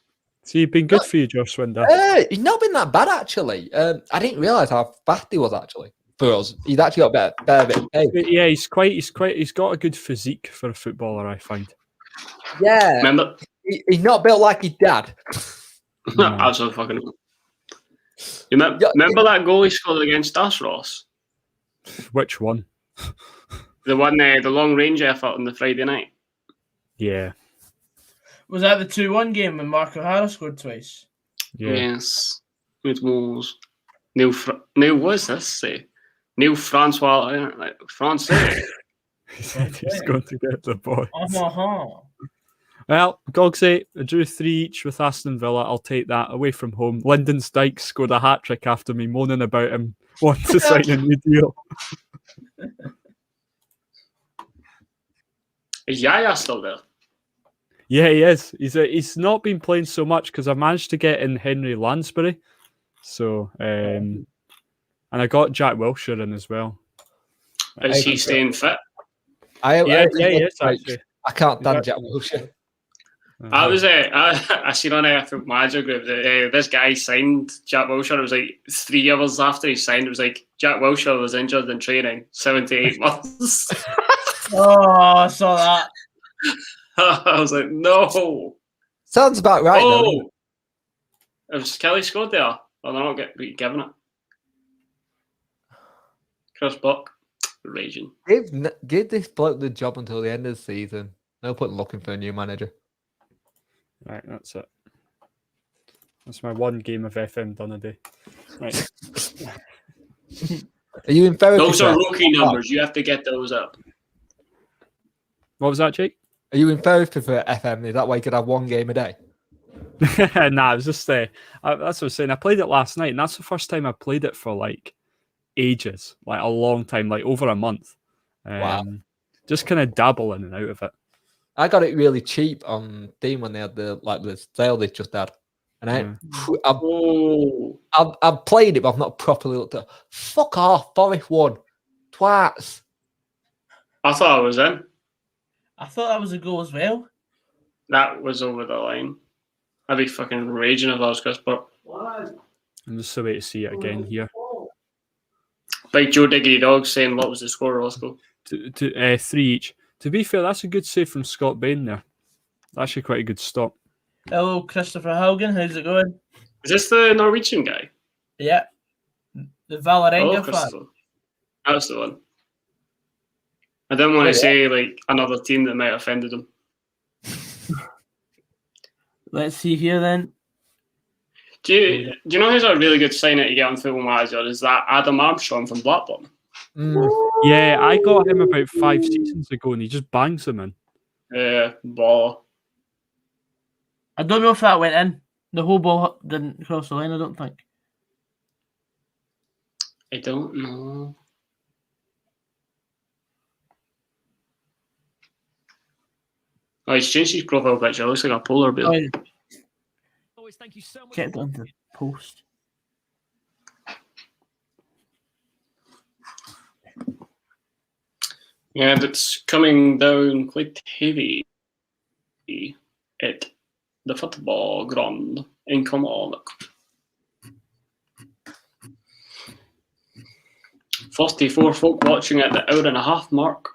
See, he's been good for you, Josh Winder. He's not been that bad, actually. I didn't realise how fast he was, actually, for us. He's actually got better bit of pace. Yeah, he's got a good physique for a footballer, I find. Yeah. Remember? He's not built like his dad. No. Absolutely fucking. You remember that goal he scored against us, Ross? Which one? The one, the long range effort on the Friday night. Yeah. Was that the 2-1 game when Mark O'Hara scored twice? Yeah. Yes. It was Neil. What's this say? Neil Francois. Francais. He said he's going to get the boys. Uh-huh. Well, Gogsy, I drew 3 each with Aston Villa. I'll take that away from home. Lyndon Dykes scored a hat-trick after me moaning about him wanting to sign a new deal. Is Yaya still there? Yeah, he is. He's not been playing so much because I managed to get in Henry Lansbury. So, and I got Jack Wilshere in as well. Is he staying fit? Yeah, he is actually. I can't stand Jack Wilshere. I was I seen on a Foot Manager group that this guy signed Jack Wilshere. It was like 3 hours after he signed. It was like Jack Wilshere was injured in training, 78 months. Oh, I saw that. I was like, no. Sounds about right. Oh, it was Kelly scored there. Oh, they're not giving it. Chris Buck, raging. Give this bloke the job until the end of the season. No point looking for a new manager. Right, that's it. That's my 1 game of FM done a day. Right. Are you in therapy? Those are rookie numbers. You have to get those up. What was that, Jake? Are you in therapy for FM? Is that why you could have 1 game a day? Nah, it was just that's what I was saying. I played it last night, and that's the first time I played it for like ages, like a long time, like over a month. Wow. Just kind of dabble in and out of it. I got it really cheap on Steam when they had the sale they just had, and I've played it, but I've not properly looked at it. Fuck off, Forest won. Twats. I thought I was in. I thought that was a goal as well. That was over the line. I'd be fucking raging if I was Chris Burke. I'm just so wait to see it again here. Big Joe Diggity Dog saying, what was the score, Roscoe? 3 each. To be fair, that's a good save from Scott Bain there. Actually quite a good stop. Hello, Christopher Haugen. How's it going? Is this the Norwegian guy? Yeah. The Valerenga fan. Christopher. That's the one. I didn't want to say like another team that might have offended him. Let's see here then. Do you know who's a really good sign to get on Football Manager? Is that Adam Armstrong from Blackburn? Yeah, I got him about 5 seasons ago and he just bangs them in. Yeah, baller. I don't know if that went in. The whole ball didn't cross the line, I don't think. I don't know. Oh, he's changed his profile picture. It looks like a polar bear. Thank you so much. Kept it on the post. And it's coming down quite heavy at the football ground in Kilmarnock. 44 folk watching at the hour and a half mark.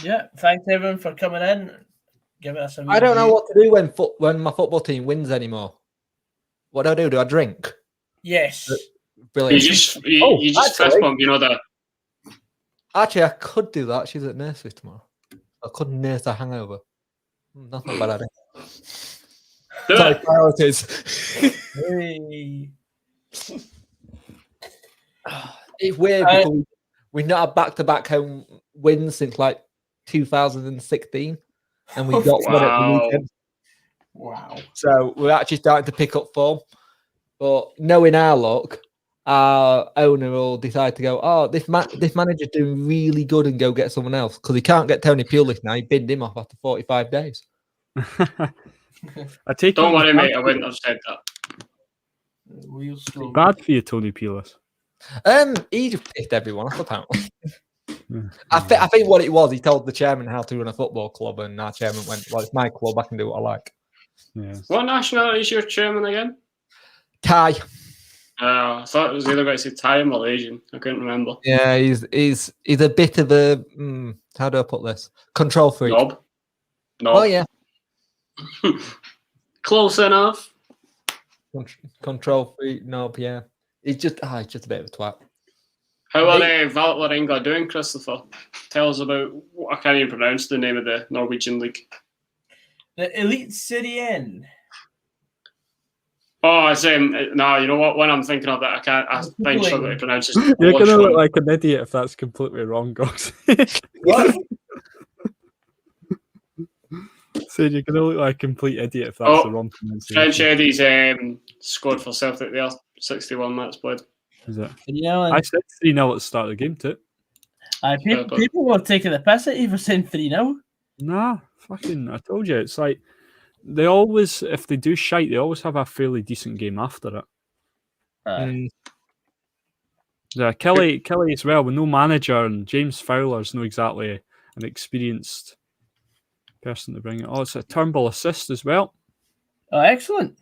Yeah, thanks everyone for coming in. Giving us a I don't know what to do when my football team wins anymore. What do? Do I drink? Yes. Brilliant. You just fist bump, you know that. Actually, I could do that. She's at nursery tomorrow. I could nurse a hangover. That's not a bad idea. Do Sorry, it. priorities. Hey. It's weird because we've not had back-to-back home wins since like 2016, and we got one at the weekend. Wow. So we're actually starting to pick up form. But knowing our luck, our owner will decide to go, oh, this manager's doing really good and go get someone else. Because he can't get Tony Pulis now. He binned him off after 45 days. I take Don't it worry, mate. I wouldn't have said that. bad for you, Tony Pulis. He just pissed everyone off, apparently. I think what it was, he told the chairman how to run a football club, and our chairman went, well, it's my club, I can do what I like. Yeah. What nationality is your chairman again? Thai. I thought it was the other guy said Thai or Malaysian. I couldn't remember. Yeah, he's a bit of a, how do I put this? Control freak. Knob. Oh, yeah. Close enough. Control freak, knob, yeah. He's just a bit of a twat. How are Valerenga doing, Christopher? Tell us about, I can't even pronounce the name of the Norwegian league. The Elite Serien. Oh, it's no, you know what? When I'm thinking of that, I find struggling to pronounce it. You're going to look like an idiot if that's completely wrong, Gogs. What? Said you're going to look like a complete idiot if that's the wrong pronunciation. French Eddie's scored for Celtic there, 61 minutes played. Is it? Yeah, I said 3-0 at the start of the game, too. People were taking the piss at you for saying 3-0. Nah, fucking, I told you, it's like, they always, if they do shite, they always have a fairly decent game after it. Yeah, Kelly as well, with no manager, and James Fowler's not exactly an experienced person to bring it. Oh, it's a Turnbull assist as well. Oh, excellent.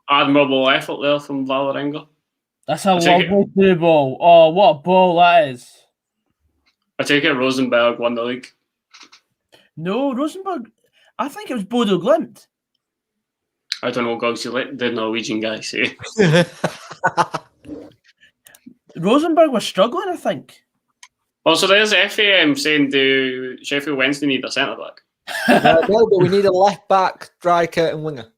Admirable effort there from Valerenga. That's a lovely through ball. Oh, what a ball that is. I take it Rosenberg won the league. No, Rosenberg, I think it was Bodo Glimt. I don't know, Gogs, you let the Norwegian guy say. Rosenberg was struggling, I think. Also, there's FAM saying, do Sheffield Wednesday need a centre-back? No, but we need a left back, striker, and winger.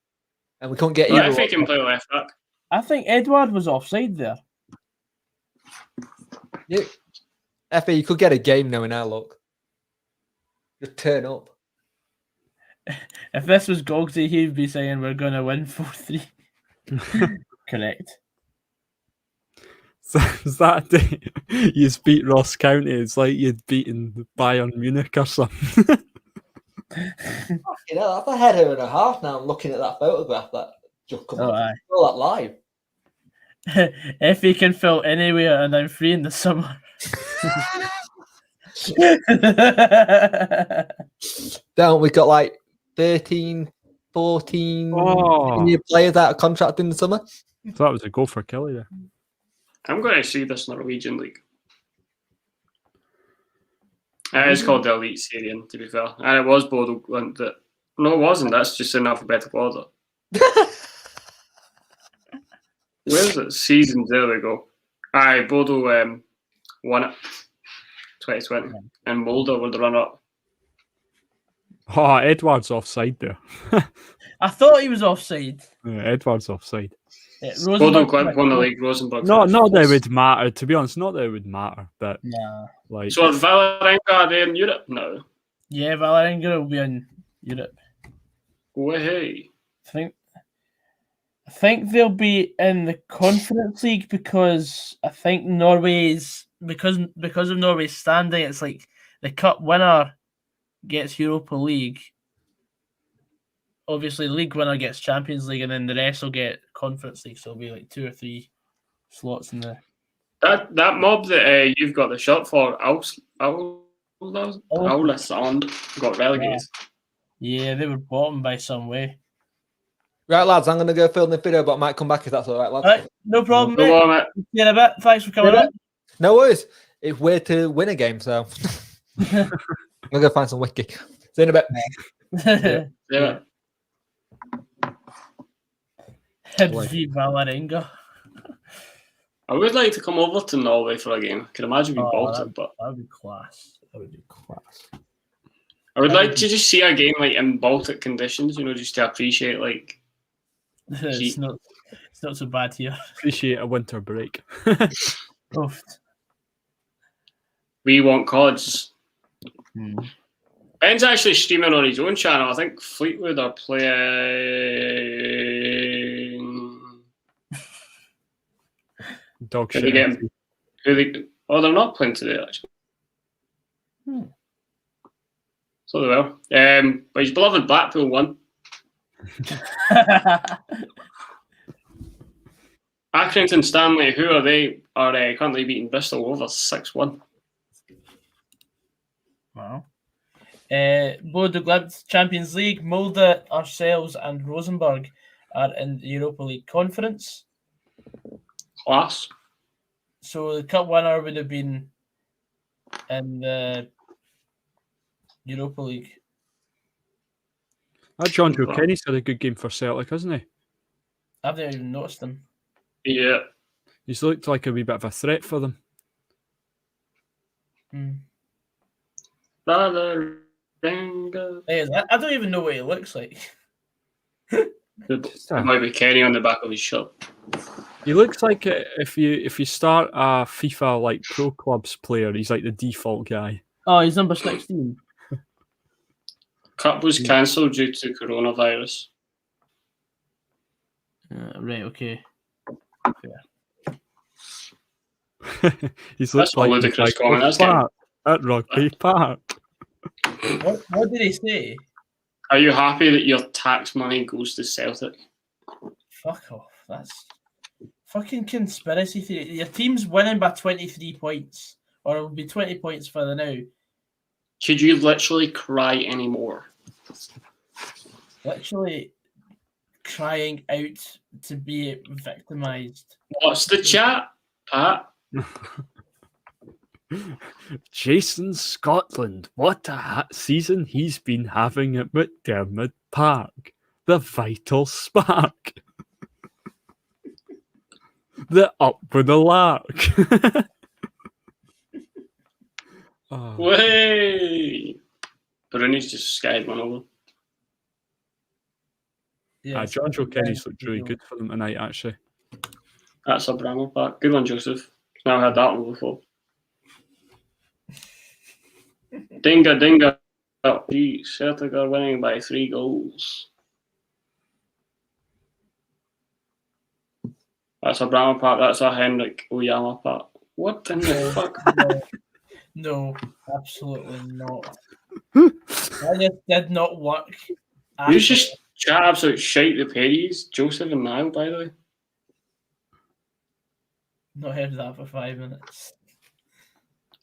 And we couldn't get either. If he can play left back. I think Edward was offside there. Yeah. FA, you could get a game knowing our luck. Just turn up. If this was Gogsy, he'd be saying we're going to win 4-3. Correct. So is that day you beat Ross County? It's like you'd beaten Bayern Munich or something. You know, that's a header and a half now. I'm looking at that photograph that just come up. All that live. If he can fill anywhere and I'm free in the summer. Don't we got like 13, 14 senior players out of contract in the summer? So that was a go for Kelly there. I'm going to see this Norwegian league. It is called the Elite Syrian, to be fair. And it was Bodo Glimt that... No, it wasn't. That's just in alphabetical order. Where is it? Seasons. There we go. Aye, Bodo won it 2020. And Mulder were the runner-up. Oh, Edward's offside there. I thought he was offside. Yeah, Edward's offside. Yeah, Bodo Glimt won the league. Rosenborg. Not that it would matter. To be honest, not that it would matter. But like, so are Valerenga, are they in Europe now? Yeah, Valerenga will be in Europe. Way. I think they'll be in the Conference League because I think Norway's because of Norway's standing. It's like the cup winner gets Europa League. Obviously, the league winner gets Champions League, and then the rest will get Conference League. So it'll be like 2 or 3 slots in the. That mob that you've got the shot for, Aulasand, got relegated. Yeah, they were bottom by some way. Right, lads, I'm going to go film the video, but I might come back if that's all right, lads. All right, no problem, No mate. problem, mate. See you in a bit. Thanks for coming in. No worries. It's weird to win a game, so I'm going to go find some whiskey. See you in a bit. Yeah. Hibs v Valerenga. I would like to come over to Norway for a game. I can imagine we Baltic, but that would be class. That would be class. I would like to just see a game like in Baltic conditions, just to appreciate like. It's not so bad here. Appreciate a winter break. Oof. We want CODs. Ben's actually streaming on his own channel. I think Fleetwood are playing. Dog Who shit. they're not playing today actually. So they will. But his beloved Blackpool won. Accrington Stanley, who are they? Are currently beating Bristol over 6-1. Wow. Bodo Glimt Champions League, Molde, ourselves, and Rosenborg are in the Europa League Conference. Class. So the cup winner would have been in the Europa League. That John Joe Kenny's had a good game for Celtic, hasn't he? I've never even noticed him. Yeah. He's looked like a wee bit of a threat for them. Valerenga. Hey, I don't even know what he looks like. It might be Kenny on the back of his shirt. He looks like if you start a FIFA like pro clubs player, he's like the default guy. Oh, he's number 16. Cup was cancelled due to coronavirus. Right, okay. He's That's looked a like ludicrous he's comment. That's Park, at Rugby Park. What did he say? Are you happy that your tax money goes to Celtic? Fuck off. That's fucking conspiracy theory. Your team's winning by 23 points. Or it will be 20 points further now. Could you literally cry anymore? Literally crying out to be victimised. What's the chat, Pat? Jason Scotland, what a season he's been having at McDermott Park. The vital spark. The up with the lark. Oh. Way! Bruni's just skied one over. Yeah, John Joe Kenny's looked really good for them tonight, actually. That's a Bramall Park. Good one, Joseph. Never had that one before. Dinga, dinga. Celtic are winning by 3 goals. That's a Bramall Park. That's a Henrik Oyama Park. What in the fuck? No, absolutely not. That just did not work. You just chat absolute shite the Perry's, Joseph and Niall, by the way. Not heard that for 5 minutes.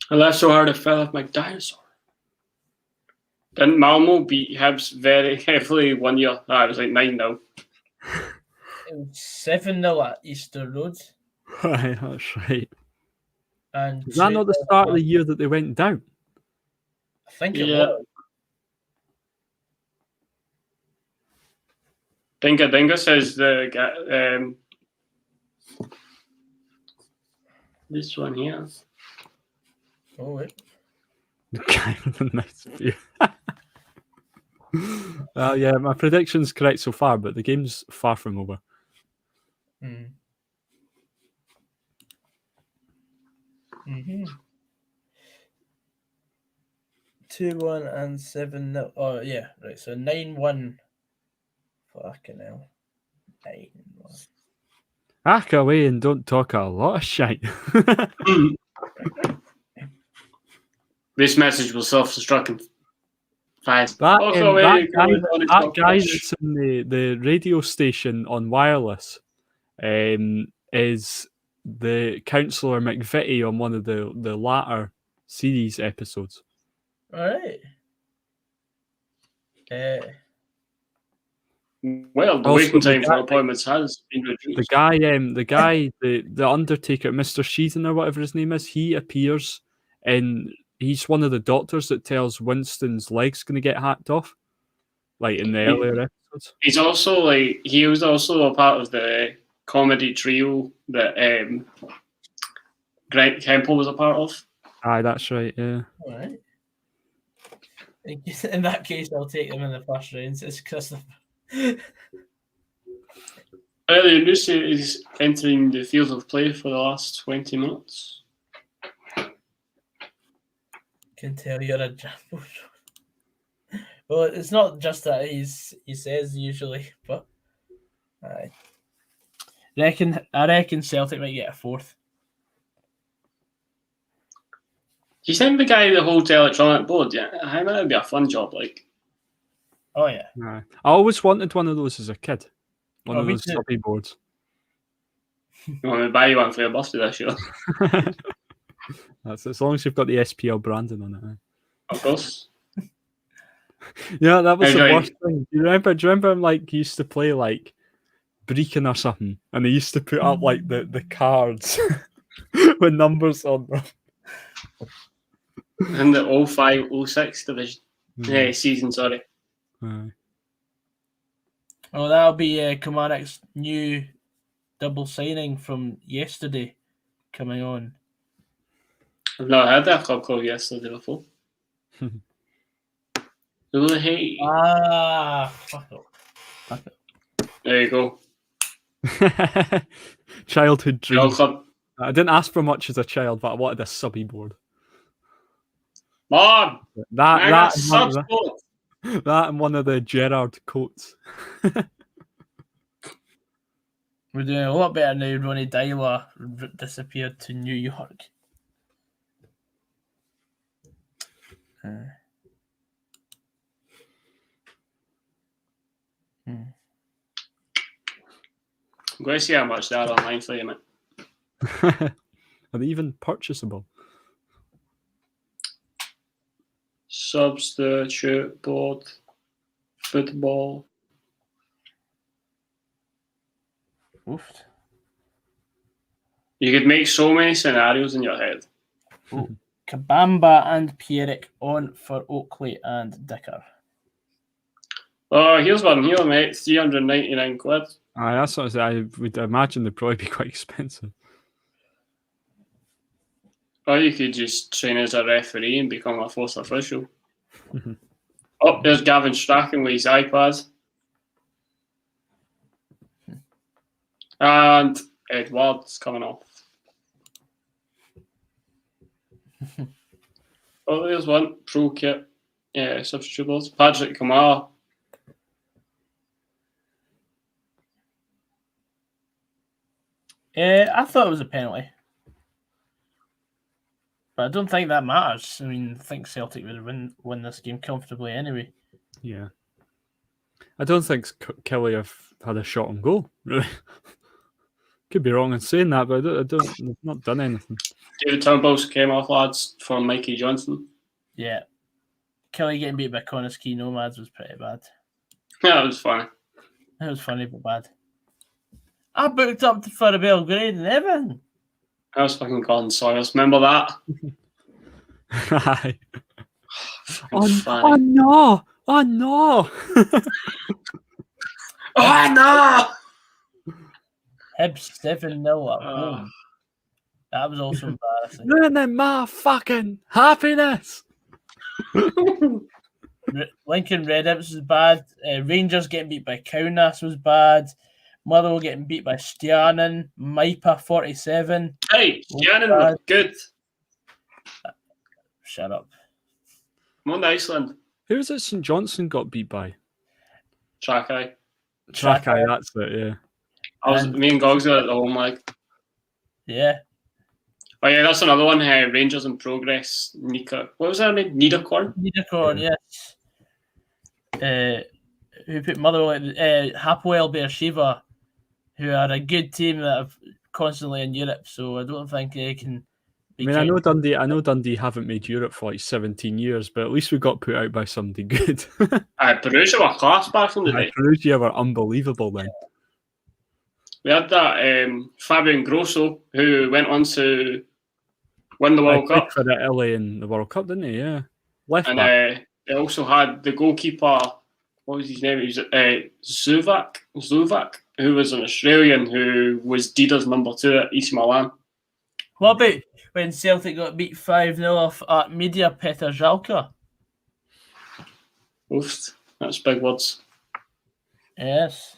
I laughed so hard I fell off my dinosaur. Didn't Malmo beat Hibs very heavily one year? It was like 9-0. It was 7-0 at Easter Road. Right, that's right. And Is that not the 2-0 start of the year that they went down? I think it Yeah. was. Dinga says this one here. Oh, wait. The guy with the nice beard. Well, yeah, my prediction's correct so far, but the game's far from over. Mm. Mm-hmm. 2-1 and 7-0. Oh, yeah, right. So 9-1. Fucking hell. 9-1. Hack away and don't talk a lot of shite. This message will self-destruct in 5. That guy That that's in the radio station on wireless is the Councillor McVitie on one of the latter series episodes. All right. well, the Also, waiting the time for guy- appointments has been reduced. The Undertaker, Mr. Sheaton or whatever his name is, he appears in. He's one of the doctors that tells Winston's leg's going to get hacked off, like in the earlier episodes. He was also a part of the comedy trio that Greg Temple was a part of. Aye, that's right. Yeah. All right. In that case, I'll take them in the first round. It's Christopher. Earlier news is entering the field of play for the last 20 minutes. Can tell you're a Jambo. Well, it's not just that he says usually, but I reckon Celtic might get a 4th. He sent the guy the whole electronic board. Yeah, I might be a fun job. Like, Oh yeah. Aye. I always wanted one of those as a kid. One Oh, of me those too. subby boards. you want me to buy you one for your birthday this year? That's as long as you've got the SPL branding on it. Aye. Of course. Yeah, that was Hey, the right. worst thing. Do you remember him like he used to play like Brecon or something, and he used to put up like the cards with numbers on them. In the 05-06 division. Season, sorry. Aye. Oh, that'll be Kilmarnock's new double signing from yesterday coming on. I've not heard that club called yesterday before. Who the hey? Fuck up. There you go. Childhood dream. Your club. I didn't ask for much as a child, but I wanted a subby board. Mom! I got and one of subs. that and one of the Gerard coats. We're doing a lot better now. Ronnie Dyla disappeared to New York. I'm going to see how much they are online for you, mate. Are they even purchasable? Substitute board. Football. Oof. You could make so many scenarios in your head. Kabamba and Pierrick on for Oakley and Dicker. Oh, here's one here, mate. 399 quid. Aye, that's what I would imagine they'd probably be quite expensive. Or you could just train as a referee and become a fourth official. Oh, there's Gavin Strachan with his iPad. And Edward's coming off. Oh, there's one. Pro kit. Yeah, substitute boards. Patrick Kamara. I thought it was a penalty. But I don't think that matters. I mean, I think Celtic would win this game comfortably anyway. Yeah. I don't think Kelly have had a shot on goal, really. Could be wrong in saying that, but they've not done anything. David Turnbull's came off, lads, for Mikey Johnson. Yeah. Kelly getting beat by Connors Key Nomads was pretty bad. Yeah, it was funny. It was funny but bad. I booked up for a Belgrade and everything. I was fucking Gordon Sawyers. Remember that? Aye. Funny. Oh no! Oh no! Oh no! Hibs 7-0 at home. That was also embarrassing. Ruining my fucking happiness. Lincoln Red Imps was bad. Rangers getting beat by Kaunas was bad. Motherwell getting beat by Stjarnan. Maipa 47. Hey, Stjarnan were good. Shut up. I'm on Iceland. Who was it St Johnson got beat by? Trakai. Trakai, that's it, yeah. Me and Gogs were at the home leg. Yeah. Oh yeah, that's another one. Rangers in progress. Nika. What was her name? Niederkorn? Niederkorn, yes. Who put Motherwell, Hapoel Beersheva, who are a good team that are constantly in Europe, so I don't think they can be I know Dundee haven't made Europe for like 17 years, but at least we got put out by somebody good. Perugia were class back in the day. Perugia were unbelievable then. We had that Fabian Grosso, who went on to win the World Cup. For Italy in the World Cup, didn't he? Yeah. Left And back. they also had the goalkeeper, what was his name? He was Zuvak, who was an Australian who was Dida's number 2 at AC Milan. What about when Celtic got beat 5-0 off at Media Petržalka? Oof, that's big words. Yes.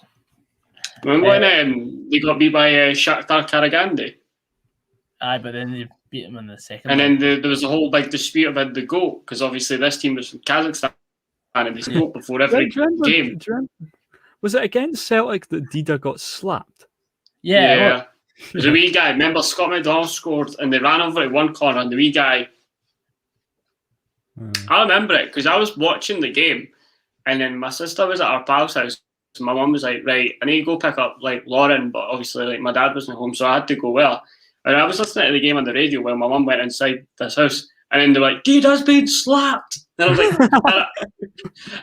Remember when they got beat by Shakhtar Karagandhi? Aye, but then they beat them in the second. And then there was a whole big dispute about the goal, because obviously this team was from Kazakhstan and they spoke before every game. Was it against Celtic that Dida got slapped? Yeah. There's a wee guy, remember Scott McDonald scored and they ran over to one corner and the wee guy, I remember it because I was watching the game and then my sister was at our pal's house. So my mum was like, right, I need to go pick up like Lauren, but obviously like my dad wasn't home, so I had to go with her. And I was listening to the game on the radio when my mum went inside this house and then they're like, Dida's been slapped. And I was like,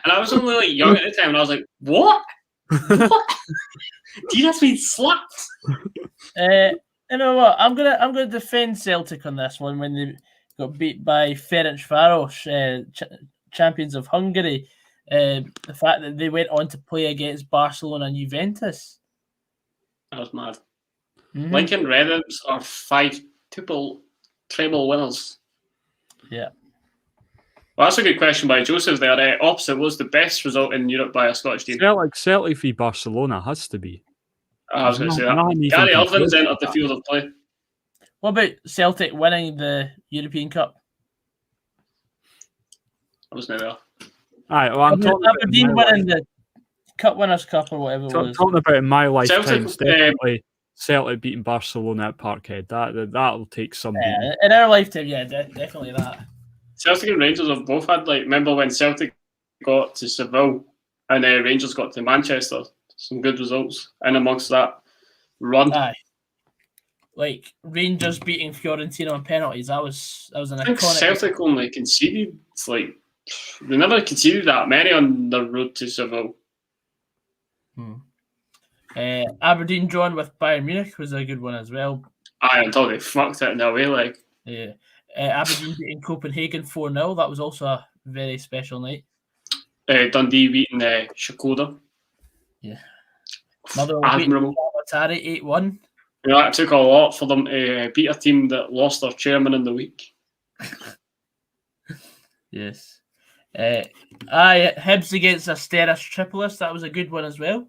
and I was only like young at the time and I was like, what? What? Dida's been slapped. You know what? I'm gonna defend Celtic on this one when they got beat by Ferencváros, champions of Hungary. The fact that they went on to play against Barcelona and Juventus. That was mad. Mm-hmm. Lincoln Red Imps are 5 treble winners. Yeah. Well, that's a good question by Joseph there. Opposite, was the best result in Europe by a Scottish team? Celtic v Barcelona has to be. I was going to say that. Gary Irvin's entered the field of play. What about Celtic winning the European Cup? I wasn't there. Aye, well, I'm talking Aberdeen winning the Cup Winners' Cup or whatever it was. Talking about in my lifetime, Celtic, definitely Celtic beating Barcelona at Parkhead. That'll take some. In our lifetime, yeah, definitely that. Celtic and Rangers have both had, like, remember when Celtic got to Seville and Rangers got to Manchester? Some good results in amongst that run. Aye. Like Rangers beating Fiorentina on penalties. That was an I think iconic. Celtic only conceded, like, they never conceded that many on the road to Seville. Aberdeen drawn with Bayern Munich was a good one as well. Aye, until they fucked it in their way, like. Yeah. Aberdeen beating Copenhagen 4-0. That was also a very special night. Dundee beating Shakoda. Yeah. Motherwell beating Atari 8-1. You know, it took a lot for them to beat a team that lost their chairman in the week. Yes. Hibs against Asteras Tripolis. That was a good one as well.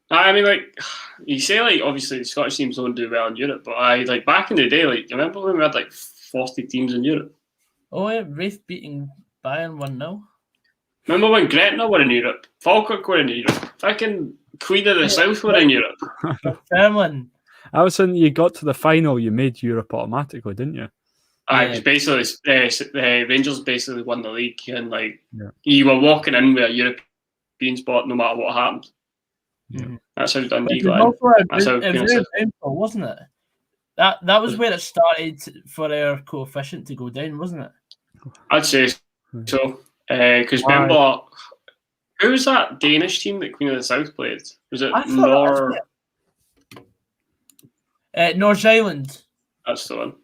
I mean, like, you say, like, obviously the Scottish teams don't do well in Europe, but like, back in the day, like, you remember when we had, like, 40 teams in Europe? Oh, yeah, Wraith beating Bayern 1-0. Remember when Gretna were in Europe? Falkirk were in Europe? Fucking Queen of the South were in Europe. Fairland. I was saying you got to the final, you made Europe automatically, didn't you? It was basically, Rangers basically won the league, and, like, you were walking in with a European spot no matter what happened. Yeah. That's how Dundee got in. That's how wasn't it? That was where it started for our coefficient to go down, wasn't it? I'd say so. Because Why? remember, who was that Danish team that Queen of the South played? Was it I thought North Island. That's the one.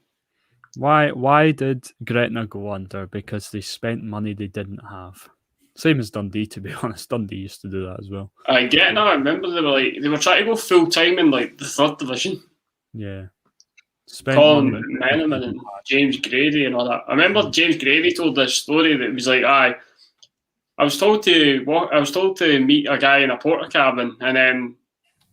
Why did Gretna go under? Because they spent money they didn't have. Same as Dundee, to be honest. Dundee used to do that as well. I get now. I remember they were trying to go full time in like the third division. Yeah. Spent Colin money. Meneman and James Grady and all that. I remember James Grady told this story that it was like, I was told to meet a guy in a porter cabin, and then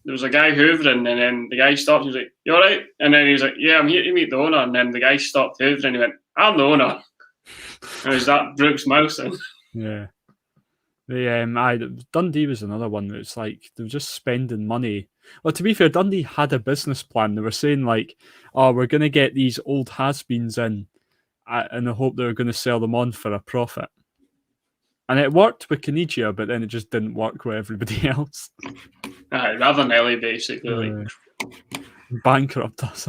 there was a guy hoovering, and then the guy stopped and he was like, "You alright?" And then he was like, "Yeah, I'm here to meet the owner." And then the guy stopped hoovering and he went, "I'm the owner." And it was that Brooks Mousen. Yeah. Dundee was another one that it's like they were just spending money. Well, to be fair, Dundee had a business plan. They were saying like, "Oh, we're going to get these old has-beens in, and I hope they're going to sell them on for a profit." And it worked with Kenichia, but then it just didn't work with everybody else. Ravanelli basically. Like, Bankrupt us.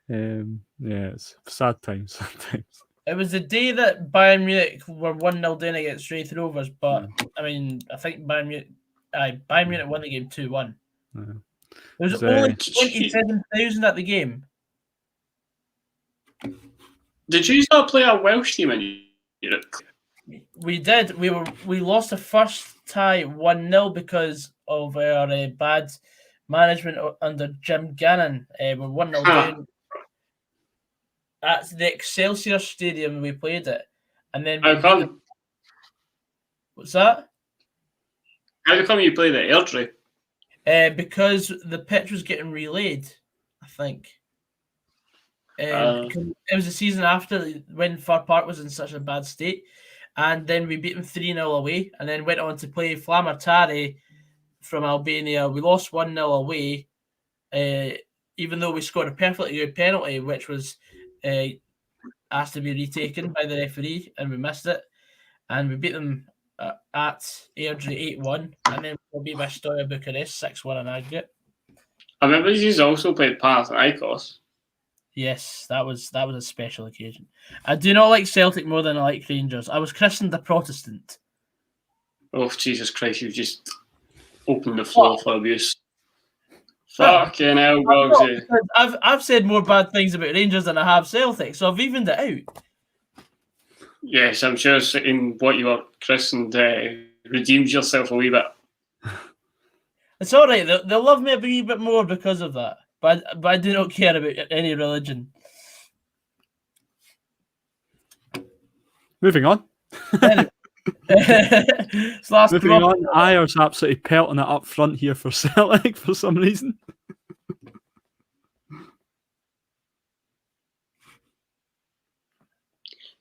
Yeah, it's sad times sometimes. It was the day that Bayern Munich were 1-0 down against Wraith Rovers, but I mean, I think Bayern Munich won the game 2-1. Yeah. There was only 27,000 at the game. did you not play a Welsh team in Europe? We did. We lost the first tie 1-0 because of our bad management under Jim Gannon. We're 1-0 down at the Excelsior Stadium. We played it, and then How come? What's that? How come you played at Airdrie? Because the pitch was getting relayed, I think. It was the season after when Fir Park was in such a bad state. And then we beat them 3-0 away, and then went on to play Flamartari from Albania. We lost 1-0 away, even though we scored a perfectly good penalty, which was asked to be retaken by the referee, and we missed it. And we beat them at Airdrie 8-1, and then we beat Vistoria Bucharest 6-1 in aggregate. I remember you also played Panathinaikos. Yes, that was a special occasion. I do not like Celtic more than I like Rangers. I was christened a Protestant. Oh, Jesus Christ, you've just opened the floor for abuse. Fucking hell, Gogsy. I've said more bad things about Rangers than I have Celtic, so I've evened it out. Yes, I'm sure in what you were christened redeems yourself a wee bit. It's all right. They'll love me a wee bit more because of that. But I do not care about any religion. Moving on. Moving on. Ayer's absolutely pelting it up front here for Celtic for some reason.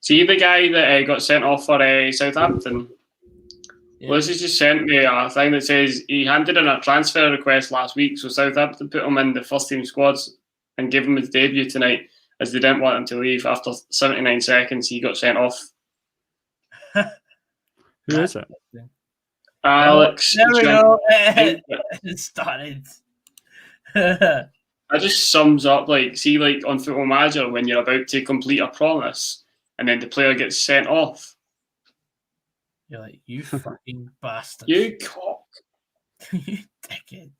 See the guy that got sent off for Southampton? Yeah. Liz has just sent me a thing that says he handed in a transfer request last week, so Southampton put him in the first team squads and gave him his debut tonight, as they didn't want him to leave. After 79 seconds, he got sent off. Who is it? Alex. There we go. It started. That just sums up, see, on Football Manager, when you're about to complete a promise and then the player gets sent off. You're like, you fucking bastard. You cock. You dickhead.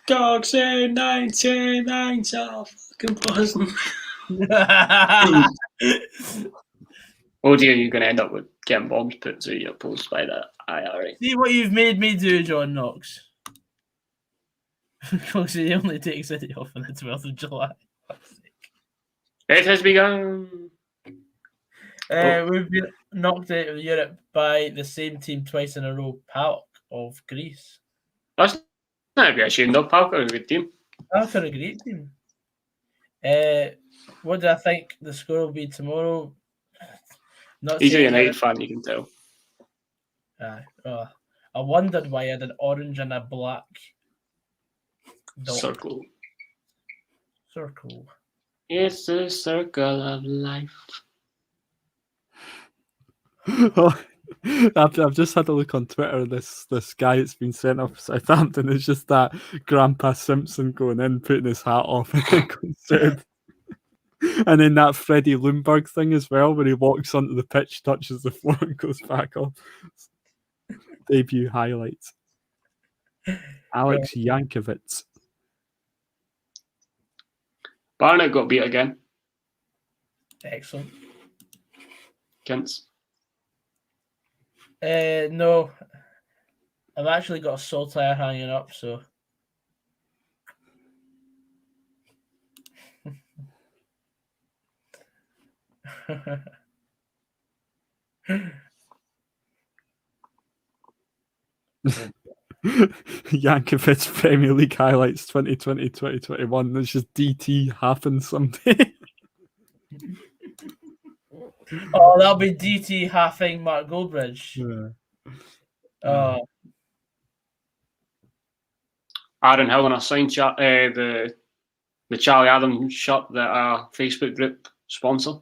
Dogs in 99 fucking buzzing. Oh dear, you're going to end up with getting bombs put through your post by that IRA. See what you've made me do, John Knox. Because he only takes City off on the 12th of July. It has begun. We've been knocked out of Europe by the same team twice in a row, PAOK of Greece. That's not to be ashamed of. PAOK are a good team. PAOK are a great team. What do I think the score will be tomorrow? He's a United fan, you can tell. I wondered why I had an orange and a black circle. It's the circle of life. I've just had a look on Twitter. This guy that's been sent off Southampton is just that Grandpa Simpson going in, putting his hat off, and then going straight. And then that Freddie Lundberg thing as well, where he walks onto the pitch, touches the floor, and goes back off. Debut highlights. Alex Yankovic. Barnet got beat again. Excellent. Kints. No, I've actually got a saltire hanging up, so. Yankovic Premier League highlights 2020-2021. There's just DT happens someday. Oh, that'll be DT halving Mark Goldbridge. Yeah. Aaron Hill and a signed the Charlie Adams shirt that our Facebook group sponsor.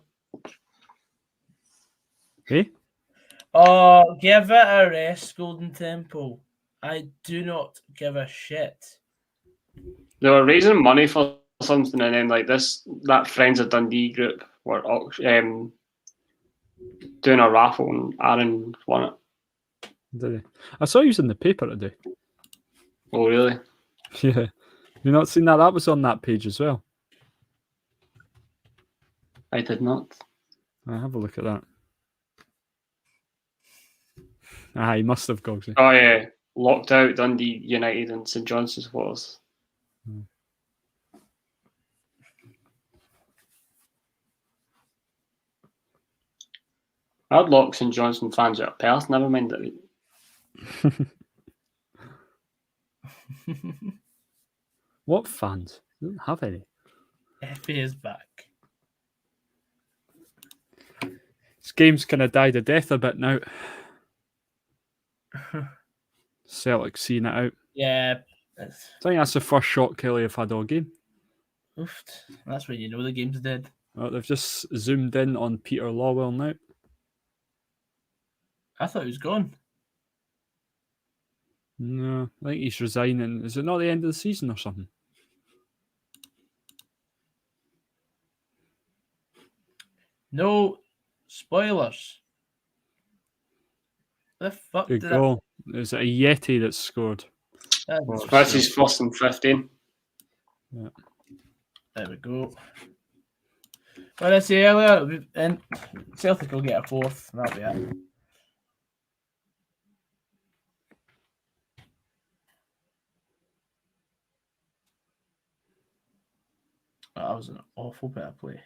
Hey? Oh, give it a rest, Golden Temple. I do not give a shit. They were raising money for something, and then like that Friends of Dundee group were doing a raffle, and Aaron won it. Did he? I saw he was in the paper today. Oh, really? Yeah. You not seen that? That was on that page as well. I did not. I'll have a look at that. He must have Gogsy. Oh yeah, locked out Dundee United and St Johnstone supporters. I'd lock St Johnstone fans out of Perth. Never mind that. What fans? We don't have any. Effie is back. This game's kind of died a death a bit now. Celtic seeing it out. Yeah. I think that's the first shot Kelly have had all game. Oof. That's when you know the game's dead. Oh, they've just zoomed in on Peter Lawwell now. I thought he was gone. No, I think he's resigning. Is it not the end of the season or something? No spoilers. The fuck Good did goal. Is it a Yeti that scored? That's his first and 15. Yeah. There we go. What I say earlier, and Celtic will get a fourth. That'll be it. That was an awful bit of play.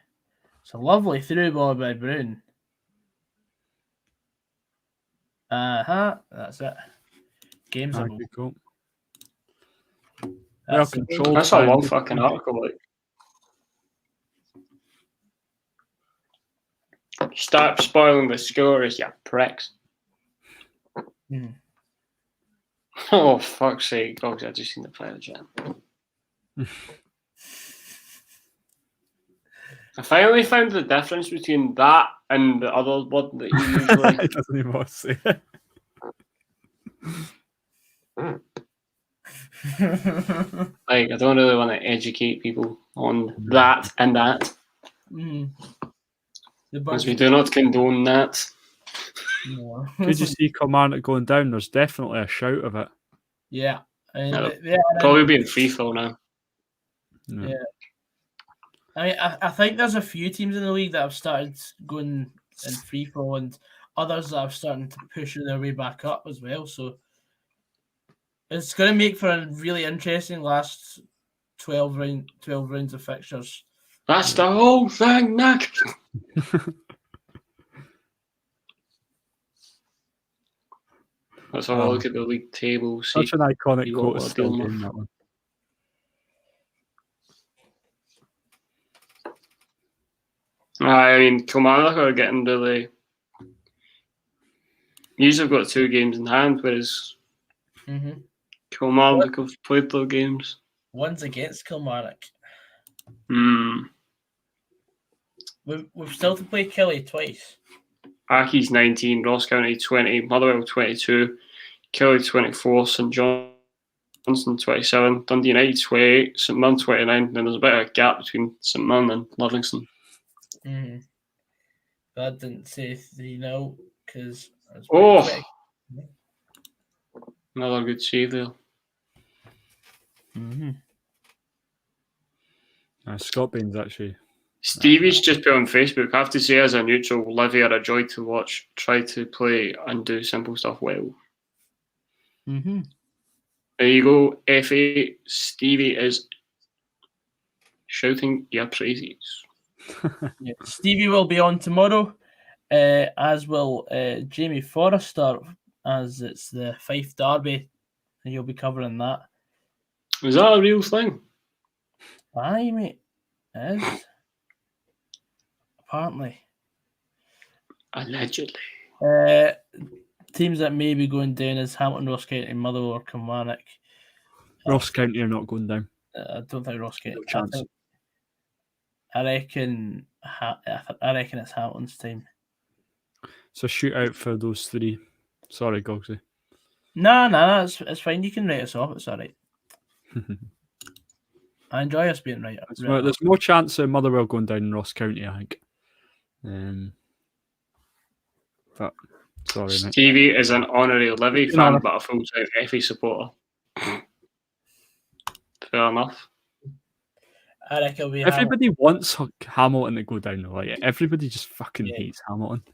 It's a lovely through ball by Brown. That's it. Game's a Good goal. Well That's controlled. That's a long fucking article. Like, start spoiling the scores, you pricks. Oh, fuck's sake. Oh, I just seen the player jam. I finally found the difference between that and the other one that you usually. It doesn't even want to say it. Like, I don't really want to educate people on that and that. Because we do not condone that. No. Did you see Kilmarnock going down? There's definitely a shout of it. Yeah. Probably being free throw now. Yeah. I mean, I think there's a few teams in the league that have started going in free fall, and others that have started to push their way back up as well. So it's going to make for a really interesting last 12 rounds of fixtures. That's the whole thing, Nick. Let's have a look at the league table. Such an iconic see quote. what Still we're game, that one. I mean, Kilmarnock are getting really. Usually have got 2 games in hand, whereas Kilmarnock have played their games. One's against Kilmarnock. Hmm. We've still to play Kelly twice. Aki's 19, Ross County 20, Motherwell 22, Kelly 24, St Johnstone 27, Dundee United 28, St Mirren 29, and then there's a bit of a gap between St Mirren and Livingston. But I didn't say 3-0 because another good save there. Scott Bain's actually. Stevie's just put on Facebook, I have to say as a neutral, Livy are a joy to watch, try to play and do simple stuff well. There you go, FA. Stevie is shouting your praises. Yeah. Stevie will be on tomorrow, as will Jamie Forrester, as it's the Fife Derby, and you'll be covering that. Is that a real thing? Aye, mate. It is. Apparently. Allegedly. Teams that may be going down is Hamilton, Ross County, Motherwell, or Kilmarnock. Ross County are not going down. I don't think Ross County. No chance. I reckon it's Hamilton's time. It's a shootout for those three. Sorry, Gogsy. No, it's fine. You can write us off. It's all right. I enjoy us being right. There's more chance of Motherwell going down in Ross County, I think. But sorry, mate. Stevie is an honorary Livy fan, but a full-time FA supporter. Fair enough. I reckon we everybody wants Hamilton to go down. Like everybody just fucking hates Hamilton.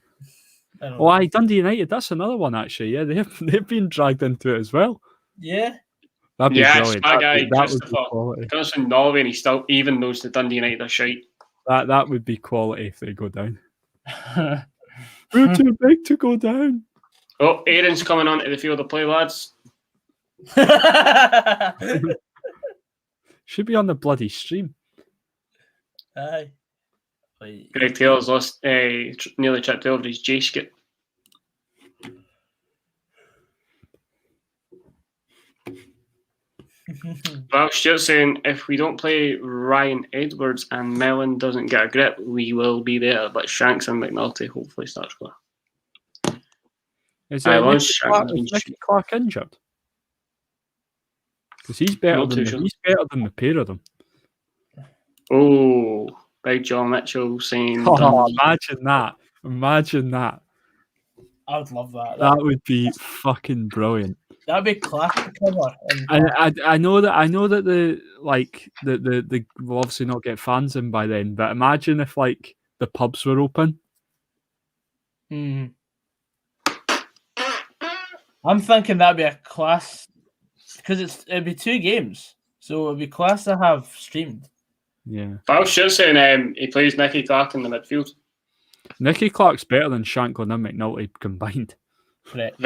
Oh, Dundee United. That's another one actually. Yeah, they've been dragged into it as well. Yeah. That'd be brilliant. That guy, that would be Christopher, quality. comes from Norway and he still even knows the Dundee United are shite. That would be quality if they go down. We're too big to go down. Oh, Aaron's coming onto the field of play, lads. Should be on the bloody stream. Aye. Greg Taylor's lost, nearly tripped over his J-skit. Well, Stuart's saying if we don't play Ryan Edwards and Mellon doesn't get a grip, we will be there. But Shanks and McNulty hopefully start scoring. Is Nicky Clark injured? Because he's better than the pair of them. Oh, Big John Mitchell saying. Oh, imagine that. I would love that. That would be fucking brilliant. That'd be classic cover. I know that the will obviously not get fans in by then, but imagine if like the pubs were open. I'm thinking that'd be a class because it'd be 2 games, so it'd be class to have streamed. Yeah. But I was just saying he plays Nicky Clark in the midfield. Nicky Clark's better than Shanklin and McNulty combined. Correct.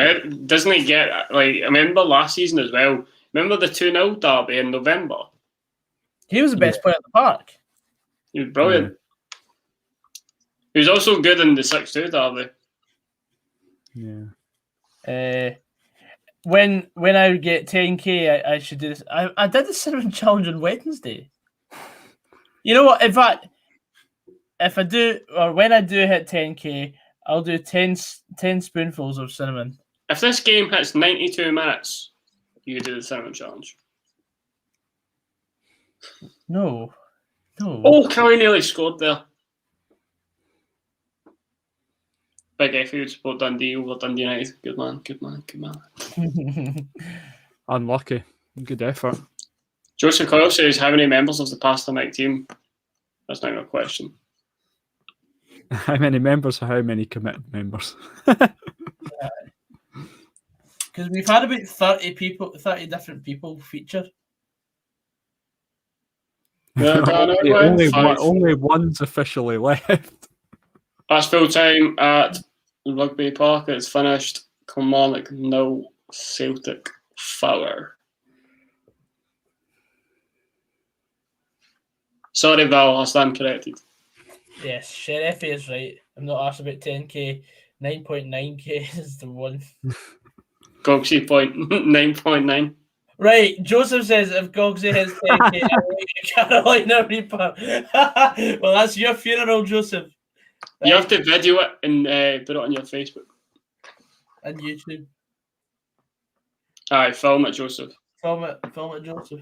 Doesn't he get I remember last season as well? Remember the 2-0 derby in November? He was the best player at the park. He was brilliant. He was also good in the 6-2 derby. Yeah. When I would get 10k, I should do this. I did the cinnamon challenge on Wednesday. You know what? In fact, if I do, or when I do hit 10k, I'll do 10 spoonfuls of cinnamon. If this game hits 92 minutes, you do the cinnamon challenge. No. Oh, Kelly nearly scored there. Big FA would support Dundee over Dundee United. Good man. Unlucky. Good effort. Joseph Coyle says, how many members of the Pastamic team? That's not even a question. How many members or how many committed members? Because we've had about 30 different people feature. Yeah, only one's officially left. That's full time at Rugby Park. It's finished. Kilmarnock 0, Celtic 4. Sorry, Val, I stand corrected. Yes, Sheriff is right. I'm not asked about 10k. 9.9k is the one. Gogsy point 9.9. Right, Joseph says if Gogsy hits 10k, I'll make a Carolina Reaper. Well, that's your funeral, Joseph. You have to video it and put it on your Facebook. And YouTube. Aye, film it, Joseph. Film it, Joseph.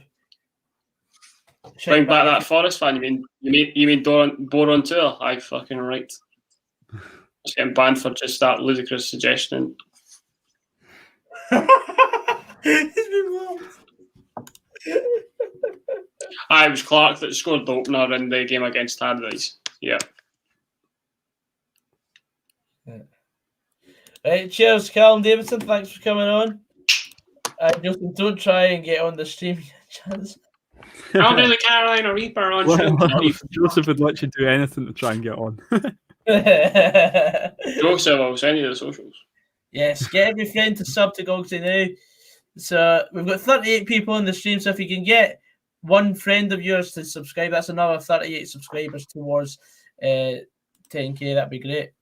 Bring back that Forest fan. You mean Boron Tour? Aye, fucking right. It's getting banned for just that ludicrous suggestion. He's been blocked. Aye, it was Clark that scored the opener in the game against Tadleys. Yeah. Right, cheers, Callum Davidson. Thanks for coming on. Joseph, don't try and get on the stream. Chance. I'll do the Carolina Reaper on stream. Joseph would let you do anything to try and get on. Joseph, I'll send you the socials. Yes, get every friend to sub to Gogsy now. So we've got 38 people on the stream, so if you can get one friend of yours to subscribe, that's another 38 subscribers towards 10k. That'd be great.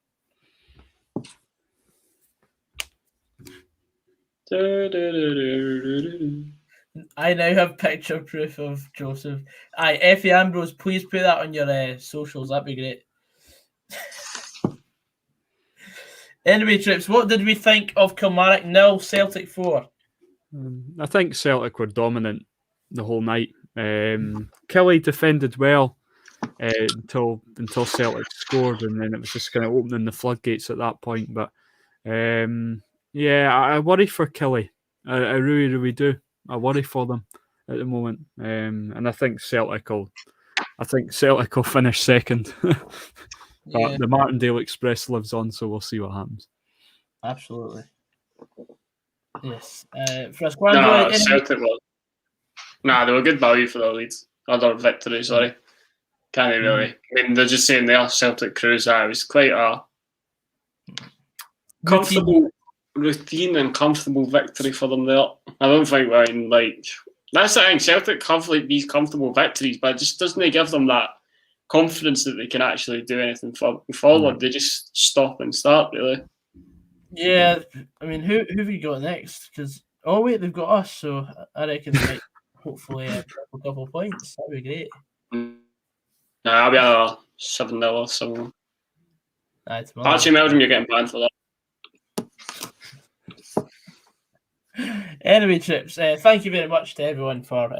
I now have picture proof of Joseph. Aye, Effie Ambrose, please put that on your socials. That'd be great. Anyway, Trips, what did we think of Kilmarnock 0, Celtic 4? I think Celtic were dominant the whole night. Kelly defended well until Celtic scored, and then it was just kind of opening the floodgates at that point. But yeah, I worry for Kelly. I really, really do. I worry for them at the moment, and I think Celtic will finish second. But the Martindale Express lives on, so we'll see what happens. Absolutely. Yes. Celtic were. Nah, they were good value for their leads. Other victory, sorry. Can't really. I mean, they're just saying their Celtic cruise. It was quite a comfortable routine and comfortable victory for them there. I don't think that's the thing. Celtic have these comfortable victories, but it just doesn't give them that confidence that they can actually do anything forward. They just stop and start, really. Yeah, I mean, who have we got next? Because wait, they've got us, so I reckon they might hopefully a couple of points. That'd be great. I'll be another 7-0 or something. Actually, Meldrum, you're getting banned for that. Anyway, Trips, thank you very much to everyone for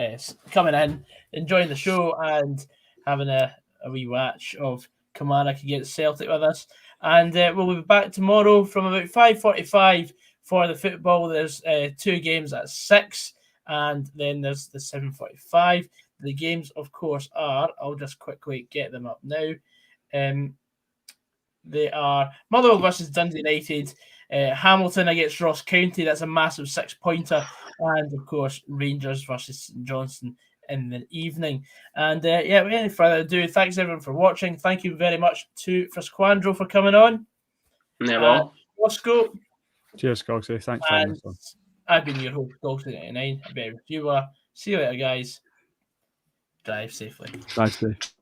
coming in, enjoying the show, and having a wee watch of Kilmarnock against Celtic with us. And we'll be back tomorrow from about 5:45 for the football. There's 2 games at 6, and then there's the 7:45. The games, of course, are, I'll just quickly get them up now. They are Motherwell versus Dundee United, Hamilton against Ross County, that's a massive 6-pointer, and of course Rangers versus St Johnstone in the evening. And without any further ado, thanks everyone for watching. Thank you very much to Frasquandro for coming on. Never. Roscoe. Cheers, Gogsy. Thanks for having us on. I've been your host, Gogsy99, a better reviewer. See you later, guys. Drive safely. Drive safe.